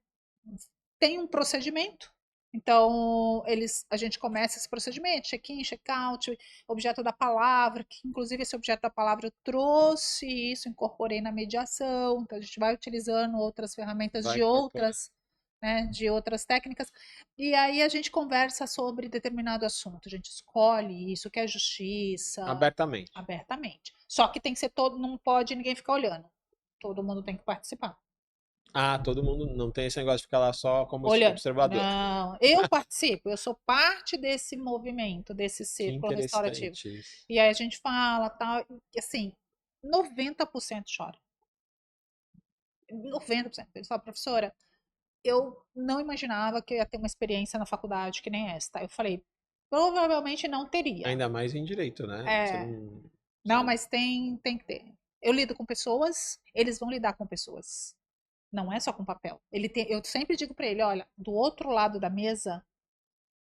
S3: tenho um procedimento. Então, a gente começa esse procedimento, check-in, check-out, objeto da palavra, que inclusive esse objeto da palavra eu trouxe isso, incorporei na mediação, então a gente vai utilizando outras ferramentas
S2: Vai incorporar.
S3: de outras técnicas, e aí a gente conversa sobre determinado assunto, a gente escolhe isso, que é justiça,
S2: Abertamente.
S3: abertamente. Só que tem que ser todo, não pode ninguém ficar olhando, todo mundo tem que participar.
S2: Ah, todo mundo não tem esse negócio de ficar lá só como
S3: Olhando.
S2: observador.
S3: Não, eu participo, eu sou parte desse movimento, desse
S2: Que
S3: círculo restaurativo.
S2: interessante isso.
S3: E aí a gente fala, tal, e assim, 90% chora. 90%. Eles falam, professora, eu não imaginava que eu ia ter uma experiência na faculdade que nem esta. Eu falei, provavelmente não teria.
S2: Ainda mais em direito, né? Você
S3: É,
S2: não, você
S3: não,
S2: não-
S3: mas tem que ter. Eu lido com pessoas, eles vão lidar com pessoas. Não é só com papel. Eu sempre digo para ele, olha, do outro lado da mesa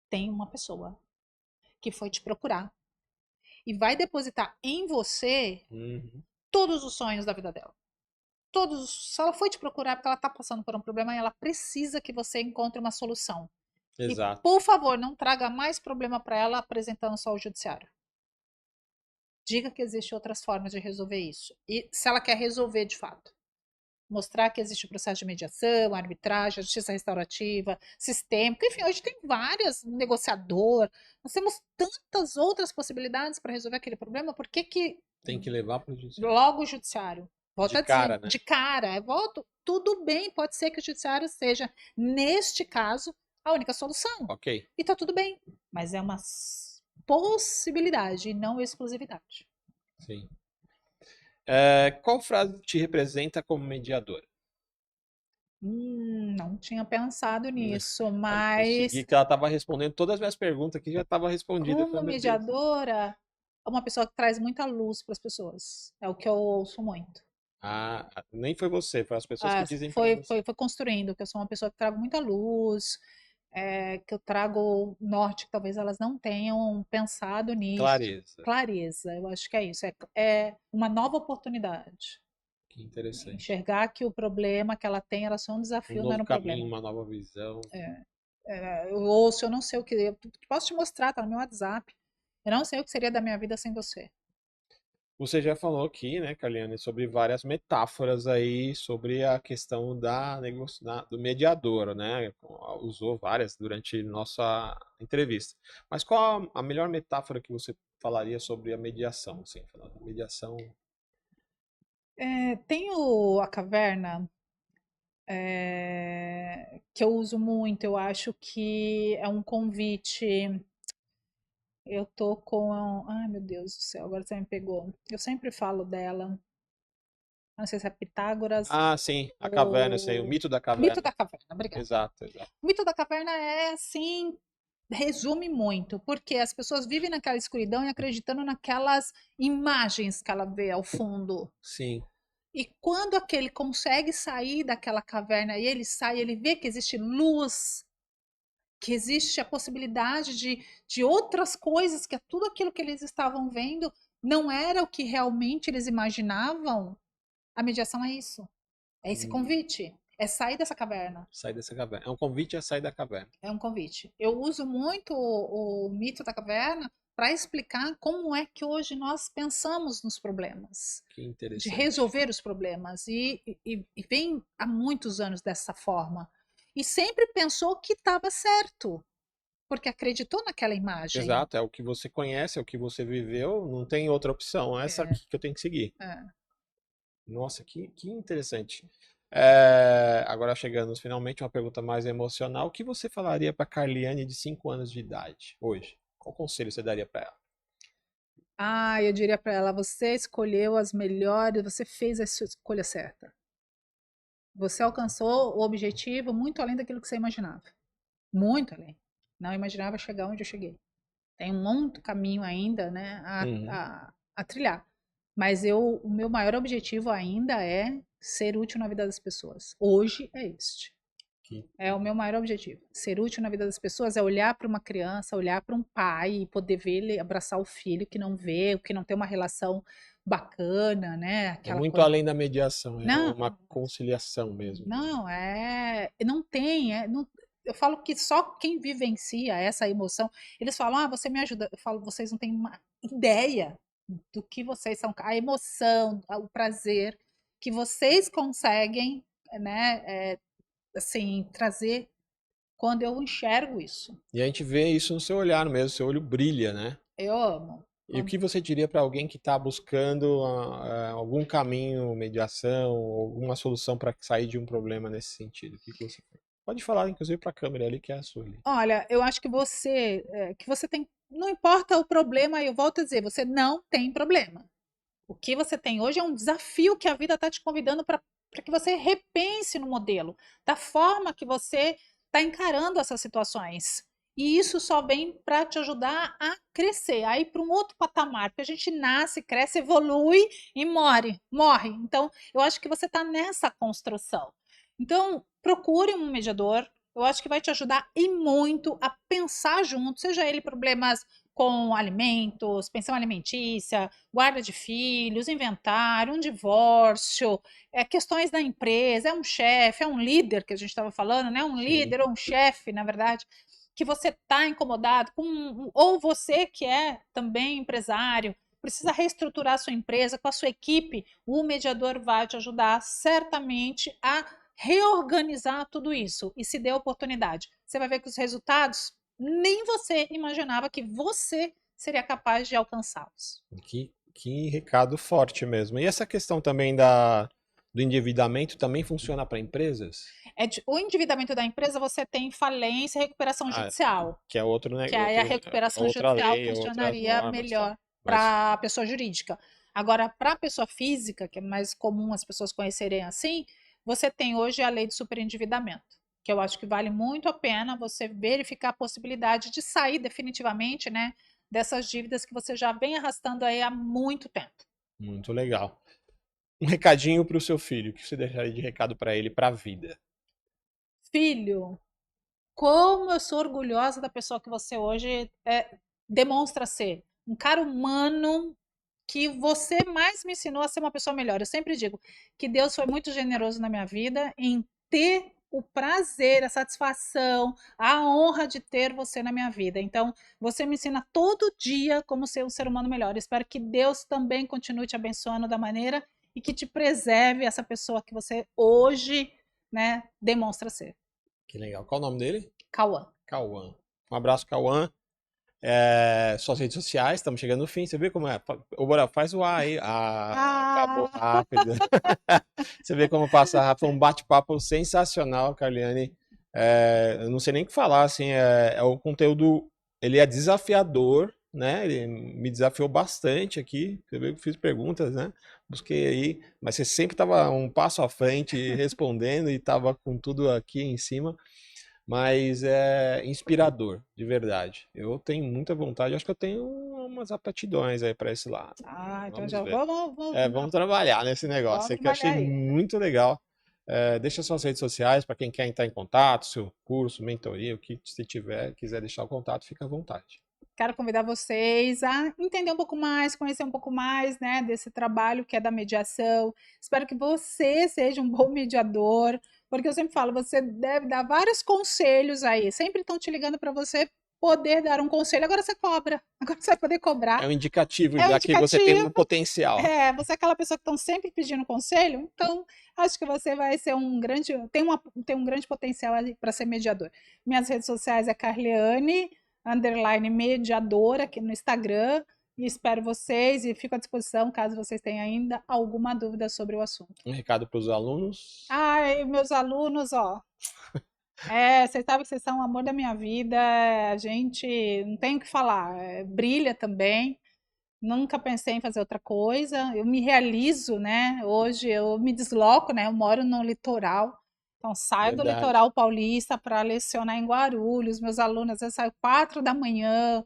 S3: tem uma pessoa que foi te procurar e vai depositar em você
S2: Uhum.
S3: todos os sonhos da vida dela. Se ela foi te procurar porque ela está passando por um problema e ela precisa que você encontre uma solução. E,
S2: Exato.
S3: por favor, não traga mais problema para ela apresentando só o judiciário. Diga que existem outras formas de resolver isso. E se ela quer resolver de fato. Mostrar que existe o processo de mediação, arbitragem, justiça restaurativa, sistêmica, enfim, hoje tem várias, um negociador, nós temos tantas outras possibilidades para resolver aquele problema, por que
S2: Tem que levar para o judiciário.
S3: logo o judiciário? Volto
S2: De
S3: a dizer,
S2: cara, né?
S3: de cara, tudo bem, pode ser que o judiciário seja, neste caso, a única solução.
S2: Ok.
S3: E tá tudo bem. Mas é uma possibilidade e não exclusividade.
S2: Sim. Qual frase te representa como mediadora?
S3: Não tinha pensado nisso,
S2: Aí
S3: mas
S2: consegui, que ela estava respondendo todas as minhas perguntas aqui, já estava respondida.
S3: como mediadora, é uma pessoa que traz muita luz para as pessoas. É o que eu ouço muito.
S2: Nem foi você, foi as pessoas que dizem para
S3: Foi,
S2: você.
S3: foi construindo, que eu sou uma pessoa que trago muita luz, que eu trago norte, que talvez elas não tenham pensado nisso.
S2: Clareza.
S3: Clareza, eu acho que é isso. É uma nova oportunidade.
S2: Que interessante.
S3: Enxergar que o problema que ela tem era só um
S2: Um
S3: desafio, não
S2: novo
S3: era um
S2: caminho,
S3: problema.
S2: uma nova visão.
S3: Eu ouço, eu não sei o que. Eu posso te mostrar, tá no meu WhatsApp. Eu não sei o que seria da minha vida sem você.
S2: Você já falou aqui, né, Carliane, sobre várias metáforas aí sobre a questão do mediador, né? Usou várias durante nossa entrevista. Mas qual a melhor metáfora que você falaria sobre a mediação? Assim, falando mediação.
S3: Tem a caverna, que eu uso muito. Eu acho que é um convite. Eu tô com. Ai, meu Deus do céu, agora você me pegou. Eu sempre falo dela. Não sei se é Pitágoras
S2: Sim, a caverna, sei, o
S3: ou.
S2: mito da
S3: Mito
S2: caverna.
S3: da caverna, obrigada.
S2: Exato, exato.
S3: O mito da caverna é assim, resume muito, porque as pessoas vivem naquela escuridão e acreditando naquelas imagens que ela vê ao fundo.
S2: Sim.
S3: E quando aquele consegue sair daquela caverna e ele sai, ele vê que existe luz, que existe a possibilidade de outras coisas, que é tudo aquilo que eles estavam vendo não era o que realmente eles imaginavam. A mediação é isso. É esse convite. É sair dessa caverna.
S2: Sair dessa caverna. É um convite a sair da caverna.
S3: É um convite. Eu uso muito o mito da caverna para explicar como é que hoje nós pensamos nos problemas.
S2: Que
S3: De
S2: interessante.
S3: resolver os problemas. E vem há muitos anos dessa forma. E sempre pensou que estava certo. Porque acreditou naquela imagem.
S2: Exato, é o que você conhece, é o que você viveu, não tem outra opção. É essa aqui que eu tenho que seguir. Nossa, que interessante. Agora chegando finalmente uma pergunta mais emocional. O que você falaria para Carliane de 5 anos de idade hoje? Qual conselho você daria para ela?
S3: Eu diria para ela: você escolheu as melhores, você fez a sua escolha certa. Você alcançou o objetivo muito além daquilo que você imaginava. Muito além. Não imaginava chegar onde eu cheguei. Tem muito caminho ainda, né, a trilhar. Mas o meu maior objetivo ainda é ser útil na vida das pessoas. Hoje é este. É o meu maior objetivo. Ser útil na vida das pessoas é olhar para uma criança, olhar para um pai e poder ver ele abraçar o filho que não vê, que não tem uma relação bacana, né? Aquela
S2: muito
S3: coisa.
S2: além da mediação, é
S3: Não,
S2: uma conciliação mesmo.
S3: não, não tem, eu falo que só quem vivencia essa emoção, eles falam: você me ajuda. Eu falo: vocês não têm uma ideia do que vocês são, a emoção, o prazer que vocês conseguem, né, assim, trazer quando eu enxergo isso.
S2: E a gente vê isso no seu olhar mesmo, seu olho brilha, né?
S3: Eu amo.
S2: E o que você diria para alguém que está buscando algum caminho, mediação, alguma solução para sair de um problema nesse sentido? O que você pode falar, inclusive, para a câmera ali, que é a sua ali.
S3: Olha, eu acho que você tem, não importa o problema, eu volto a dizer, você não tem problema. O que você tem hoje é um desafio que a vida está te convidando para que você repense no modelo, da forma que você está encarando essas situações. E isso só vem para te ajudar a crescer, a ir para um outro patamar, porque a gente nasce, cresce, evolui e morre. Então, eu acho que você está nessa construção. Então, procure um mediador. Eu acho que vai te ajudar e muito a pensar junto, seja ele problemas com alimentos, pensão alimentícia, guarda de filhos, inventário, um divórcio, questões da empresa, é um chefe, é um líder que a gente estava falando, né? Um líder ou um chefe, na verdade, que você está incomodado com, ou você que é também empresário, precisa reestruturar a sua empresa com a sua equipe, o mediador vai te ajudar certamente a reorganizar tudo isso. E se der oportunidade, você vai ver que os resultados nem você imaginava que você seria capaz de alcançá-los.
S2: Que recado forte mesmo. E essa questão também do endividamento também funciona para empresas?
S3: O endividamento da empresa, você tem falência e recuperação judicial.
S2: Que é outro negócio.
S3: Que aí a recuperação judicial funcionaria melhor para a pessoa jurídica. Agora, para a pessoa física, que é mais comum as pessoas conhecerem assim, você tem hoje a lei do superendividamento, que eu acho que vale muito a pena você verificar a possibilidade de sair definitivamente, né, dessas dívidas que você já vem arrastando aí há muito tempo.
S2: Muito legal. Um recadinho para o seu filho, o que você deixaria de recado para ele, para a vida?
S3: Filho, como eu sou orgulhosa da pessoa que você hoje demonstra ser. Um cara humano que você mais me ensinou a ser uma pessoa melhor. Eu sempre digo que Deus foi muito generoso na minha vida em ter o prazer, a satisfação, a honra de ter você na minha vida. Então, você me ensina todo dia como ser um ser humano melhor. Espero que Deus também continue te abençoando da maneira e que te preserve essa pessoa que você hoje, né, demonstra ser.
S2: Que legal. Qual o nome dele?
S3: Cauã.
S2: Cauã. Um abraço, Cauã. Suas redes sociais, estamos chegando no fim. Você vê como é? Ô, Bora, faz o A aí. Acabou rápido. Você vê como passa rápido. Um bate-papo sensacional, Carliane. Eu não sei nem o que falar, assim. O conteúdo, ele é desafiador, né? Ele me desafiou bastante aqui. Você vê que eu fiz perguntas, né? Busquei aí, mas você sempre estava um passo à frente respondendo e estava com tudo aqui em cima. Mas é inspirador, de verdade. Eu tenho muita vontade, acho que eu tenho umas aptidões aí para esse lado.
S3: Então já
S2: vamos trabalhar nesse negócio. Aqui eu achei muito legal. Deixa suas redes sociais para quem quer entrar em contato, seu curso, mentoria, o que você quiser deixar o contato, fica à vontade.
S3: Quero convidar vocês a entender um pouco mais, conhecer um pouco mais, né, desse trabalho que é da mediação. Espero que você seja um bom mediador, porque eu sempre falo, você deve dar vários conselhos aí. Sempre estão te ligando para você poder dar um conselho. Agora você cobra. Agora você vai poder cobrar.
S2: É um indicativo, já que você tem um potencial.
S3: Você é aquela pessoa que estão sempre pedindo conselho. Então, acho que você vai ser tem um grande potencial para ser mediador. Minhas redes sociais é Carliane_mediadora aqui no Instagram. E espero vocês e fico à disposição caso vocês tenham ainda alguma dúvida sobre o assunto.
S2: Um recado para os alunos?
S3: Meus alunos, ó. Vocês sabem que vocês são o amor da minha vida. A gente não tem o que falar. Brilha também. Nunca pensei em fazer outra coisa. Eu me realizo, né? Hoje eu me desloco, né? Eu moro no litoral. Então, saio do litoral paulista para lecionar em Guarulhos. Meus alunos, às vezes, saem 4 da manhã,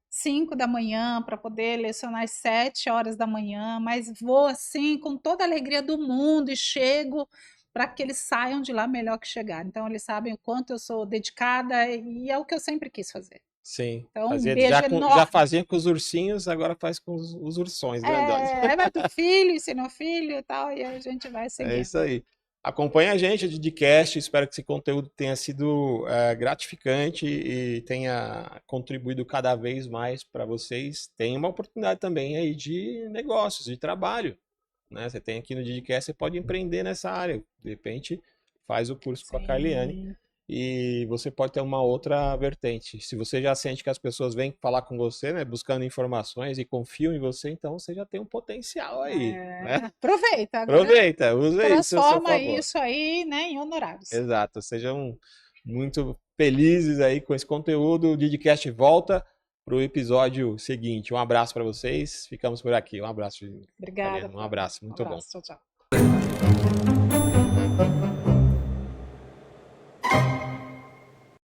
S3: 5 da manhã, para poder lecionar às 7 horas da manhã. Mas vou, assim, com toda a alegria do mundo e chego para que eles saiam de lá melhor que chegaram. Então, eles sabem o quanto eu sou dedicada e é o que eu sempre quis fazer.
S2: Sim,
S3: então, um beijo
S2: já fazia com os ursinhos, agora faz com os ursões, verdade.
S3: Aí vai pro filho, ensina o filho e tal, e a gente vai seguindo.
S2: É isso aí. Acompanhe a gente, o Didcast, espero que esse conteúdo tenha sido gratificante e tenha contribuído cada vez mais para vocês. Tem uma oportunidade também aí de negócios, de trabalho, né? Você tem aqui no Didcast, você pode empreender nessa área, de repente faz o curso com a Carliane. E você pode ter uma outra vertente. Se você já sente que as pessoas vêm falar com você, né, buscando informações e confiam em você, então você já tem um potencial aí. Né? Aproveita, use isso.
S3: Transforma isso aí, né, em honorários.
S2: Exato. Sejam muito felizes aí com esse conteúdo. O Didcast volta para o episódio seguinte. Um abraço para vocês. Ficamos por aqui. Um abraço.
S3: Obrigada.
S2: Um abraço. Muito bom.
S3: Tchau, tchau.